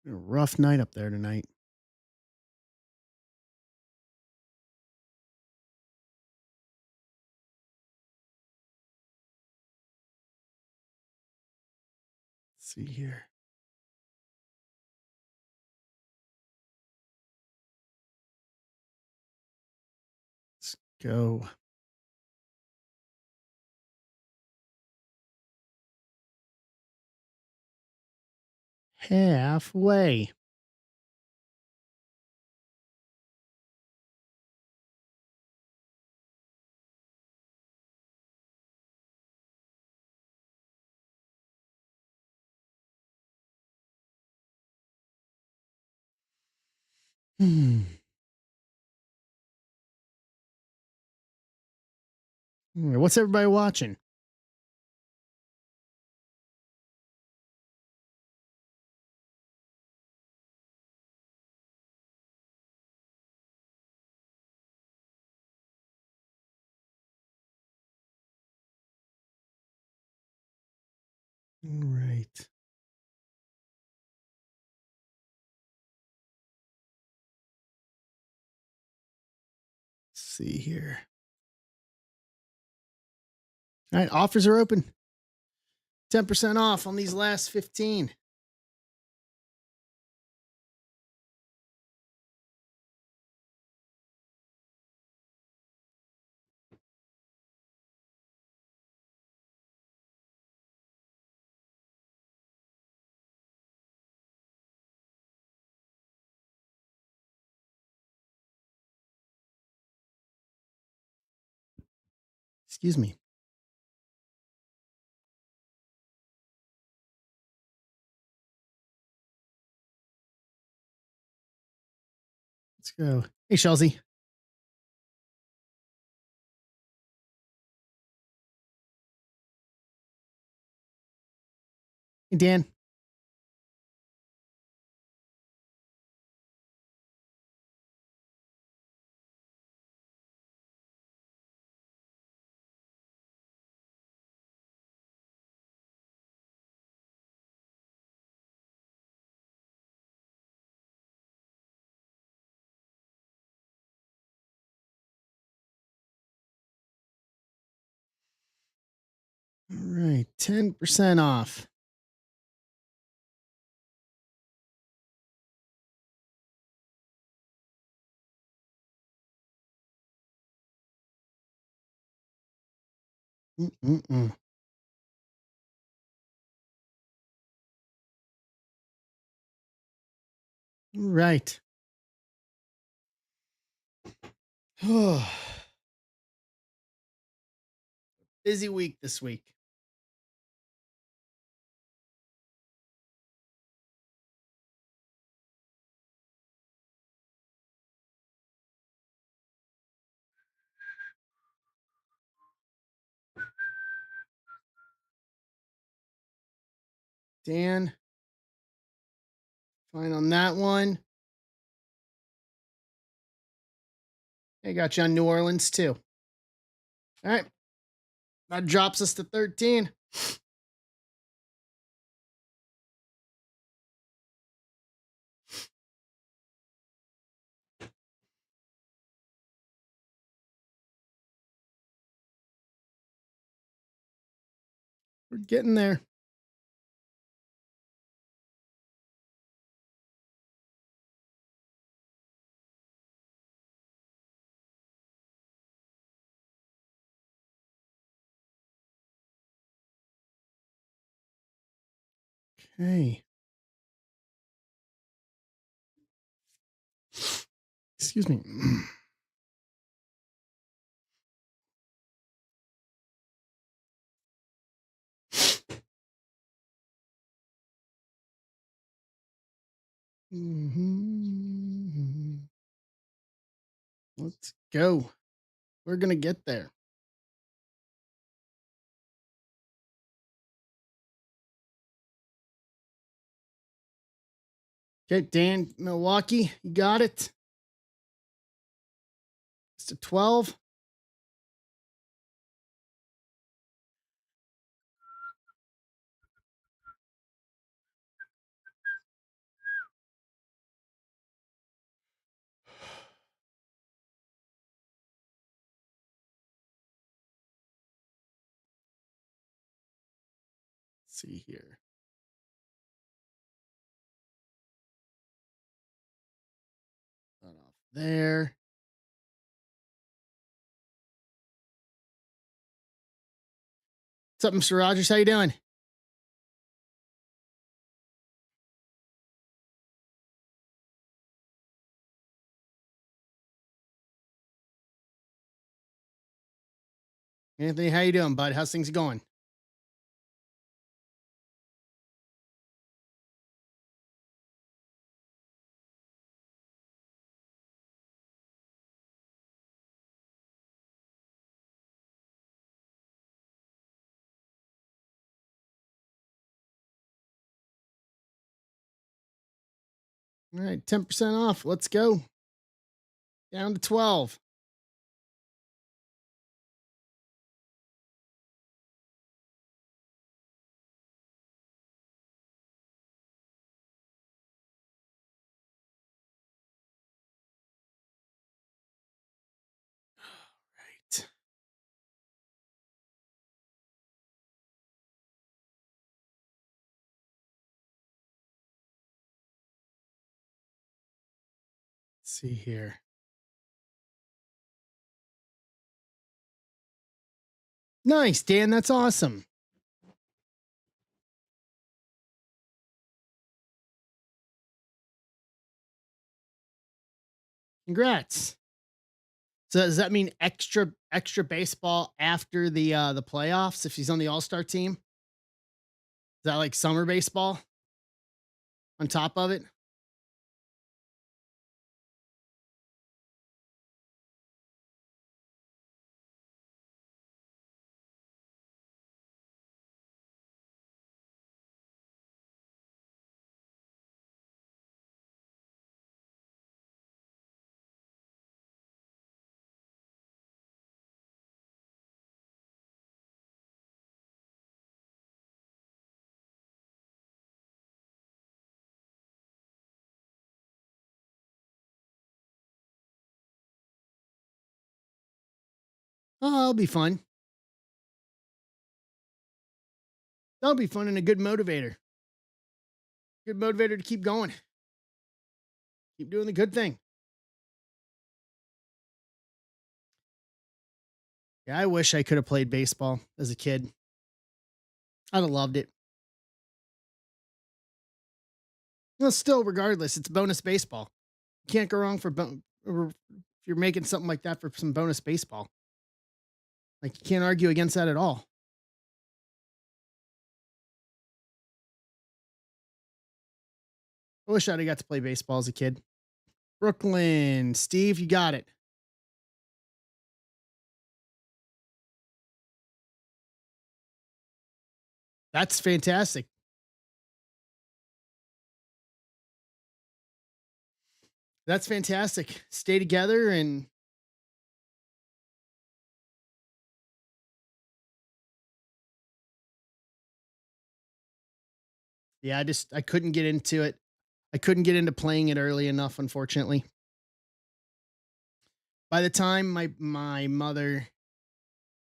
A rough night up there tonight. Let's see here. Let's go. Halfway. Hmm. What's everybody watching? All right. Let's see here. All right, offers are open. 10% off on these last 15. Excuse me. Let's go. Hey, Chelsea. Hey, Dan. All right, 10% off. Mm-mm-mm. Right. Busy week this week. Dan, fine on that one. I got you on New Orleans too. All right. That drops us to 13. We're getting there. Okay. Excuse me. Mhm. Let's go. We're going to get there. Okay, Dan, Milwaukee, you got it. It's to 12. Let's see here. That off there. What's up, Mr. Rogers? How you doing? Anthony, how you doing, bud? How's things going? All right, 10% off. Let's go. Down to 12. Right. Let's see here. Nice, Dan. That's awesome. Congrats. So does that mean extra baseball after the playoffs if he's on the All-Star team? Is that like summer baseball on top of it? Oh, that'll be fun. That'll be fun and a good motivator. Good motivator to keep going. Keep doing the good thing. Yeah, I wish I could have played baseball as a kid. I'd have loved it. Well, still, regardless, it's bonus baseball. You can't go wrong or if you're making something like that for some bonus baseball. Like, you can't argue against that at all. I wish I'd have got to play baseball as a kid. Brooklyn, Steve, you got it. That's fantastic. That's fantastic. Stay together and yeah, I couldn't get into it. I couldn't get into playing it early enough, unfortunately. By the time my mother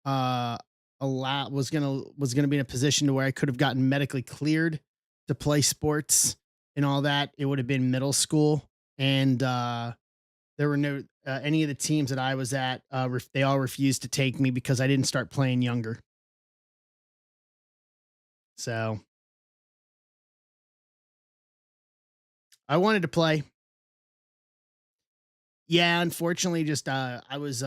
uh was gonna be in a position to where I could have gotten medically cleared to play sports and all that, it would have been middle school. And there were no any of the teams that I was at, they all refused to take me because I didn't start playing younger. So I wanted to play. Yeah, unfortunately, just I was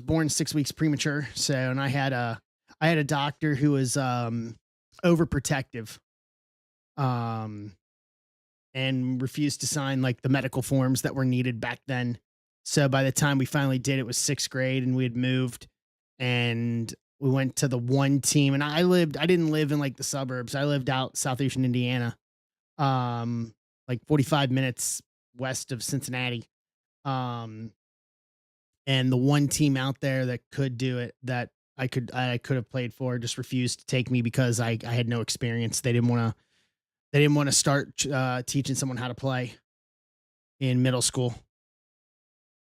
born 6 weeks premature. So and I had a doctor who was overprotective. Um and refused to sign like the medical forms that were needed back then. So by the time we finally did, it was sixth grade and we had moved and we went to the one team. And I didn't live in like the suburbs. I lived out southeastern Indiana, like 45 minutes west of Cincinnati. Um, and the one team out there that could do it that I could have played for just refused to take me because I had no experience. They didn't want to start teaching someone how to play in middle school.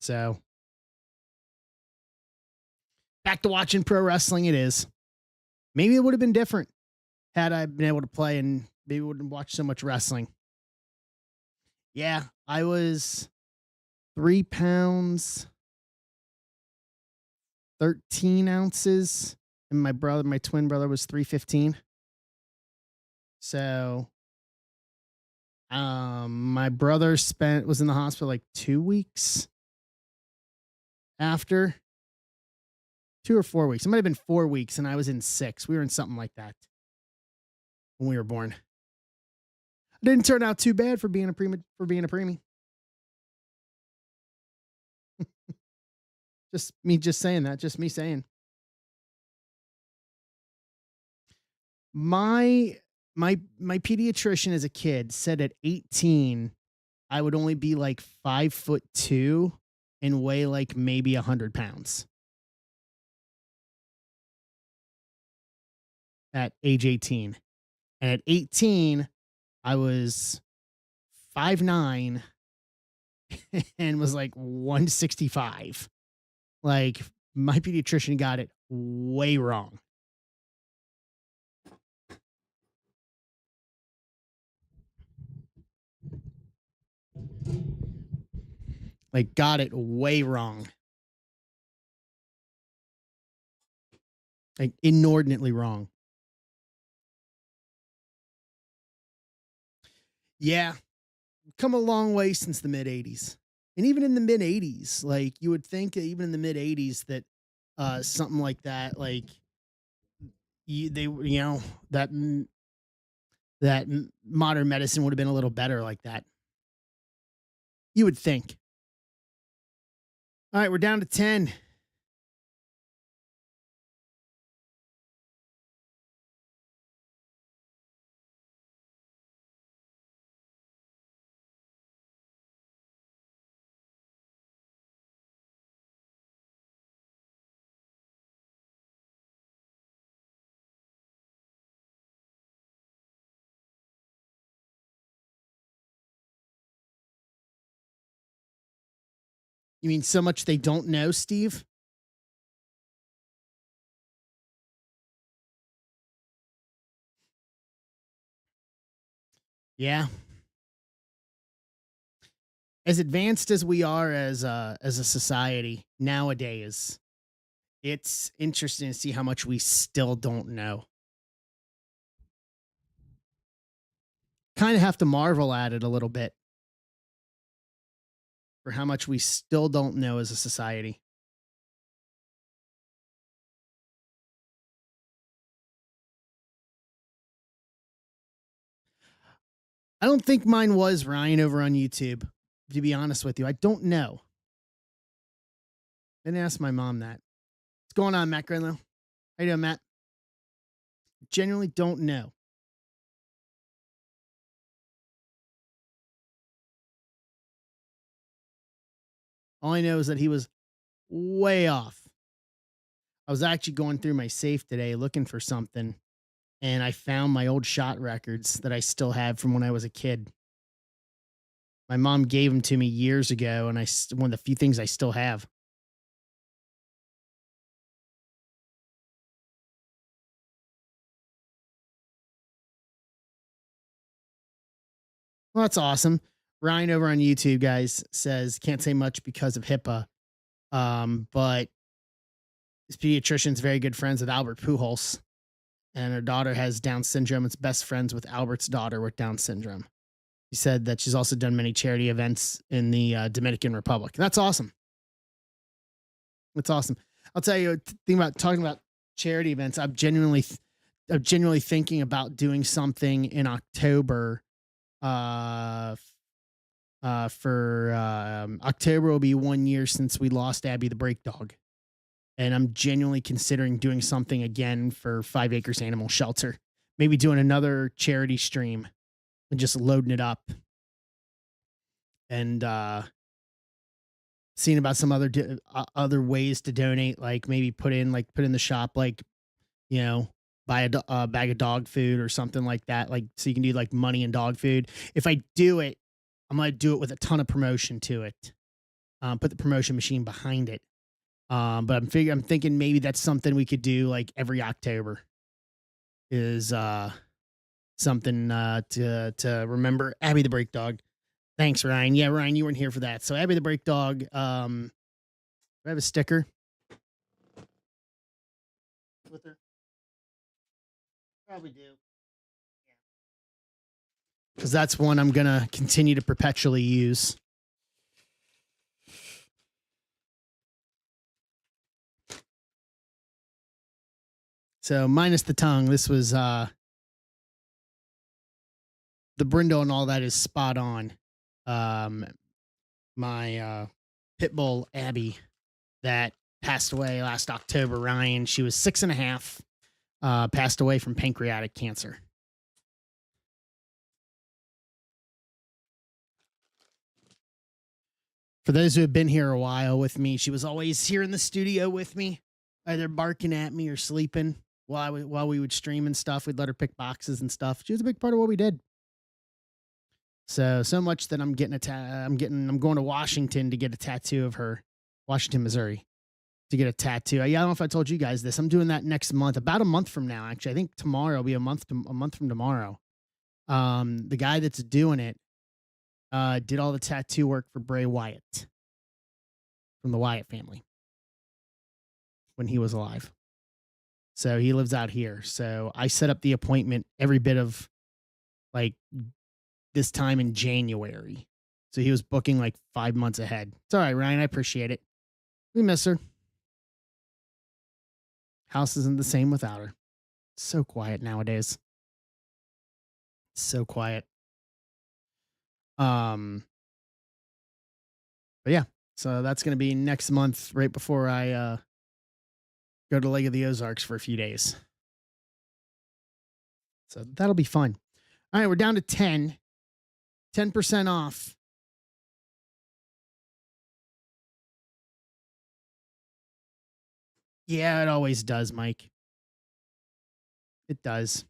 So back to watching pro wrestling. It is. Maybe it would have been different had I been able to play and maybe wouldn't watch so much wrestling. Yeah, I was 3 pounds, 13 ounces. And my twin brother was 315. So my brother was in the hospital like 2 weeks after 2 or 4 weeks. It might have been 4 weeks, and I was in six. We were in something like that when we were born. It didn't turn out too bad for being a preemie. Just saying that. Just me saying. My my pediatrician as a kid said at 18 I would only be like 5'2" and weigh like maybe 100 pounds at age 18. And at 18, I was 5'9" and was like 165. Like my pediatrician got it way wrong. Like got it way wrong. Like inordinately wrong. Yeah, come a long way since the mid 80s. And even in the mid 80s, like you would think that even in the mid 80s that something like that like you know that modern medicine would have been a little better like that. You would think. All right, we're down to 10. You mean so much they don't know, Steve? Yeah. As advanced as we are as a society nowadays, it's interesting to see how much we still don't know. Kind of have to marvel at it a little bit for how much we still don't know as a society. I don't think mine was Ryan over on YouTube. To be honest with you, I don't know. I didn't ask my mom that. What's going on, Matt Grinlow? How you doing, Matt? Genuinely don't know. All I know is that he was way off. I was actually going through my safe today looking for something, and I found my old shot records that I still have from when I was a kid. My mom gave them to me years ago, and one of the few things I still have. Well, that's awesome. Ryan over on YouTube, guys, says can't say much because of HIPAA, but his pediatrician's very good friends with Albert Pujols, and her daughter has Down syndrome. It's best friends with Albert's daughter with Down syndrome. He said that she's also done many charity events in the Dominican Republic. That's awesome. That's awesome. I'll tell you, thing about talking about charity events. I'm genuinely thinking about doing something in October. For October will be 1 year since we lost Abby the Break Dog, and I'm genuinely considering doing something again for 5 Acres Animal Shelter. Maybe doing another charity stream and just loading it up and seeing about some other ways to donate, like maybe put in the shop, like, you know, buy a bag of dog food or something like that, like so you can do like money and dog food. If I do it, I'm gonna do it with a ton of promotion to it. Put the promotion machine behind it. But I'm thinking maybe that's something we could do like every October is something to remember Abby the Break Dog. Thanks, Ryan. Yeah, Ryan, you weren't here for that. So Abby the Break Dog, do I have a sticker with her? Probably do. Because that's one I'm gonna continue to perpetually use. So minus the tongue, this was the brindle and all that is spot on. Um my pit bull Abby that passed away last October, Ryan. She was 6.5, passed away from pancreatic cancer. For those who have been here a while with me, she was always here in the studio with me, either barking at me or sleeping while we would stream and stuff. We'd let her pick boxes and stuff. She was a big part of what we did. So much that I'm going to Washington to get a tattoo of her, Washington, Missouri, to get a tattoo. I don't know if I told you guys this. I'm doing that next month, about a month from now. Actually, I think tomorrow will be a month from tomorrow. The guy that's doing it did all the tattoo work for Bray Wyatt from the Wyatt family when he was alive. So he lives out here. So I set up the appointment every bit of like this time in January. So he was booking like 5 months ahead. It's all right, Ryan. I appreciate it. We miss her. House isn't the same without her. So quiet nowadays. So quiet. But yeah, so that's gonna be next month, right before I go to Lake of the Ozarks for a few days. So that'll be fun. All right, we're down to 10% off. Yeah, it always does, Mike. It does.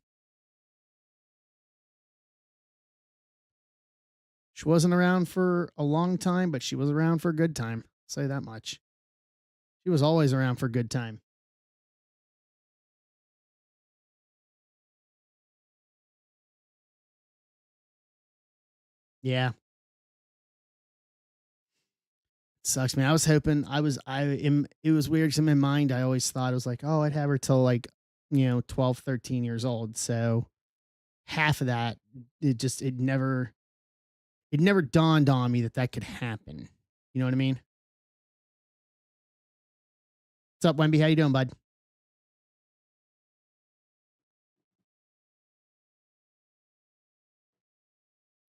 She wasn't around for a long time, but she was around for a good time. I'll say that much. She was always around for a good time. Yeah. Sucks, man. I was hoping I am it was weird 'cause in my mind, I always thought it was like, "Oh, I'd have her till, like, 12, 13 years old." So, half of that, it never dawned on me that that could happen. You know what I mean? What's up, Wemby? How you doing, bud?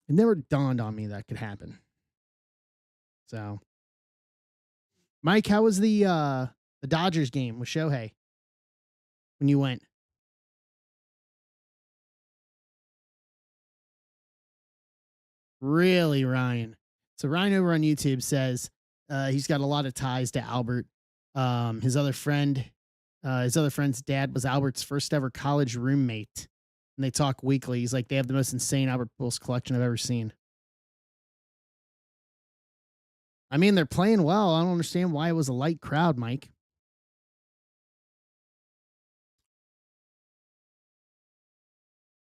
It never dawned on me that could happen. So, Mike, how was the Dodgers game with Shohei when you went? Really, Ryan? So Ryan over on YouTube says he's got a lot of ties to Albert. His other friend's dad was Albert's first ever college roommate, and they talk weekly. He's like, they have the most insane Albert Pujols collection I've ever seen. I mean, they're playing well. I don't understand why it was a light crowd, Mike.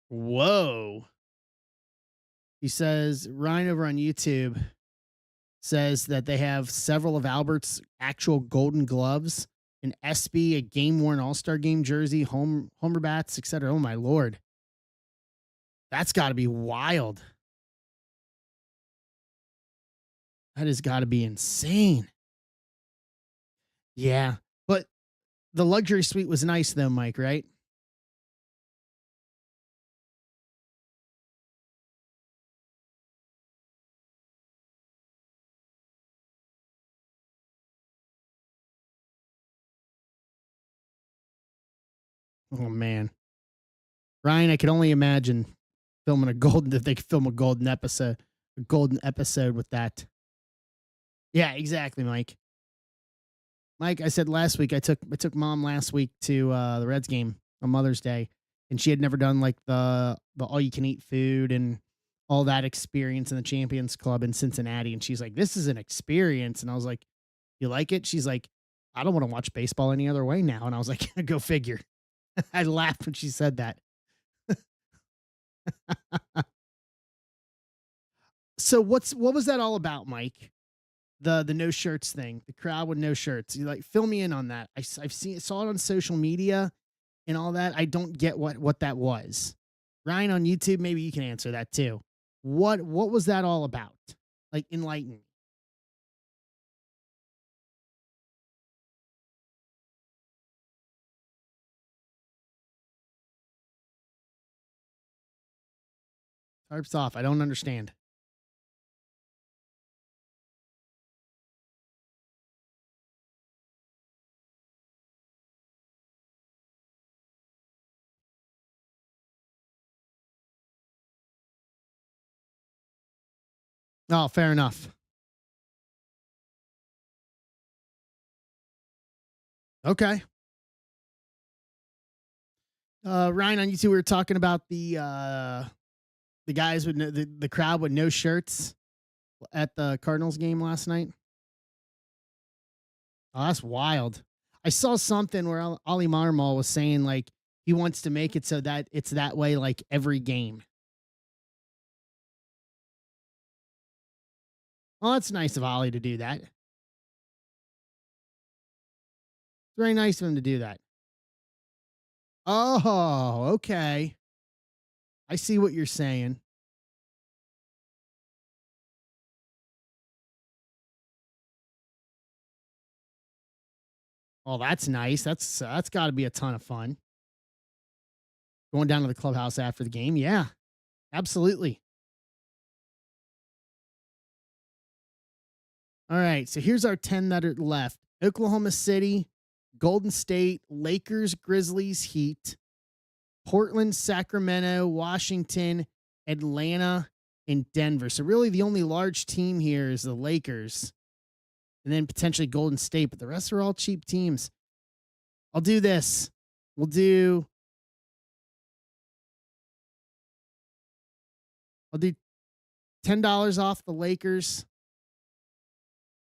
Whoa. He says Ryan over on YouTube says that they have several of Albert's actual golden gloves, an SB, a game worn All Star game jersey, homer bats, etc. Oh my lord, that's got to be wild. That has got to be insane. Yeah, but the luxury suite was nice though, Mike. Right? Oh man, Ryan, I can only imagine filming a golden if they could film a golden episode with that. Yeah, exactly, Mike. Mike, I said last week I took mom last week to the Reds game on Mother's Day, and she had never done like the all you can eat food and all that experience in the Champions Club in Cincinnati. And she's like, "This is an experience," and I was like, "You like it?" She's like, "I don't want to watch baseball any other way now," and I was like, "Go figure." I laughed when she said that. So what was that all about, Mike? The no shirts thing, the crowd with no shirts. You like fill me in on that. I've seen saw it on social media and all that. I don't get what that was. Ryan on YouTube, maybe you can answer that too. What was that all about? Like enlighten me. Tarps off. I don't understand. Oh, fair enough. Okay. Ryan on YouTube, we were talking about the guys with the crowd with no shirts at the Cardinals game last night. Oh, that's wild. I saw something where Ollie Marmol was saying like he wants to make it so that it's that way like every game. Well, that's nice of Ollie to do that. It's very nice of him to do that. Oh, okay. I see what you're saying. Oh, that's nice. That's got to be a ton of fun. Going down to the clubhouse after the game. Yeah, absolutely. All right. So here's our 10 that are left: Oklahoma City, Golden State, Lakers, Grizzlies, Heat, Portland, Sacramento, Washington, Atlanta, and Denver. So really the only large team here is the Lakers and then potentially Golden State, but the rest are all cheap teams. I'll do this. We'll do I'll do $10 off the Lakers,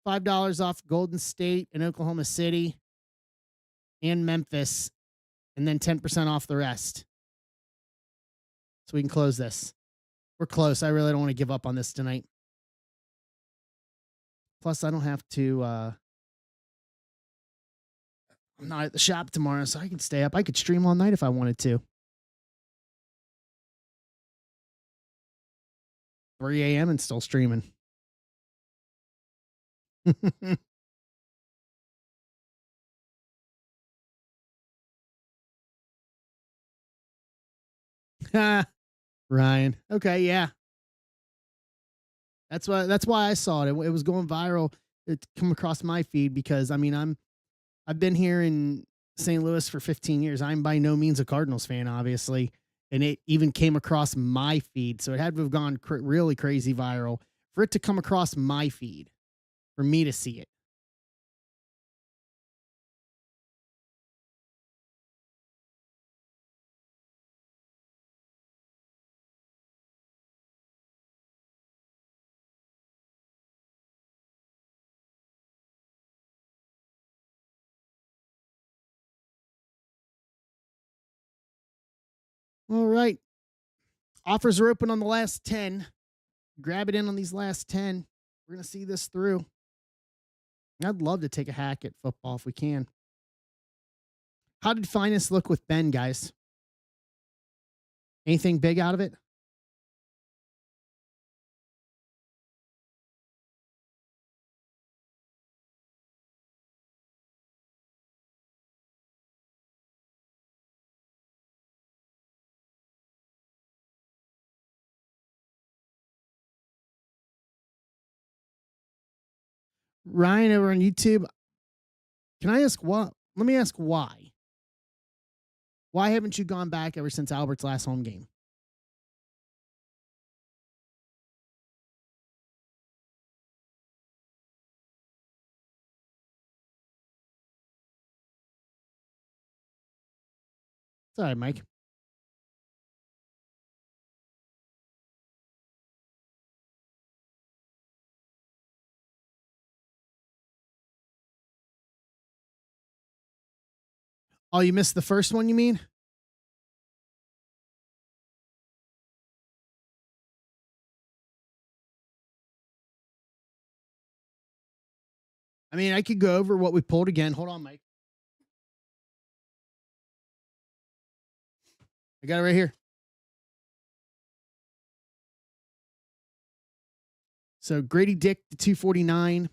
$5 off Golden State and Oklahoma City and Memphis, and then 10% off the rest. So we can close this. We're close. I really don't want to give up on this tonight. Plus, I don't have to. I'm not at the shop tomorrow, so I can stay up. I could stream all night if I wanted to. 3 a.m. and still streaming. Ryan. Okay, yeah. That's why I saw it. It was going viral. It come across my feed because I mean I've been here in St. Louis for 15 years. I'm by no means a Cardinals fan, obviously, and it even came across my feed. So it had to have gone really crazy viral for it to come across my feed for me to see it. All right, offers are open on the last 10. Grab it in on these last 10. We're gonna see this through. I'd love to take a hack at football if we can. How did finest look with Ben, guys? Anything big out of it? Ryan over on YouTube, can I ask what? Let me ask why. Why haven't you gone back ever since Albert's last home game? It's all right, Mike. Oh, you missed the first one, you mean? I mean, I could go over what we pulled again. Hold on, Mike. I got it right here. So Grady Dick to 249,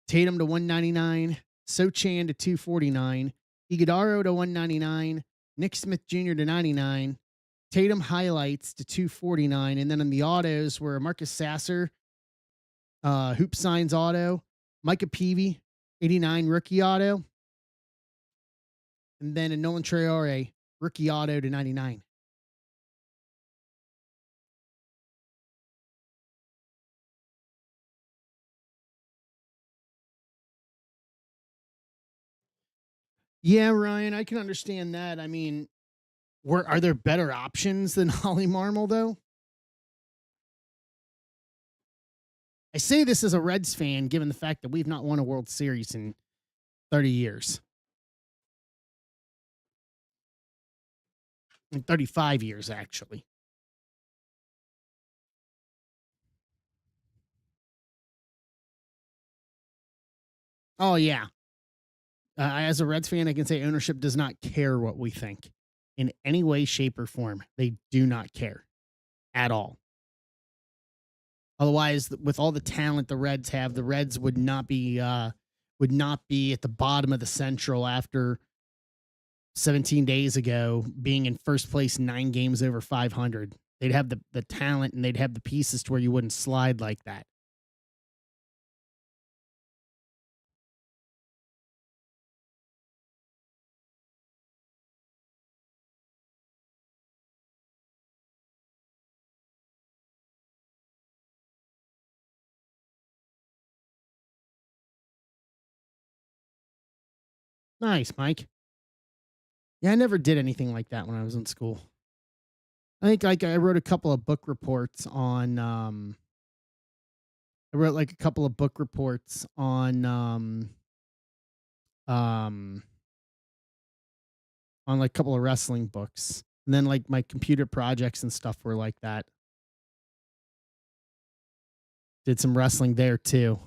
Tatum to 199, Sochan to 249, Iguodaro to 199, Nick Smith Jr. to 99, Tatum highlights to 249, and then in the autos were Marcus Sasser, Hoop Signs auto, Micah Peavy, 89 rookie auto, and then a Nolan Traore rookie auto to 99. Yeah, Ryan, I can understand that. I mean, are there better options than Holly Marmol though? I say this as a Reds fan, given the fact that we've not won a World Series in 30 years, in 35 years, actually. Oh, yeah. As a Reds fan, I can say ownership does not care what we think in any way, shape, or form. They do not care at all. Otherwise, with all the talent the Reds have, the Reds would not be at the bottom of the Central after 17 days ago, being in first place 9 games over 500. They'd have the talent and they'd have the pieces to where you wouldn't slide like that. Nice, Mike. Yeah, I never did anything like that when I was in school. I think like I wrote a couple of book reports on I wrote like a couple of book reports um on like a couple of wrestling books. And then like my computer projects and stuff were like that. Did some wrestling there too.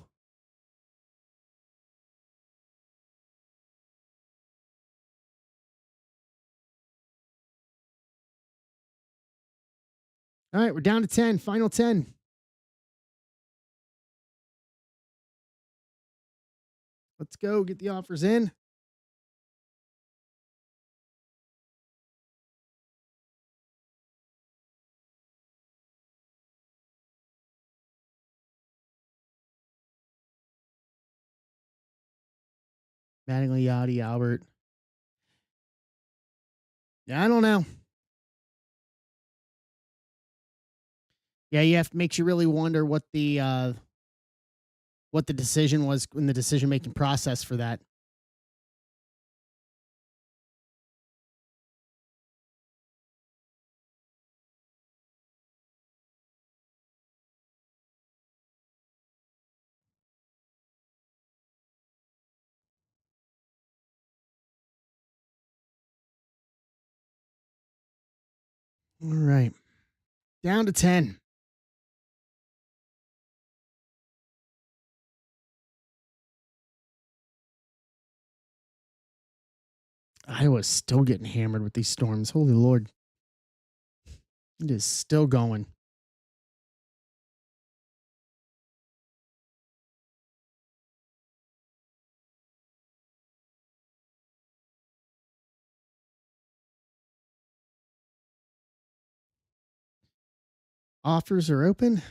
All right, we're down to 10. Final 10. Let's go. Get the offers in. Mattingly, Yachty, Albert. Yeah, I don't know. Yeah, you have makes you really wonder what the decision was in the decision making process for that. All right. Down to 10. Iowa's still getting hammered with these storms. Holy Lord. It is still going. Offers are open. Let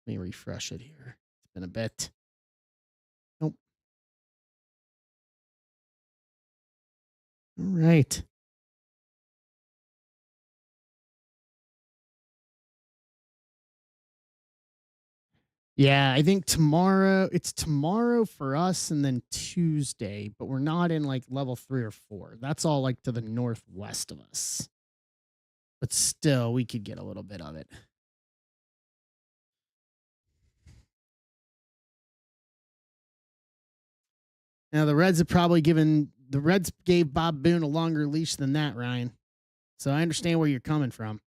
me refresh it here. It's been a bit. Nope. All right. Yeah, I think tomorrow, it's tomorrow for us and then Tuesday, but we're not in like level 3 or 4. That's all like to the northwest of us. But still, we could get a little bit of it. Now, the Reds gave Bob Boone a longer leash than that, Ryan. So I understand where you're coming from.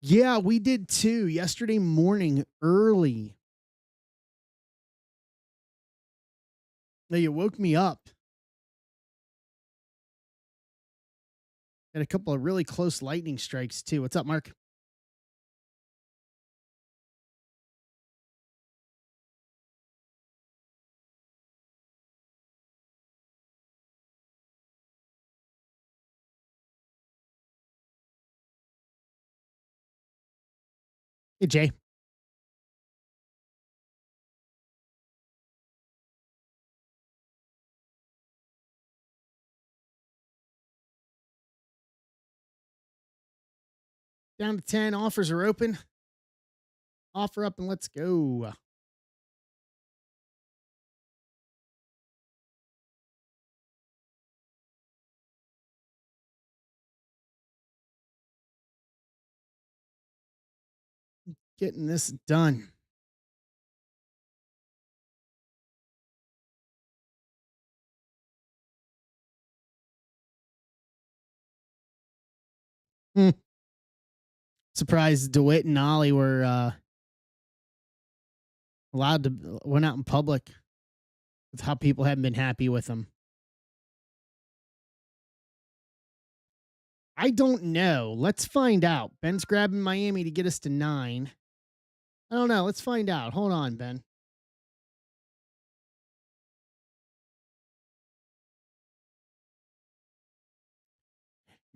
Yeah, we did too. Yesterday morning, early. Now, you woke me up. Had a couple of really close lightning strikes too. What's up, Mark? Hey, Jay. Down to 10. Offers are open. Offer up and let's go. Getting this done. Hmm. Surprised DeWitt and Ollie were allowed to went out in public with how people haven't been happy with them. I don't know. Let's find out. Ben's grabbing Miami to get us to 9. I don't know. Let's find out. Hold on, Ben.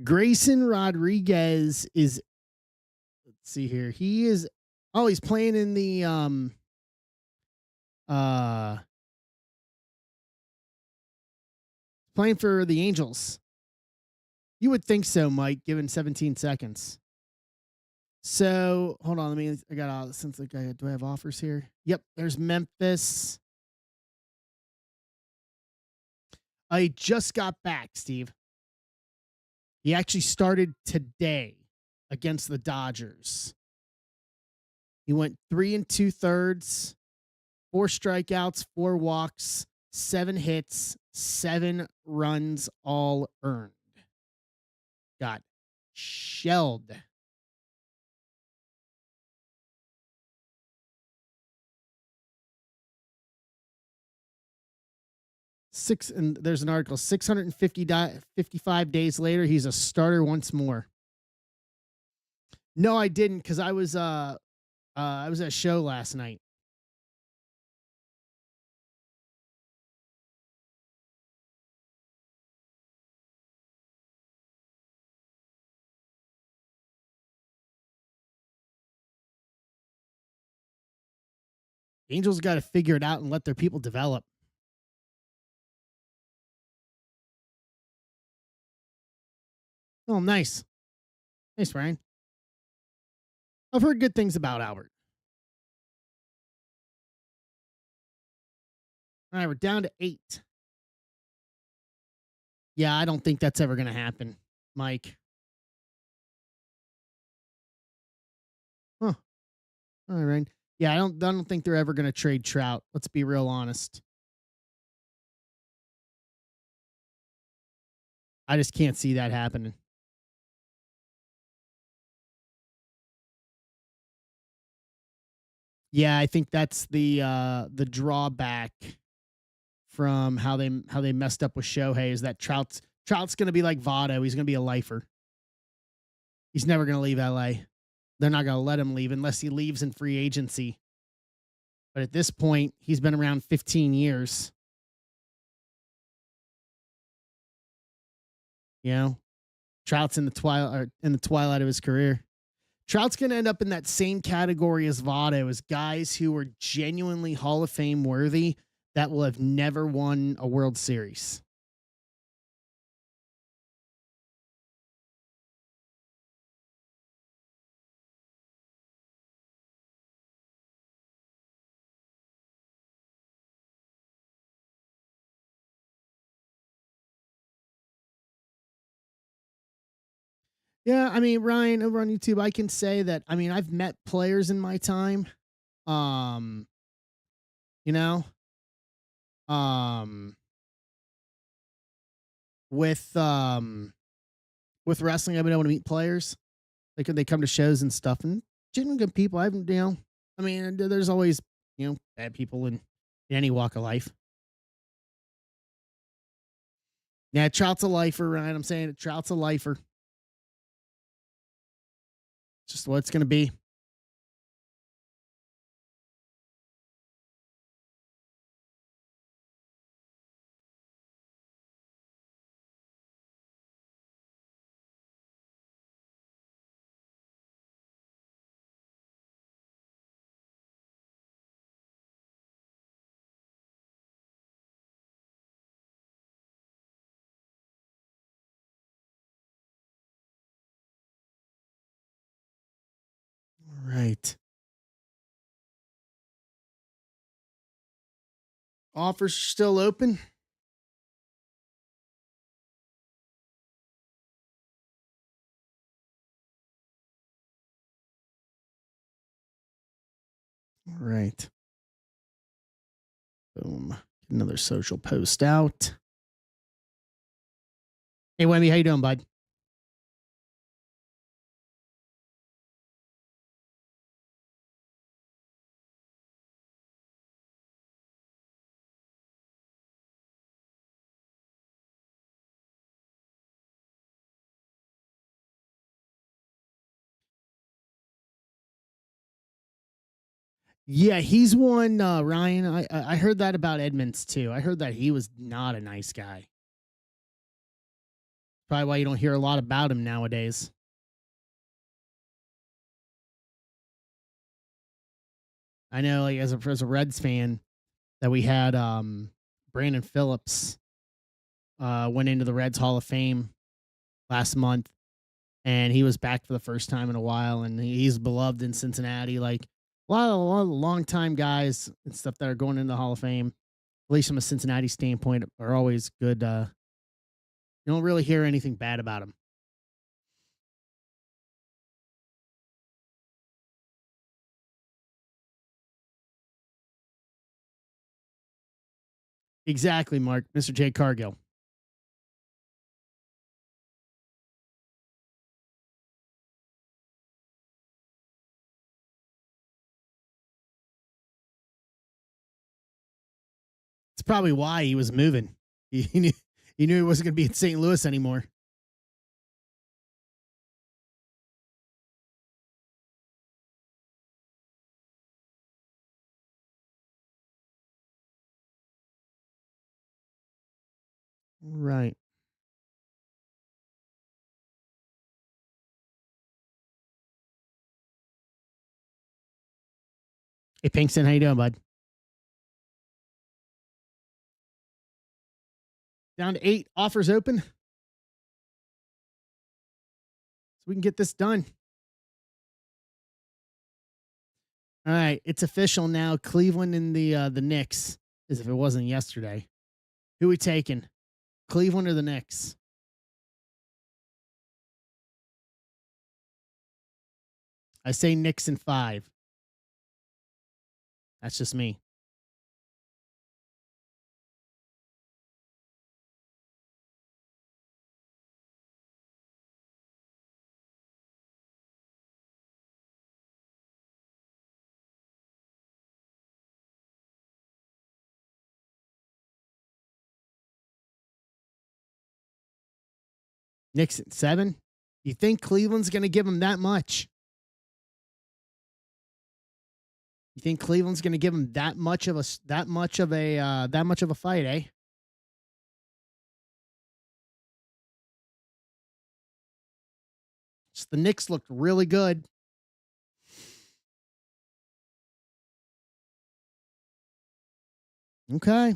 Grayson Rodriguez is, let's see here. He is, oh, he's playing in the uh playing for the Angels. You would think so, Mike, given 17 seconds. So hold on, I got since like do I have offers here? Yep, there's Memphis. I just got back, Steve. He actually started today against the Dodgers. He went 3 2/3, 4 strikeouts, 4 walks, 7 hits, 7 runs, all earned. Got shelled. six, and there's an article 55 days later, he's a starter once more. No, I didn't because I was at a show last night. Angels got to figure it out and let their people develop. Oh, nice. Nice, Ryan. I've heard good things about Albert. All right, we're down to 8. Yeah, I don't think that's ever going to happen, Mike. Huh. All right. Yeah, I don't think they're ever going to trade Trout. Let's be real honest. I just can't see that happening. Yeah, I think that's the drawback from how they messed up with Shohei is that Trout's going to be like Votto. He's going to be a lifer. He's never going to leave LA. They're not going to let him leave unless he leaves in free agency. But at this point, he's been around 15 years. You know, Trout's in the twilight of his career. Trout's going to end up in that same category as Votto, as guys who are genuinely Hall of Fame worthy that will have never won a World Series. Yeah, I mean, Ryan, over on YouTube, I can say that I've met players in my time. Um, you know, um with with wrestling, I've been able to meet players. They come to shows and stuff, and genuine good people. I haven't, there's always bad people in any walk of life. Yeah, Trout's a lifer, Ryan. I'm saying it. Trout's a lifer. It's just what it's going to be. All right. Offers still open. All right. Boom. Get another social post out. Hey, Wemmy, how you doing, bud? Yeah, he's one, Ryan. I heard that about Edmonds too. I heard that he was not a nice guy. Probably why you don't hear a lot about him nowadays. I know, like as a Reds fan, that we had Brandon Phillips went into the Reds Hall of Fame last month, and he was back for the first time in a while, and he's beloved in Cincinnati. Like a lot of longtime guys and stuff that are going into the Hall of Fame, at least from a Cincinnati standpoint, are always good. You don't really hear anything bad about him. Exactly, Mark. Mr. J. Cargill. It's probably why he was moving. He knew he knew he wasn't going to be in St. Louis anymore. Right. Hey, Pinkston, how you doing, bud? Down to 8. Offers open, so we can get this done. All right, it's official now. Cleveland and the Knicks, as if it wasn't yesterday. Who we taking? Cleveland or the Knicks? I say Knicks in 5. That's just me. Knicks at 7. You think Cleveland's going to give them that much? You think Cleveland's going to give them that much of a fight, eh? Just the Knicks looked really good. Okay.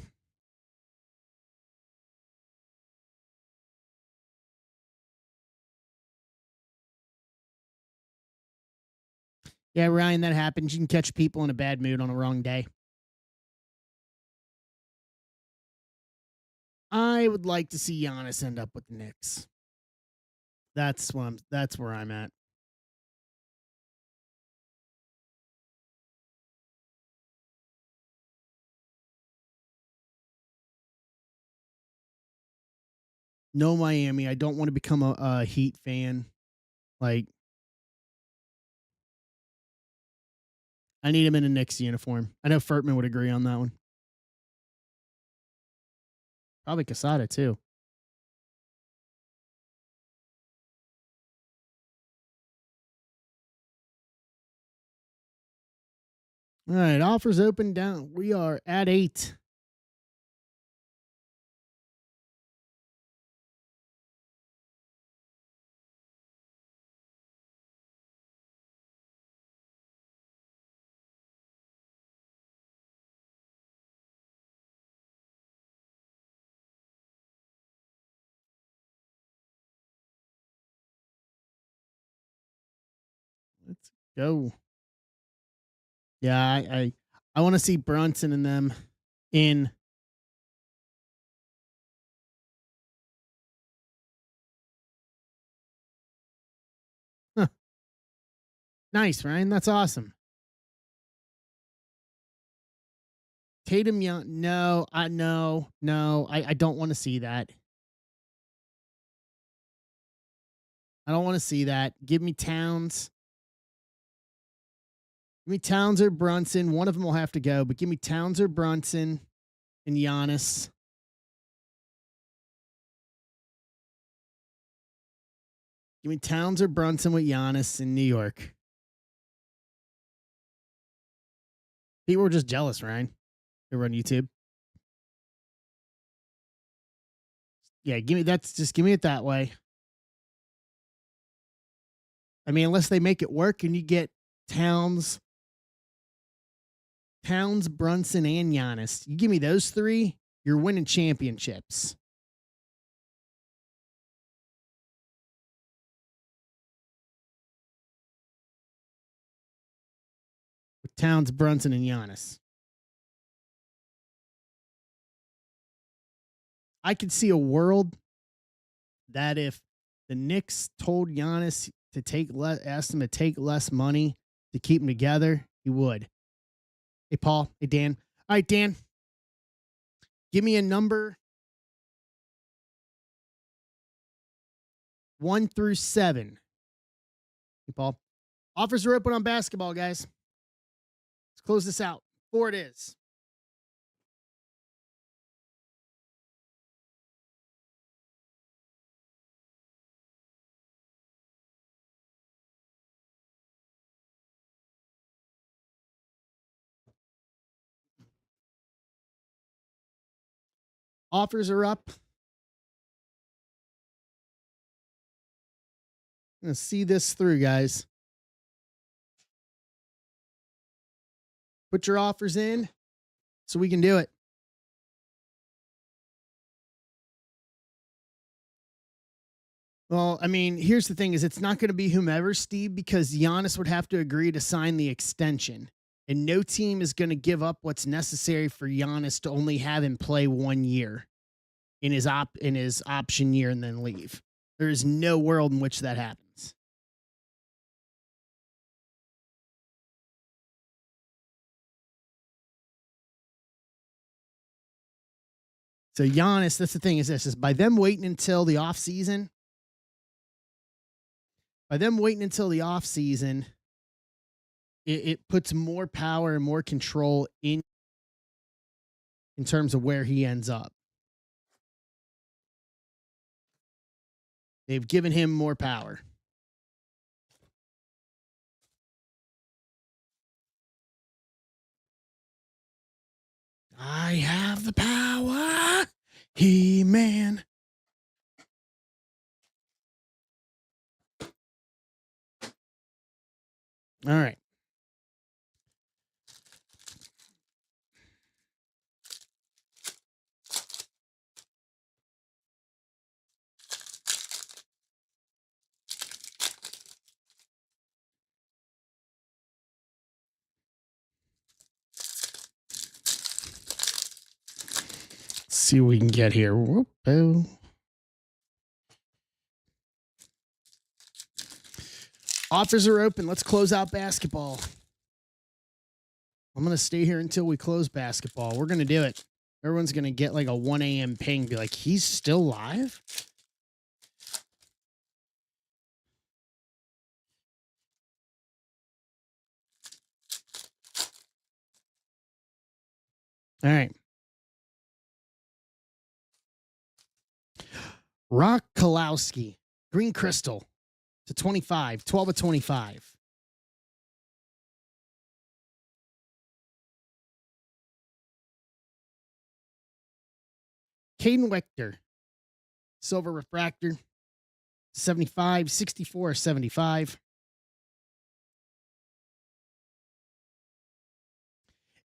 Yeah, Ryan, that happens. You can catch people in a bad mood on a wrong day. I would like to see Giannis end up with the Knicks. That's where I'm at. No Miami. I don't want to become a Heat fan. Like, I need him in a Knicks uniform. I know Furtman would agree on that one. Probably Casada too. All right, offers open down. We are at 8. Let's go. Yeah, I want to see Brunson and them in. Huh, nice, Ryan. That's awesome. Tatum Young. No, I don't want to see that. I don't want to see that. Give me Towns. Give me Towns or Brunson. One of them will have to go, but give me Towns or Brunson and Giannis. Give me Towns or Brunson with Giannis in New York. People were just jealous, Ryan. They were on YouTube. Yeah, give me it that way. I mean, unless they make it work and you get Towns, Brunson, and Giannis. You give me those 3, you're winning championships. With Towns, Brunson, and Giannis. I could see a world that if the Knicks told Giannis to asked him to take less money to keep them together, he would. Hey, Paul. Hey, Dan. All right, Dan. Give me a number 1 through 7. Hey, Paul. Offers are open on basketball, guys. Let's close this out. 4 it is. Offers are up. I'm going to see this through, guys. Put your offers in so we can do it. Well, I mean, here's the thing: is it's not going to be whomever, Steve, because Giannis would have to agree to sign the extension, and no team is going to give up what's necessary for Giannis to only have him play 1 year in his option year and then leave. There is no world in which that happens. So Giannis, that's the thing: is this is by them waiting until the offseason. It puts more power and more control in terms of where he ends up. They've given him more power. I have the power, He-Man. All right. Let's see what we can get here. Whoop-o. Offers are open. Let's close out basketball. I'm going to stay here until we close basketball. We're going to do it. Everyone's going to get like a 1 a.m. ping. Be like, he's still live? All right. Rock Kalowski, Green Crystal to 25, 12 of 25. Caden Wechter, Silver Refractor, 75, 64, 75.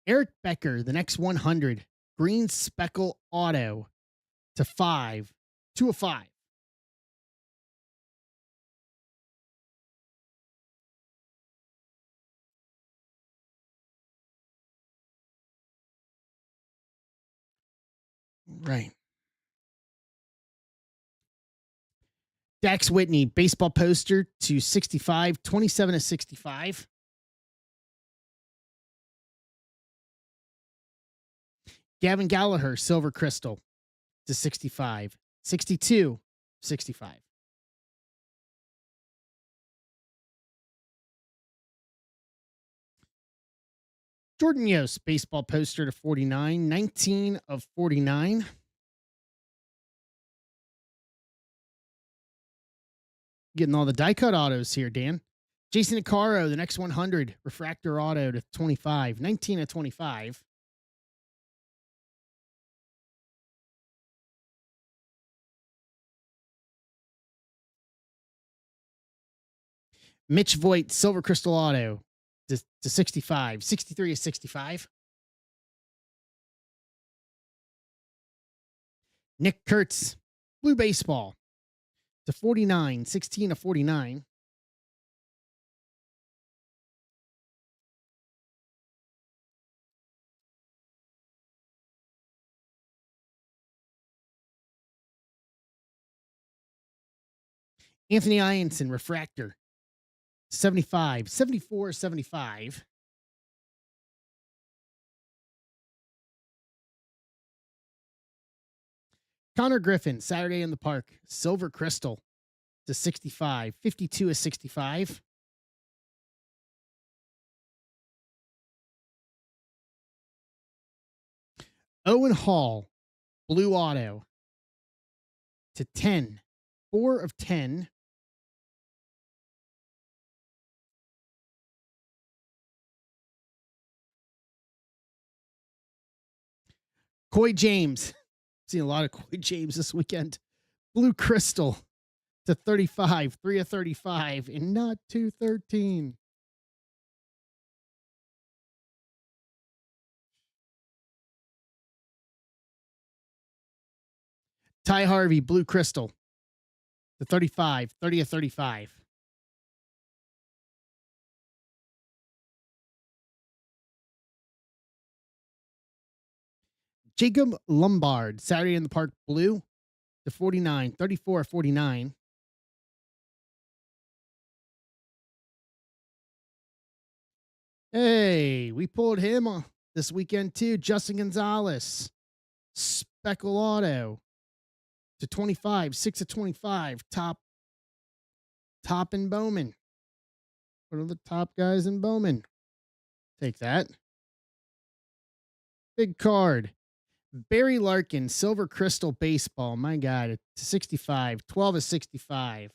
Eric Becker, the next 100, Green Speckle Auto to 5, 2 of 5. Right. Dax Whitney, baseball poster to 65, 27 of 65. Gavin Gallagher, Silver Crystal to 65, 62, 65. Jordan Yost, baseball poster to 49, 19 of 49. Getting all the die cut autos here, Dan. Jason Acaro, the next 100, refractor auto to 25, 19 of 25. Mitch Voigt, silver crystal auto to 65, 63 of 65. Nick Kurtz, blue baseball to 49, 16 of 49. Anthony Ianson, refractor, 75, 74, 75. Connor Griffin, Saturday in the Park, silver crystal to 65, 52 of 65. Owen Hall, blue auto to 10, 4 of 10. Coy James, Seen a lot of Coy James this weekend. Blue Crystal to 35, 3 of 35, and not 213. Ty Harvey, Blue Crystal to 35, 30 of 35. Jacob Lombard, Saturday in the Park Blue to 49, 34 of 49. Hey, we pulled him this weekend too. Justin Gonzalez, Speckle Auto to 25, 6 of 25. Top in Bowman. One of the top guys in Bowman. Take that. Big card. Barry Larkin, Silver Crystal Baseball. My God, 65, 12 of 65.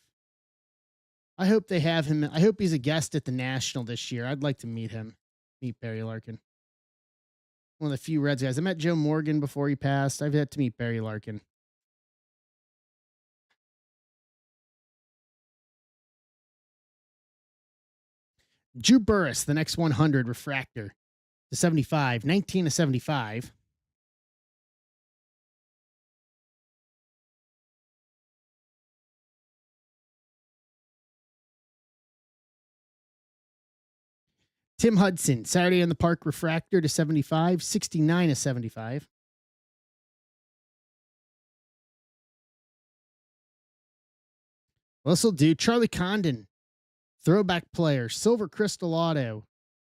I hope they have him. I hope he's a guest at the National this year. I'd like to meet him. Meet Barry Larkin. One of the few Reds guys. I met Joe Morgan before he passed. I've had to meet Barry Larkin. Drew Burris, the next 100 refractor to 75, 19 to 75. Tim Hudson, Saturday in the Park refractor to 75, 69 to 75. This will do. Charlie Condon, throwback player, Silver Crystal Auto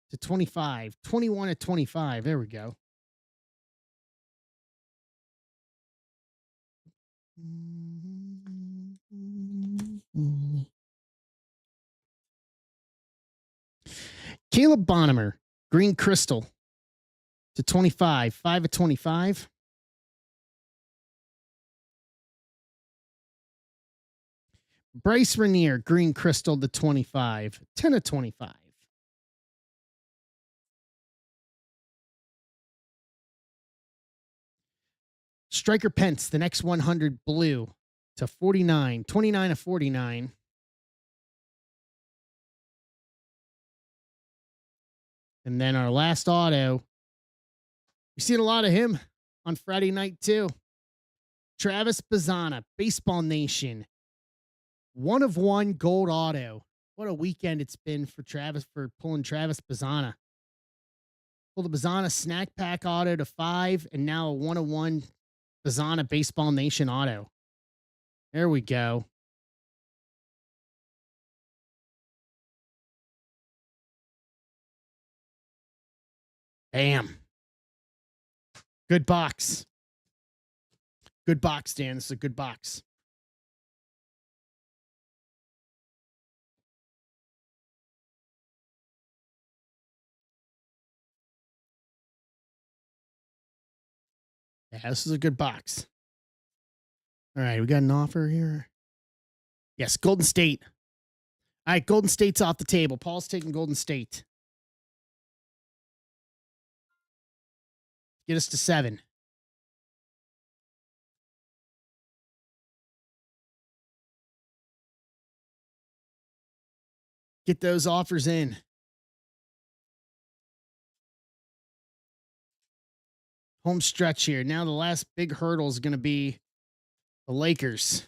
to 25, 21 to 25. There we go. Caleb Bonnemer, Green Crystal to 25, 5 of 25. Bryce Rainier, Green Crystal to 25, 10 of 25. Striker Pence, the next 100 blue to 49, 29 of 49. And then our last auto, we've seen a lot of him on Friday night too. Travis Bazzana, Baseball Nation. 1 of 1 gold auto. What a weekend it's been for Travis, for pulling Travis Bazzana. Pulled the Bazzana snack pack auto to 5, and now a 1 of 1 Bazzana Baseball Nation auto. There we go. Bam. Good box. Good box, Dan. This is a good box. Yeah, this is a good box. All right, we got an offer here. Yes, Golden State. All right, Golden State's off the table. Paul's taking Golden State. Get us to 7. Get those offers in. Home stretch here. Now the last big hurdle is going to be the Lakers.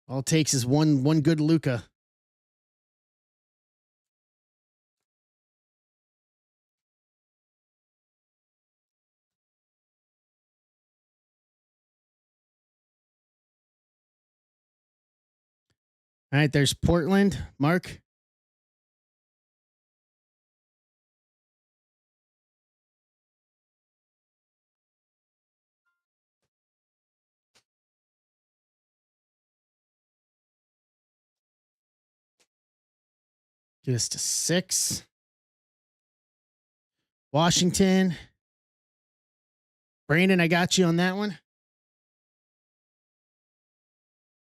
All it takes is one good Luka. All right, there's Portland. Mark. Get us to 6. Washington. Brandon, I got you on that one.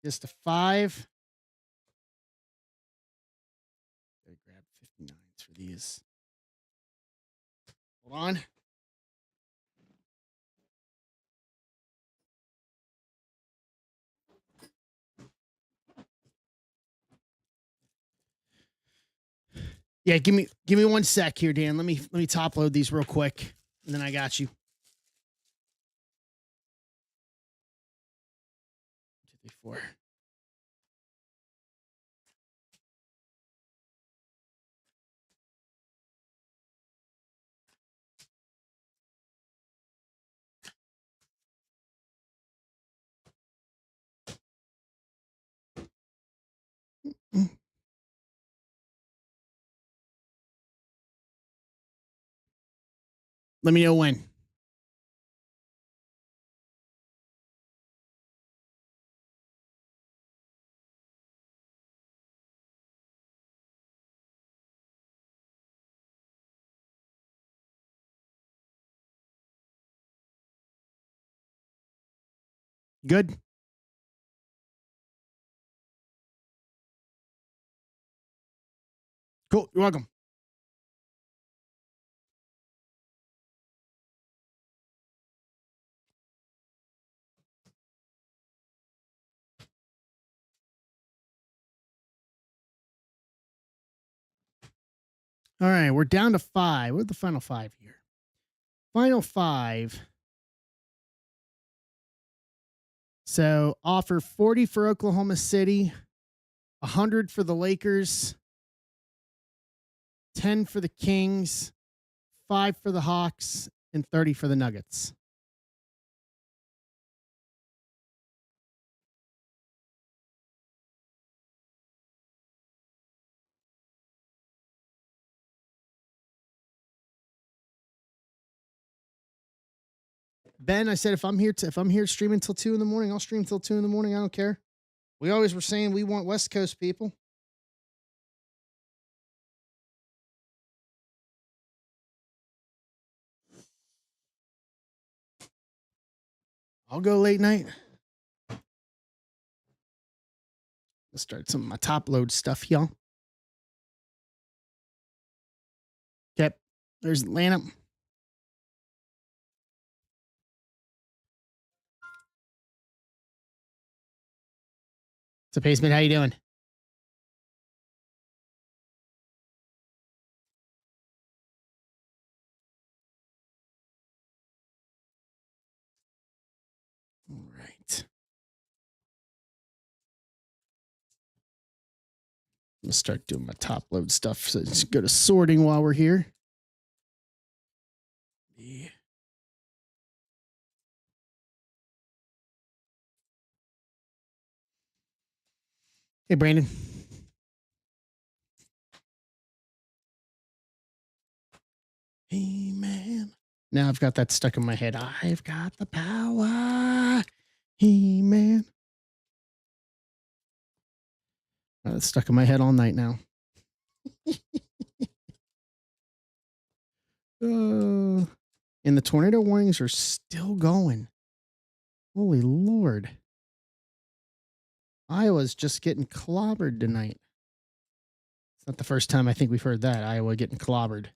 Just a 5. Gotta grab 59s for these. Hold on. Yeah, give me 1 sec here, Dan. Let me top load these real quick, and then I got you. 2, 3, 4. Let me know when. Good. Cool. You're welcome. All right, we're down to 5. What are the final 5 here? Final 5. So offer 40 for Oklahoma City, 100 for the Lakers, 10 for the Kings, 5 for the Hawks, and 30 for the Nuggets. Ben, I said if I'm here streaming till 2 in the morning, I'll stream till 2 in the morning. I don't care. We always were saying we want West Coast people. I'll go late night. Let's start some of my top load stuff, y'all. Okay. There's Atlanta. So, Paceman, how you doing? All right. I'm going to start doing my top load stuff. So just go to sorting while we're here. Yeah. Hey, Brandon. Hey, man. Now I've got that stuck in my head. I've got the power. Hey, man. That's stuck in my head all night now. And the tornado warnings are still going. Holy Lord. Iowa's just getting clobbered tonight. It's not the first time I think we've heard that. Iowa getting clobbered.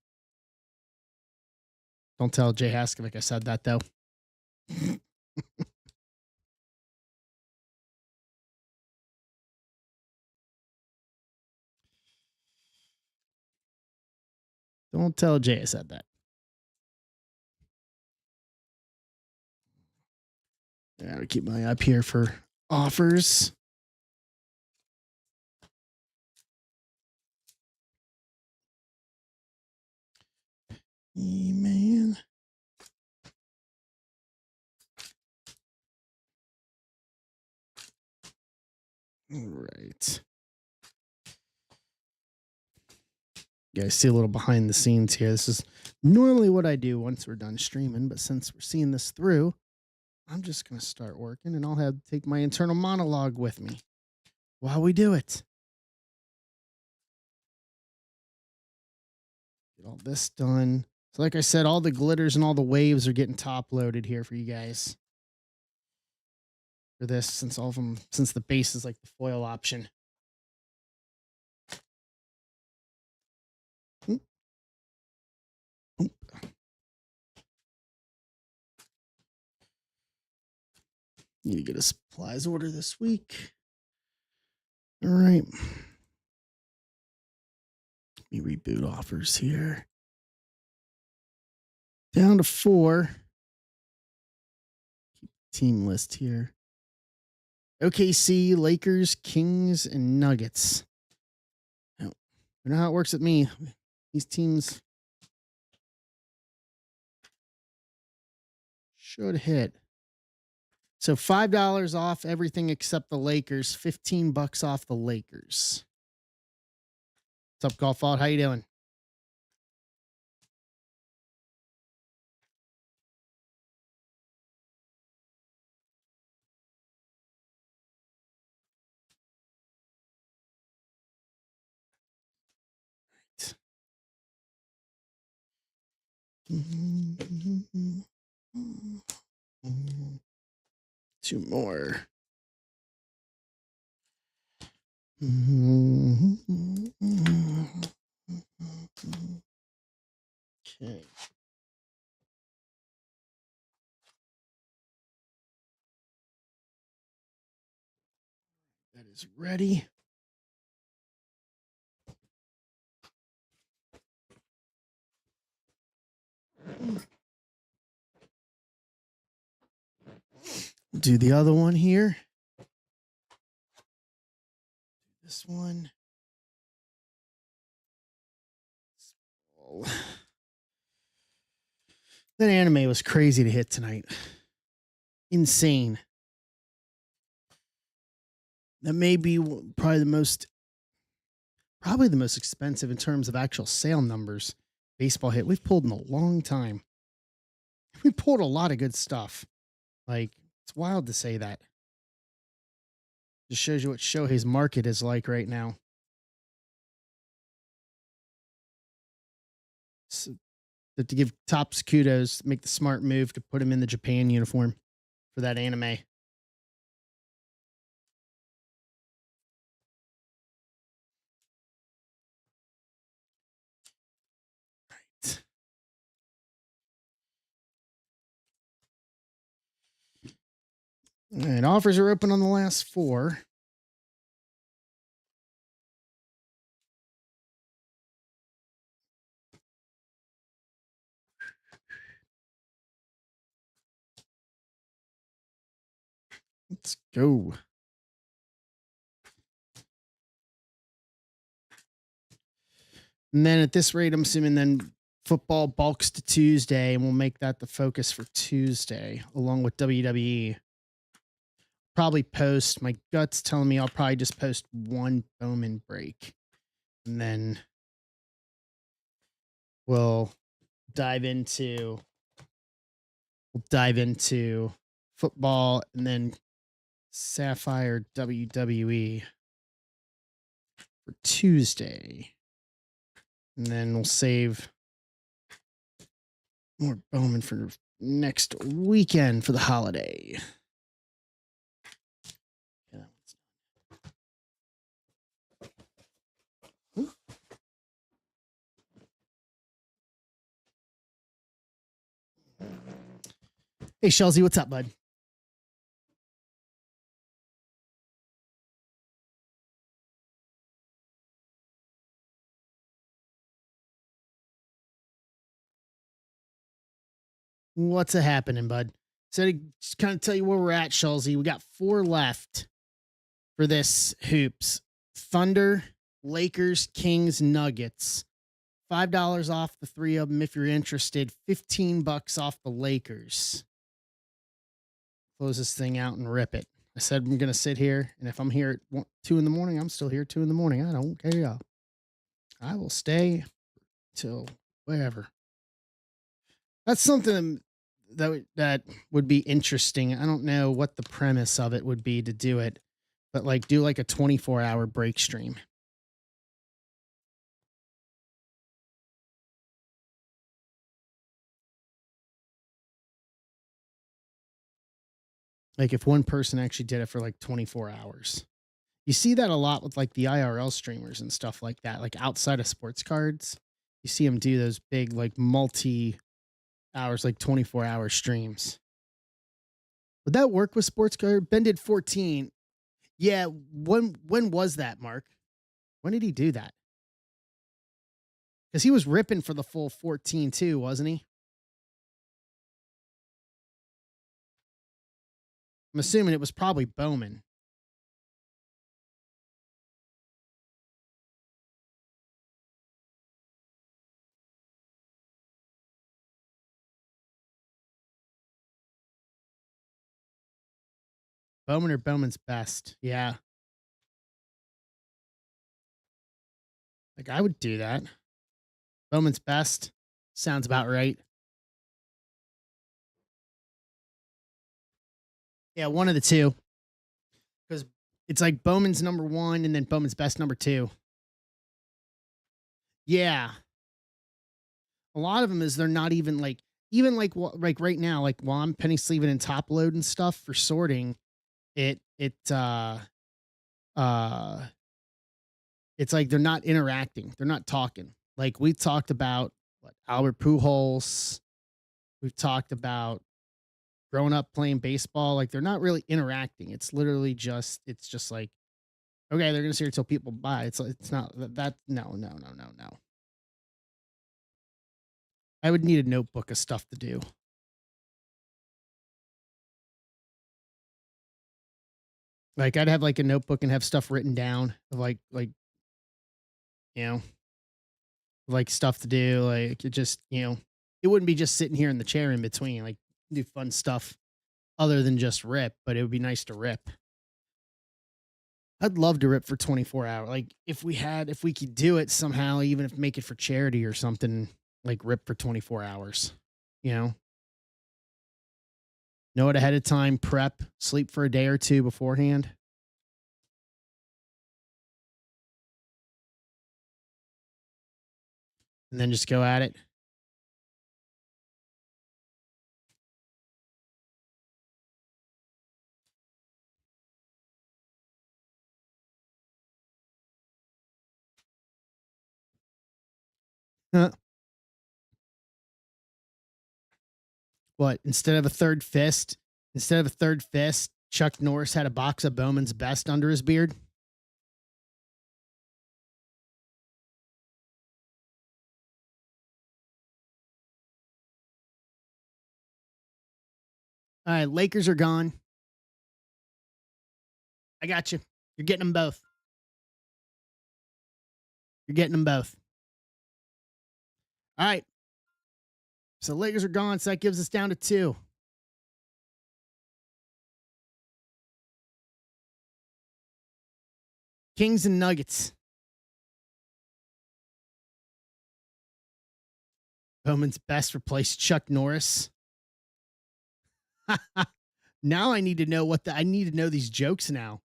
Don't tell Jay Haskovic I said that, though. Don't tell Jay I said that. I gotta keep my eye up here for offers. Man. All right. You guys see a little behind the scenes here. This is normally what I do once we're done streaming, but since we're seeing this through, I'm just going to start working and I'll take my internal monologue with me while we do it. Get all this done. So like I said, all the glitters and all the waves are getting top loaded here for you guys. For this, since the base is like the foil option. Oop. Oop. Need to get a supplies order this week. All right. Let me reboot offers here. Down to 4. Keep team list here. OKC, Lakers, Kings, and Nuggets. Now, you know how it works with me. These teams should hit. So $5 off everything except the Lakers. $15 off the Lakers. What's up, Golf Vault? How you doing? Two more. Okay. That is ready. Do the other one here. This one. That anime was crazy to hit tonight. Insane. That may be probably the most expensive in terms of actual sale numbers baseball hit we've pulled in a long time. We pulled a lot of good stuff. Like, it's wild to say that. Just shows you what Shohei's market is like right now. So, to give Topps kudos, make the smart move to put him in the Japan uniform for that anime. Right. All right, offers are open on the last 4. Let's go. And then at this rate, I'm assuming then football bulks to Tuesday, and we'll make that the focus for Tuesday, along with WWE. Probably post. My gut's telling me I'll probably just post one Bowman break. And then we'll dive into football and then Sapphire WWE for Tuesday. And then we'll save more Bowman for next weekend for the holiday. Hey, Shelzy, what's up, bud? What's a happening, bud? So to just kind of tell you where we're at, Shelzy, we got 4 left for this hoops. Thunder, Lakers, Kings, Nuggets. $5 off the 3 of them if you're interested. $15 off the Lakers. Close this thing out and rip it. I said I'm going to sit here, and if I'm here at 2 in the morning, I'm still here 2 in the morning. I don't care. I will stay till wherever. That's something that would be interesting. I don't know what the premise of it would be to do it, but like do like a 24-hour break stream. Like if one person actually did it for like 24 hours. You see that a lot with like the IRL streamers and stuff like that, like outside of sports cards. You see them do those big like multi hours, like 24-hour streams. Would that work with sports card? Ben did 14. Yeah, when was that, Mark? When did he do that? because he was ripping for the full 14 too, wasn't he? I'm assuming it was probably Bowman. Bowman or Bowman's best. Yeah. Like I would do that. Bowman's best. Sounds about right. Yeah, one of the two. Because it's like Bowman's number one and then Bowman's best number two. Yeah. A lot of them is they're not even like even like right now, like while I'm penny sleeving and top load and stuff for sorting, it uh it's like they're not interacting. They're not talking. Like we talked about what Albert Pujols, we've talked about growing up playing baseball. Like they're not really interacting. It's literally just it's just like, okay, they're gonna sit here till people buy. It's not that no. I would need a notebook of stuff to do. Like I'd have like a notebook and have stuff written down of you know, like stuff to do. Like it just, it wouldn't be just sitting here in the chair in between. Like do fun stuff other than just rip, but it would be nice to rip. I'd love to rip for 24 hours. Like if we could do it somehow, even if make it for charity or something, like rip for 24 hours, you know it ahead of time, prep, sleep for a day or two beforehand, and then just go at it. Uh, what, instead of a third fist, Chuck Norris had a box of Bowman's best under his beard? All right, Lakers are gone. I got you. You're getting them both. You're getting them both. All right. So Lakers are gone. So that gives us down to two. Kings and Nuggets. Bowman's best replaced Chuck Norris. Now I need to know I need to know these jokes now.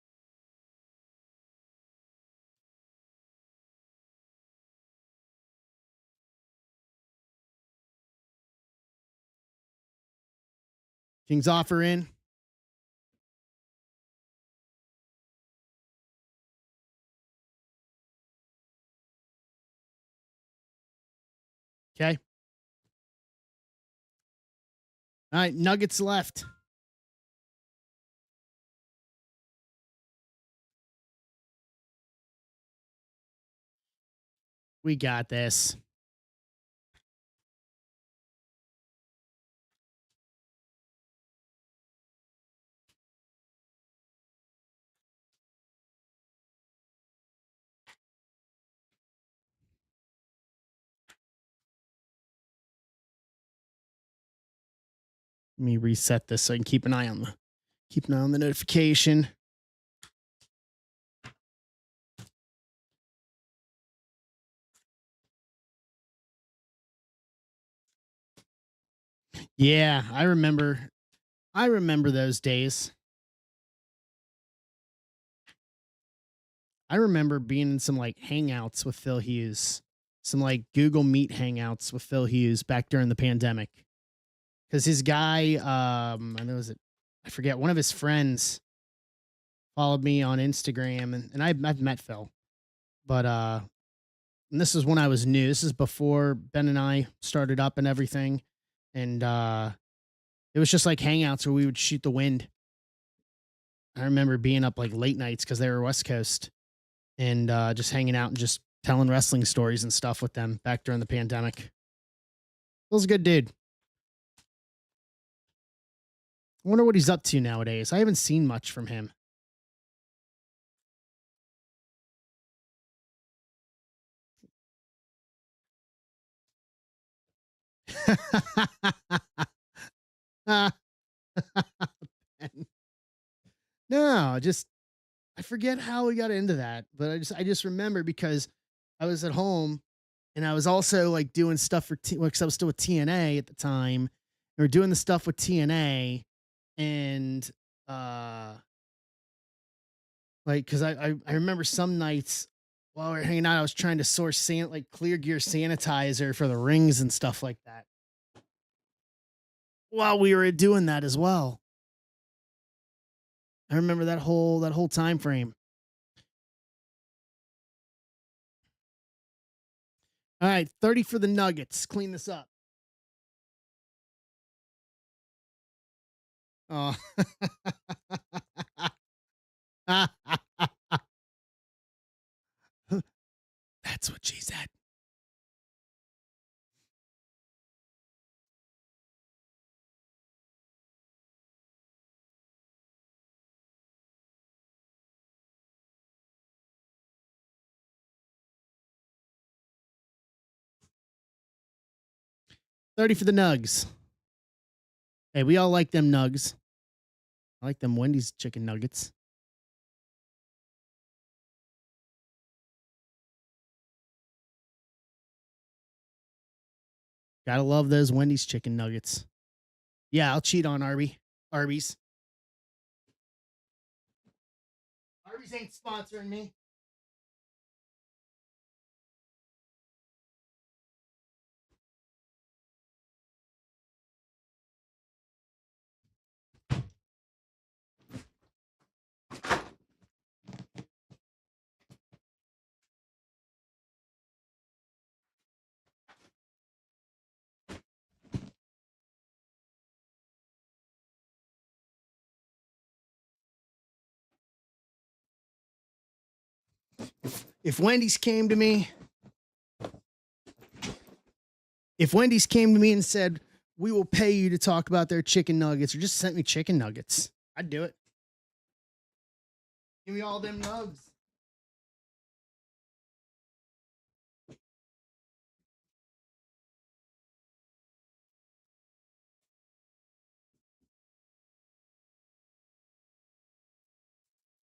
Kings offer in. Okay. All right. Nuggets left. We got this. Let me reset this so I can keep an eye on the notification. Yeah, I remember. I remember those days. I remember being in some like hangouts with Phil Hughes, some like Google Meet hangouts with Phil Hughes back during the pandemic. Because his guy, I know was it, I forget, one of his friends followed me on Instagram, and I've met Phil, but and this is when I was new. This is before Ben and I started up and everything, and it was just like hangouts where we would shoot the wind. I remember being up like late nights because they were West Coast, and just hanging out and just telling wrestling stories and stuff with them back during the pandemic. Was a good dude. I wonder what he's up to nowadays. I haven't seen much from him. No, just I forget how we got into that, but I just remember because I was at home and I was also like doing stuff for because I was still with TNA at the time. We were doing the stuff with TNA and uh like because I remember some nights while we were hanging out, I was trying to source like clear gear sanitizer for the rings and stuff like that. While we were doing that as well. I remember that whole time frame. All right, 30 for the Nuggets. Clean this up. Oh. That's what she said. $30 for the Nugs. Hey, we all like them Nugs. I like them Wendy's chicken nuggets. Gotta love those Wendy's chicken nuggets. Yeah, I'll cheat on Arby's. Arby's ain't sponsoring me. If Wendy's came to me, and said, "We will pay you to talk about their chicken nuggets," or just sent me chicken nuggets, I'd do it. Give me all them nugs.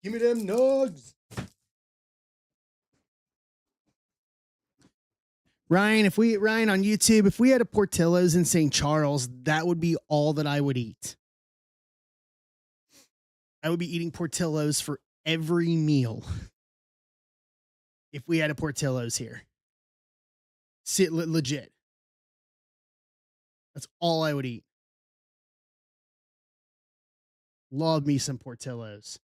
Give me them nugs. Ryan on YouTube, if we had a Portillo's in St. Charles, that would be all that I would eat. I would be eating Portillo's for every meal if we had a Portillo's here. Legit. That's all I would eat. Love me some Portillo's.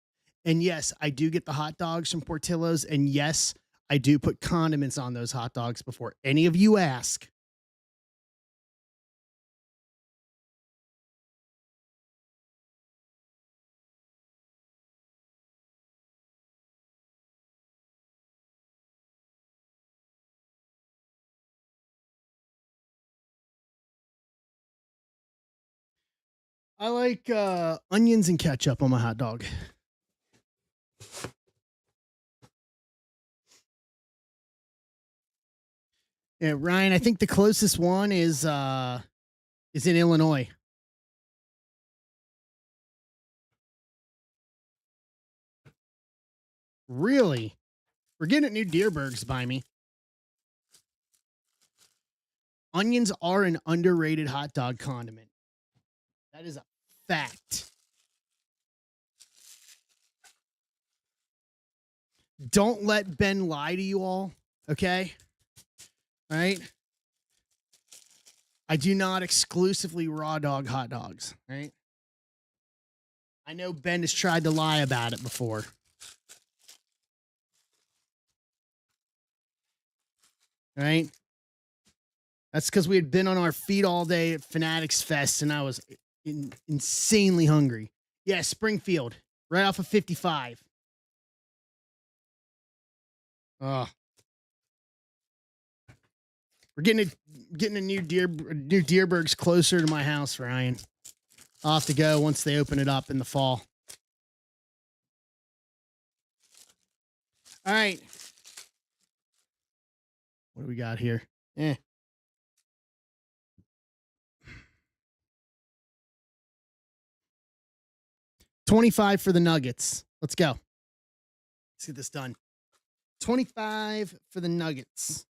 And yes, I do get the hot dogs from Portillo's. And yes, I do put condiments on those hot dogs before any of you ask. I like onions and ketchup on my hot dog. Yeah, Ryan, I think the closest one is in Illinois. Really? We're getting at New Deerbergs by me. Onions are an underrated hot dog condiment. That is a fact. Don't let Ben lie to you all, okay? All right? I do not exclusively raw dog hot dogs, right? I know Ben has tried to lie about it before. Right? That's because we had been on our feet all day at Fanatics Fest and I was insanely hungry. Yeah, Springfield, right off of 55. Oh, We're getting a new Deerbergs closer to my house, Ryan. I'll have to go once they open it up in the fall. All right. What do we got here? 25 for the Nuggets. Let's go. Let's get this done. 25 for the Nuggets.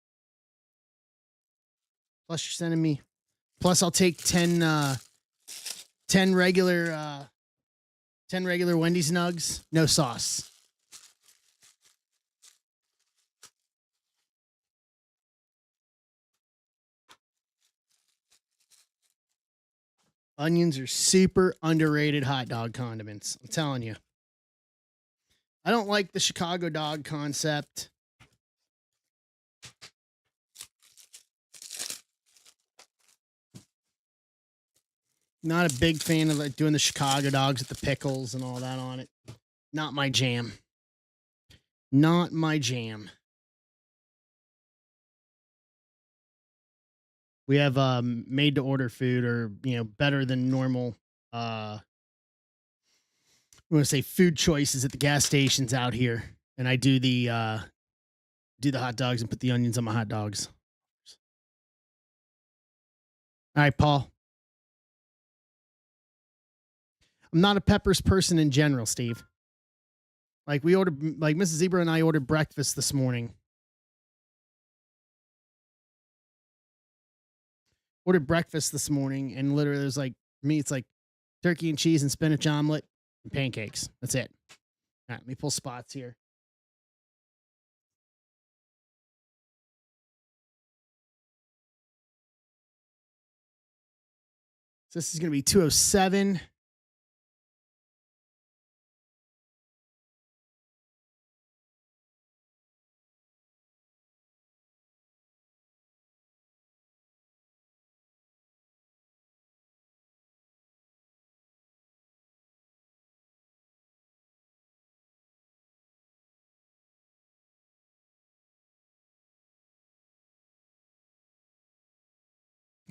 Plus you're sending me. Plus I'll take 10 regular 10 regular Wendy's nugs, no sauce. Onions are super underrated hot dog condiments. I'm telling you. I don't like the Chicago dog concept. Not a big fan of like doing the Chicago dogs with the pickles and all that on it. Not my jam. Not my jam. We have made to order food, or better than normal I'm going to say food choices at the gas stations out here, and I do the hot dogs and put the onions on my hot dogs. All right, Paul. I'm not a peppers person in general, Steve. Like Mrs. Zebra and I ordered breakfast this morning. Ordered breakfast this morning, and literally there's like me, it's like turkey and cheese and spinach omelet and pancakes. That's it. All right, let me pull spots here. So this is going to be 207.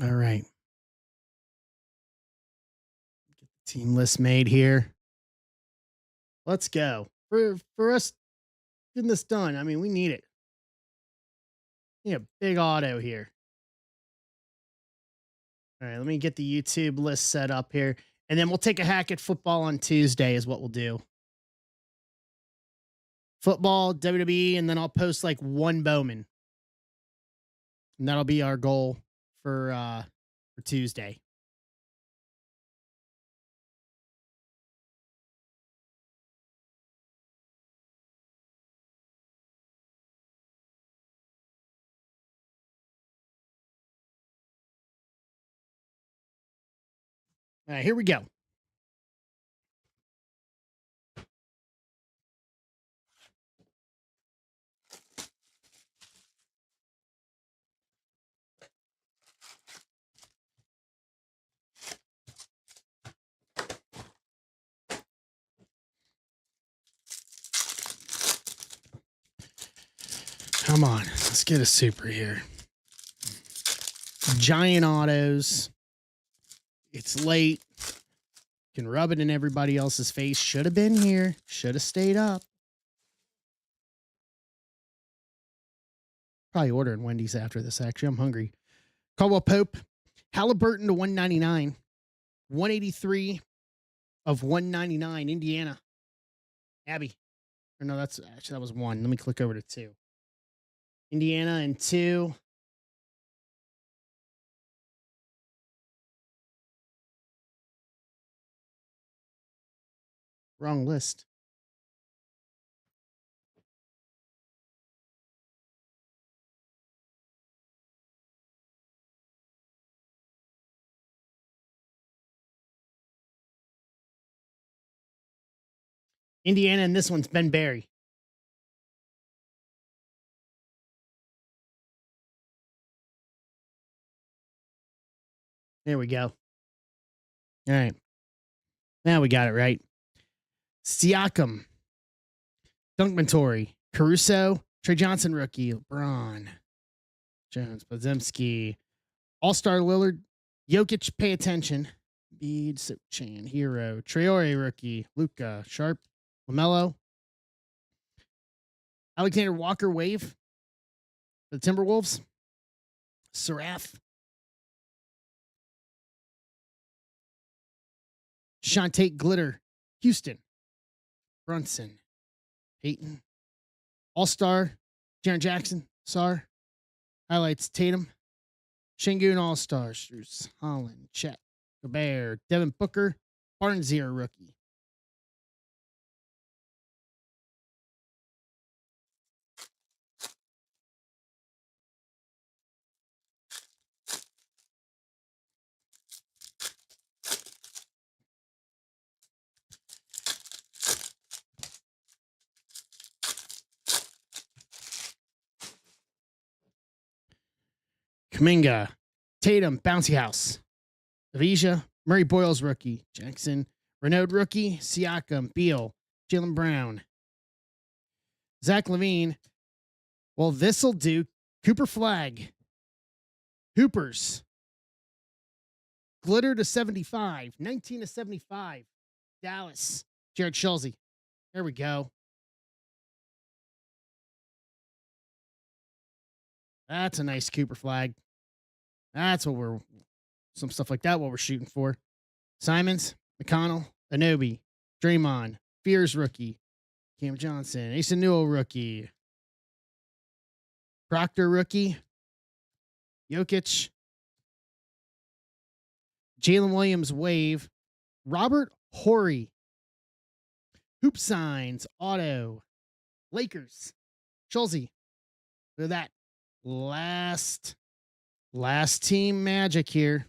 All right. Get the team list made here. Let's go. For us getting this done, I mean, we need it. A big auto here. All right, let me get the YouTube list set up here. And then we'll take a hack at football on Tuesday is what we'll do. Football, WWE, and then I'll post like one Bowman. And that'll be our goal for Tuesday. All right, here we go. Come on, let's get a super here. Giant autos. It's late. Can rub it in everybody else's face. Should have been here. Should have stayed up. Probably ordering Wendy's after this, actually. I'm hungry. Caldwell Pope. Halliburton to 199. 183 of 199. Indiana. Abby. Or no, that was one. Let me click over to two. Indiana and two. Wrong list. Indiana, and this one's Ben Barry. There we go. All right. Now we got it right. Siakam. Dunkman Torrey. Caruso. Trey Johnson rookie. LeBron. Jones, Podziemski, All-Star Lillard, Jokic, pay attention. Bede, Sochan, Hero, Traore rookie, Luca, Sharp, LaMelo, Alexander Walker wave, the Timberwolves, Sarath, Sean Tate glitter, Houston, Brunson, Peyton, All-Star, Jaren Jackson, Sar, highlights Tatum, Şengün All-Star, Struce, Holland, Chet, Gobert, Devin Booker, Barnzier rookie. Kuminga, Tatum, Bouncy House, Avija, Murray Boyles rookie, Jackson, Renaud rookie, Siakam, Beal, Jaylen Brown, Zach Levine. Well, this'll do. Cooper Flag, Hoopers, glitter to 75, 19 to 75, Dallas, Jared Schulze. There we go. That's a nice Cooper Flag. That's what we're, some stuff like that, what we're shooting for. Simons, McConnell, Anobi, Draymond, Fears rookie, Cam Johnson, Asa Newell rookie, Proctor rookie, Jokic, Jalen Williams wave, Robert Horry, Hoop Signs, Auto, Lakers, Schulze. Look at that. Last team magic here.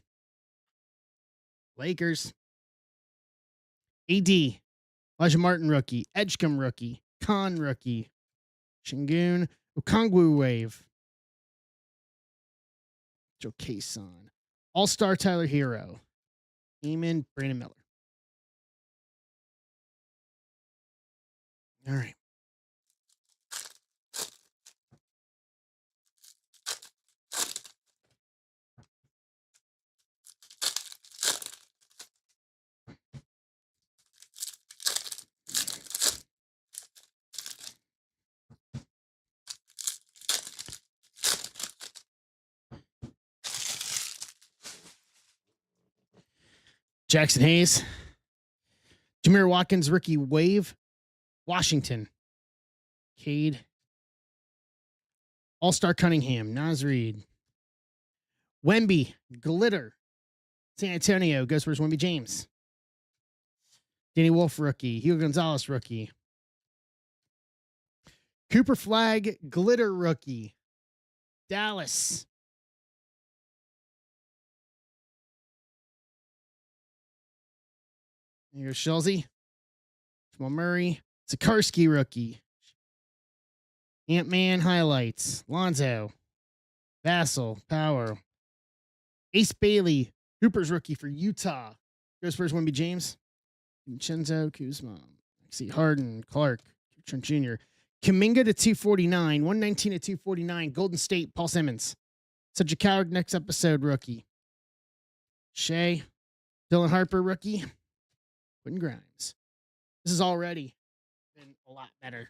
Lakers. AD, Elijah Martin rookie, Edgecombe rookie, Khan rookie, Şengün Okongwu wave, Joe Cason, All-Star Tyler Hero, Eamon, Brandon Miller. All right. Jackson Hayes, Jameer Watkins rookie wave, Washington, Cade, All-Star Cunningham, Naz Reid, Wemby, glitter, San Antonio, goes for Wemby James, Danny Wolf rookie, Hugo Gonzalez rookie, Cooper Flag, glitter rookie, Dallas, here's Schulze, Jamal Murray, Sikorsky rookie, Ant-Man highlights, Lonzo, Vassell, Power, Ace Bailey, Hooper's rookie for Utah. Goes first, Wemby James, Vincenzo, Kuzma, see Harden, Clark, Trent Jr., Kuminga to 249, 119 to 249, Golden State, Paul Simmons. Such a coward, next episode, rookie. Shea, Dylan Harper, rookie. Quentin Grimes. This has already been a lot better.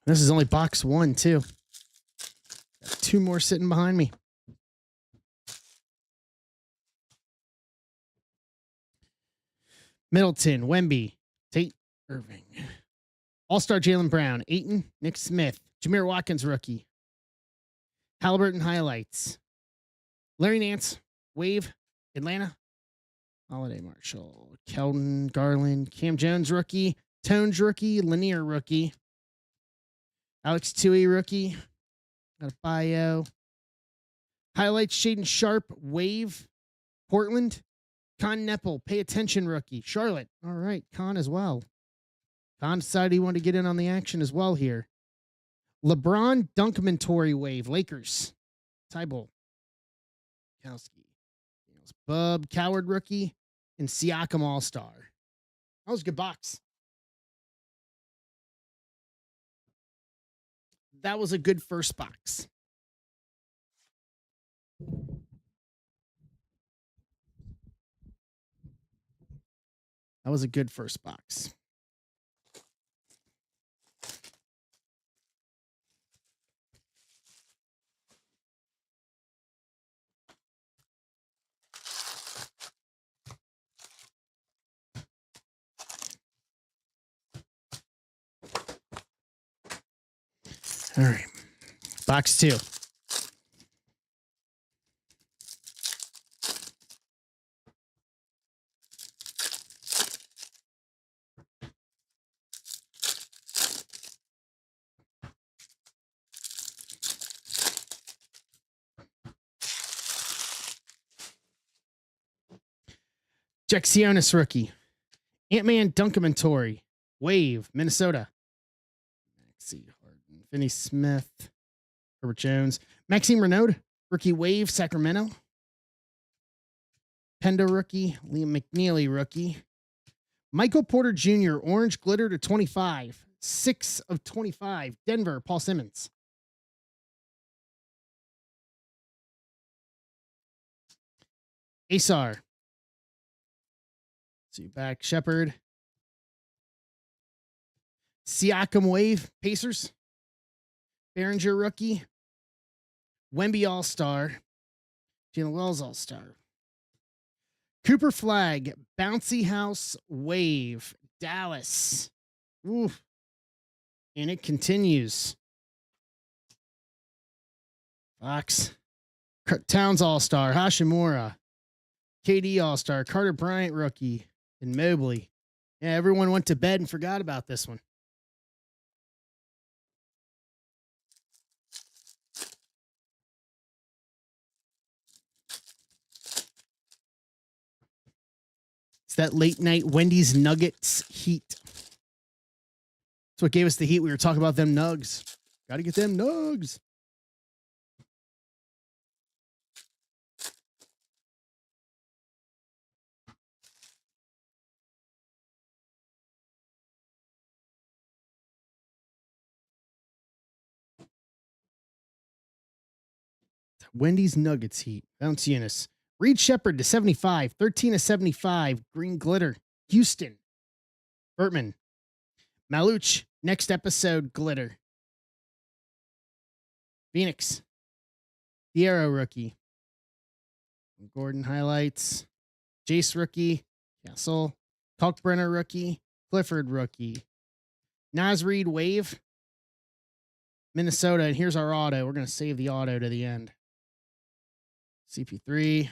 This is only box one, too. Got two more sitting behind me. Middleton, Wemby, Tate, Irving. All-Star Jaylen Brown, Ayton, Nick Smith, Jameer Watkins rookie. Halliburton highlights. Larry Nance, Wave, Atlanta. Holiday Marshall, Keldon, Garland, Cam Jones rookie, Tones rookie, Lanier rookie. Alex Tui rookie. Got a bio. Highlights Shaden Sharp, Wave, Portland. Con Nepple, pay attention rookie. Charlotte. All right, Con as well. Con decided he wanted to get in on the action as well here. LeBron Dunkman Wave, Lakers. Tybull. Kowski. Bub Coward rookie. And Siakam All-Star. That was a good box. That was a good first box. That was a good first box. All right. Box 2. Jexionis rookie. Ant-Man Dunkamantori. Wave, Minnesota. Maxie Harden. Finney Smith. Herbert Jones. Maxime Renaud. Rookie Wave, Sacramento. Pendo rookie. Liam McNeely rookie. Michael Porter Jr. Orange glitter to 25. 6 of 25. Denver, Paul Simmons. Asar. See you back. Shepard. Siakam Wave, Pacers. Behringer rookie. Wemby All-Star. Jalen Wells All-Star. Cooper Flag, Bouncy House Wave, Dallas. Oof. And it continues. Fox. Towns All-Star, Hashimura. KD All-Star, Carter Bryant rookie, and Mobley. Yeah, everyone went to bed and forgot about this one. It's that late night Wendy's Nuggets heat. That's what gave us the heat. We were talking about them nugs. Got to get them nugs. Wendy's Nuggets heat. Bounciness. Reed Shepard to 75. 13 of 75. Green glitter. Houston. Bertman. Maluch. Next episode glitter. Phoenix. Diarra rookie. Gordon highlights. Jace rookie. Castle. Kalkbrenner rookie. Clifford rookie. Naz Reid Wave. Minnesota. And here's our auto. We're going to save the auto to the end. CP3.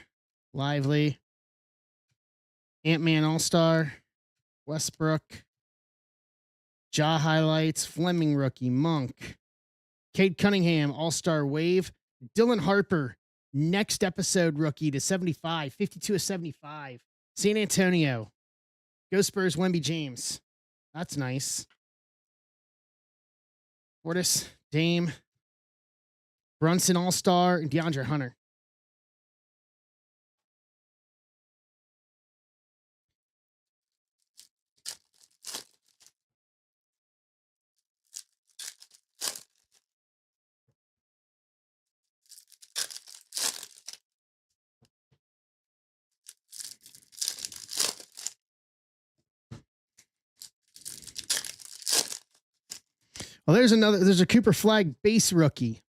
Lively. Ant-Man All-Star. Westbrook. Ja highlights. Fleming rookie. Monk. Cade Cunningham All-Star Wave. Dylan Harper. Next episode rookie to 75. 52 of 75. San Antonio. Go Spurs, Wemby James. That's nice. Portis, Dame. Brunson All-Star, and DeAndre Hunter. Well, there's a Cooper Flag base rookie.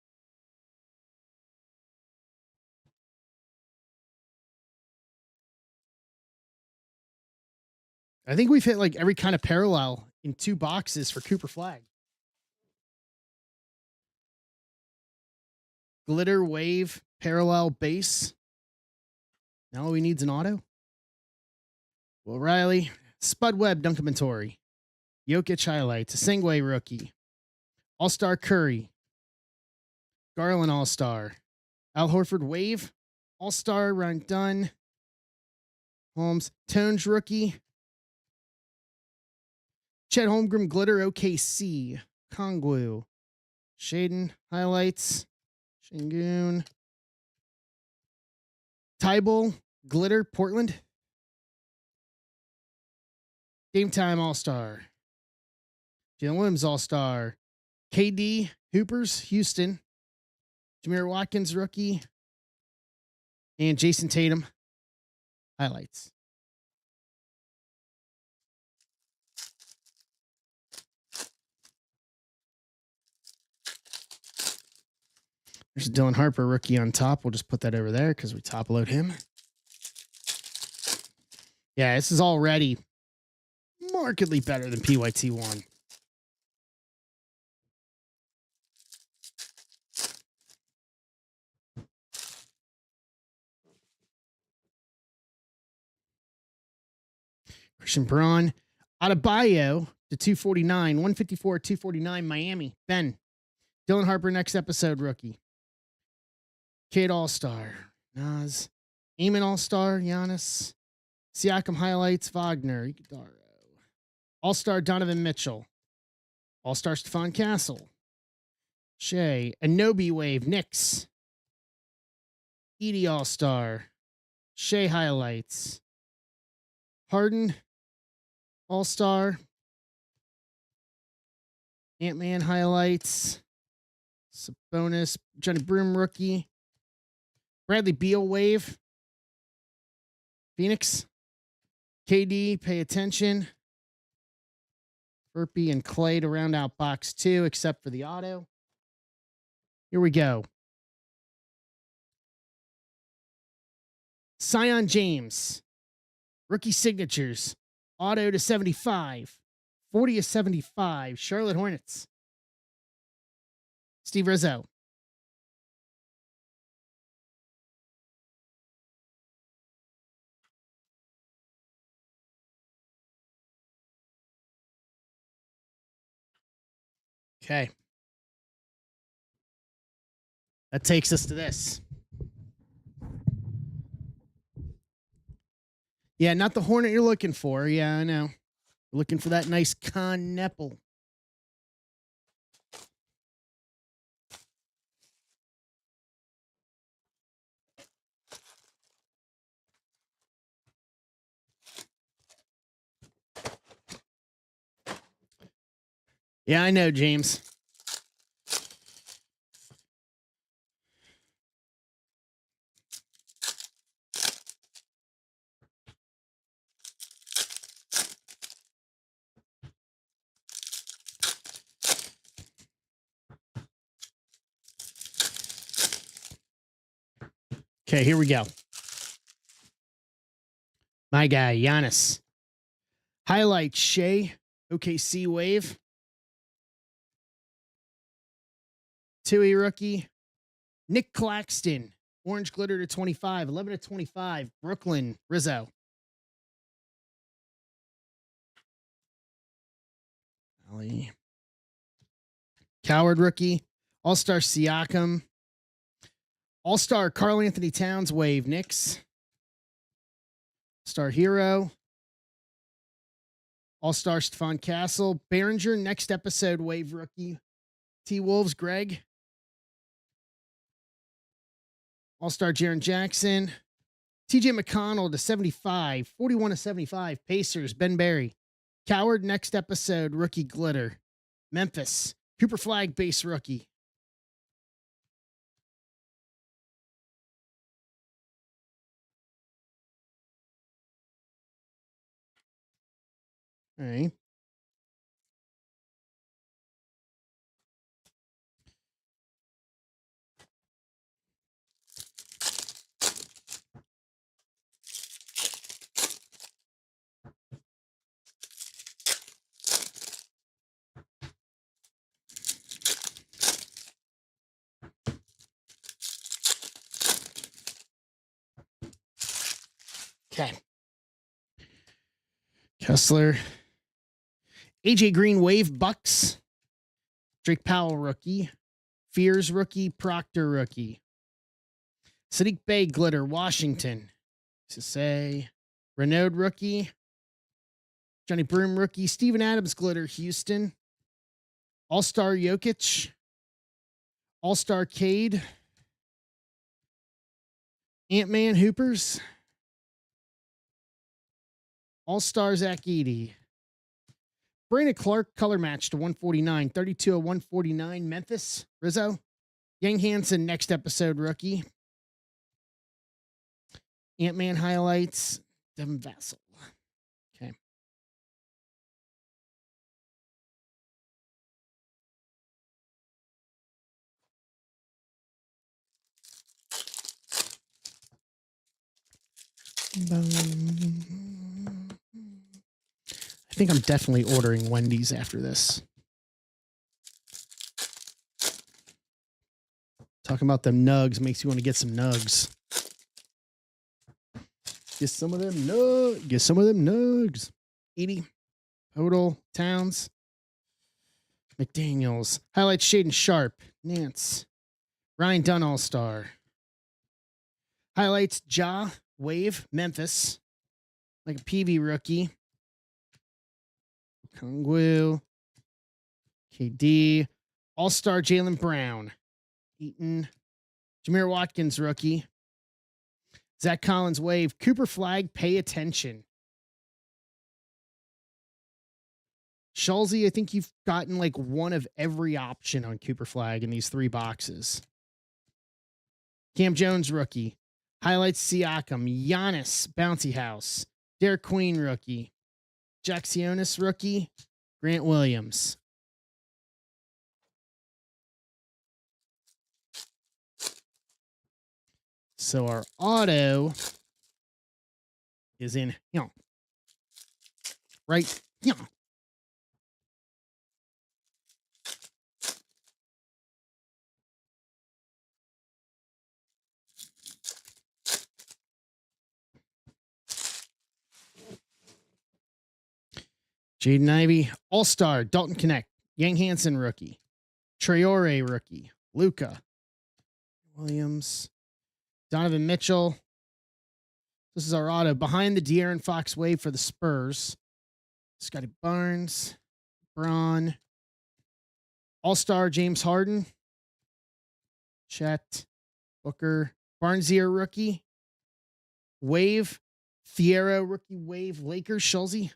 I think we've hit like every kind of parallel in 2 boxes for Cooper Flag. Glitter Wave parallel base. Now all we need is an auto. Will Riley, Spud Webb Dunkamantori. Jokic highlights, a Sengway rookie. All-Star Curry. Garland All-Star. Al Horford Wave. All-Star Run Dunn. Holmes. Tones rookie. Chet Holmgren Glitter OKC. Kongwu. Shaden highlights. Shingun. Tybal, Glitter, Portland. Game Time All-Star. Jalen Williams All-Star. KD, Hoopers, Houston. Jameer Watkins, rookie. And Jason Tatum, highlights. There's Dylan Harper, rookie on top. We'll just put that over there because we top load him. Yeah, this is already markedly better than PYT1. Christian Braun, Adebayo to 249, 154, 249, Miami. Ben, Dylan Harper, next episode, rookie. Cade All-Star, Nas. Eamon All-Star, Giannis. Siakam highlights, Wagner, Iguodaro. All-Star, Donovan Mitchell. All-Star, Stephon Castle. Shea, Anobi Wave, Knicks. Edie All-Star. Shea highlights. Harden, All-Star. Ant-Man highlights. Sabonis, Johnny Broom rookie. Bradley Beal wave. Phoenix. KD, pay attention. Burpee and Clay to round out box 2, except for the auto. Here we go. Sion James. Rookie signatures. Auto to 75. 40 to 75. Charlotte Hornets. Steve Rizzo. Okay. That takes us to this. Yeah, not the Hornet you're looking for. Yeah, I know. Looking for that nice Con Nepal. Yeah, I know, James. Okay, here we go. My guy, Giannis. Highlight Shea, OKC Wave. Tui rookie. Nick Claxton, Orange Glitter to 25, 11 to 25. Brooklyn, Rizzo. Ali. Coward rookie. All-Star Siakam. All-Star Karl Anthony Towns Wave, Knicks. Star Hero. All-Star Stephon Castle. Behringer, next episode, Wave rookie. T-Wolves, Greg. All-Star Jaren Jackson. TJ McConnell to 75. 41 to 75. Pacers, Ben Barry. Coward, next episode, rookie Glitter. Memphis. Cooper Flag, base rookie. All right. Okay. Kessler. AJ Green Wave Bucks. Drake Powell rookie. Fears rookie. Proctor rookie. Sadiq Bey Glitter Washington. To say Renaud rookie. Johnny Broom rookie. Steven Adams Glitter Houston. All-Star Jokic. All-Star Cade. Ant-Man Hoopers. All-Star Zach Edey. Brandon Clark, color match to 149. 32 of 149. Memphis. Rizzo. Yang Hansen, next episode rookie. Ant-Man highlights. Devin Vassell. Okay. I think I'm definitely ordering Wendy's after this. Talking about them nugs makes you want to get some nugs. Get some of them nugs. Get some of them nugs. Edey, Hodel, Towns, McDaniels. Highlights Shaden Sharp, Nance, Ryan Dunn All-Star. Highlights Ja, Wave, Memphis. Like a PV rookie. Kongwu. KD. All-Star Jaylen Brown. Eaton. Jameer Watkins rookie. Zach Collins Wave. Cooper Flag, pay attention. Schulze, I think you've gotten like one of every option on Cooper Flag in these 3 boxes. Cam Jones rookie. Highlights Siakam. Giannis, Bouncy House. Derek Queen rookie. Jacksionis rookie. Grant Williams. So our auto is in, right, Jaden Ivey, All-Star, Dalton Connect, Yang Hansen rookie, Traore rookie, Luca, Williams, Donovan Mitchell. This is our auto. Behind the De'Aaron Fox Wave for the Spurs. Scotty Barnes, Braun, All-Star James Harden, Chet, Booker, Barnesier rookie, Wave, Fierro rookie Wave, Lakers, Schulze,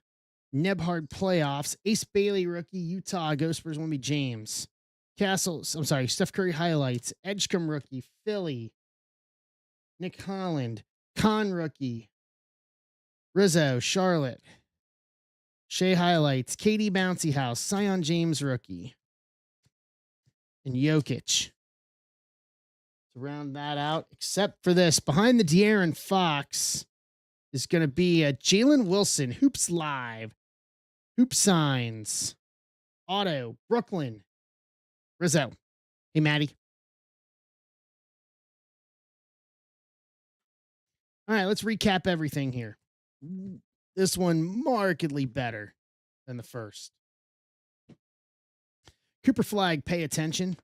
Nebhard playoffs, Ace Bailey rookie, Utah, Ghost Spurs, want to be James. Steph Curry highlights, Edgecombe rookie, Philly, Nick Holland, Con rookie, Rizzo, Charlotte, Shea highlights, KD Bouncy House, Sion James rookie, and Jokic. To round that out, except for this, behind the De'Aaron Fox is going to be a Jalen Wilson, Hoops Live, Hoop Signs, Auto, Brooklyn, Rizzo. Hey, Maddie. All right, let's recap everything here. This one markedly better than the first. Cooper Flag, pay attention.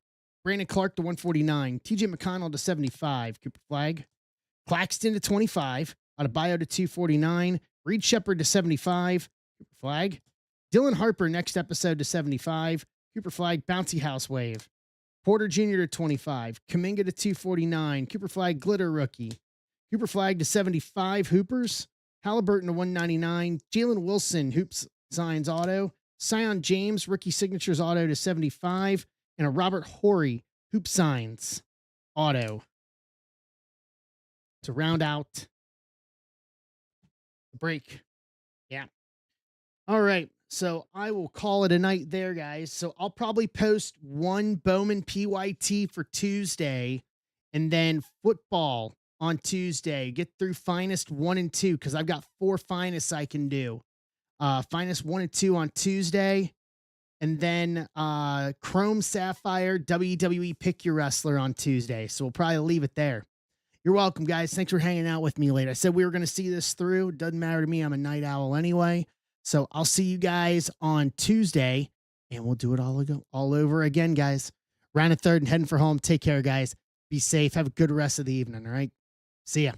Brandon Clark to 149. TJ McConnell to 75. Cooper Flag. Claxton to 25. Adebayo to 249. Reed Shepard to 75. Cooper Flag. Dylan Harper next episode to 75. Cooper Flag, Bouncy House Wave. Porter Jr. to 25. Kuminga to 249. Cooper Flag, Glitter Rookie. Cooper Flag to 75. Hoopers. Halliburton to 199. Jalen Wilson, Hoops Signs Auto. Sion James, Rookie Signatures Auto to 75. And a Robert Horry, Hoop Signs Auto to round out the break. Yeah. All right. So I will call it a night there, guys. So I'll probably post one Bowman PYT for Tuesday and then football on Tuesday. Get through Finest 1 and 2 because I've got 4 Finest I can do. Finest 1 and 2 on Tuesday. And then Chrome Sapphire WWE Pick Your Wrestler on Tuesday. So we'll probably leave it there. You're welcome, guys. Thanks for hanging out with me late. I said we were going to see this through. Doesn't matter to me. I'm a night owl anyway. So I'll see you guys on Tuesday, and we'll do it all over again, guys. Round of third and heading for home. Take care, guys. Be safe. Have a good rest of the evening, all right? See ya.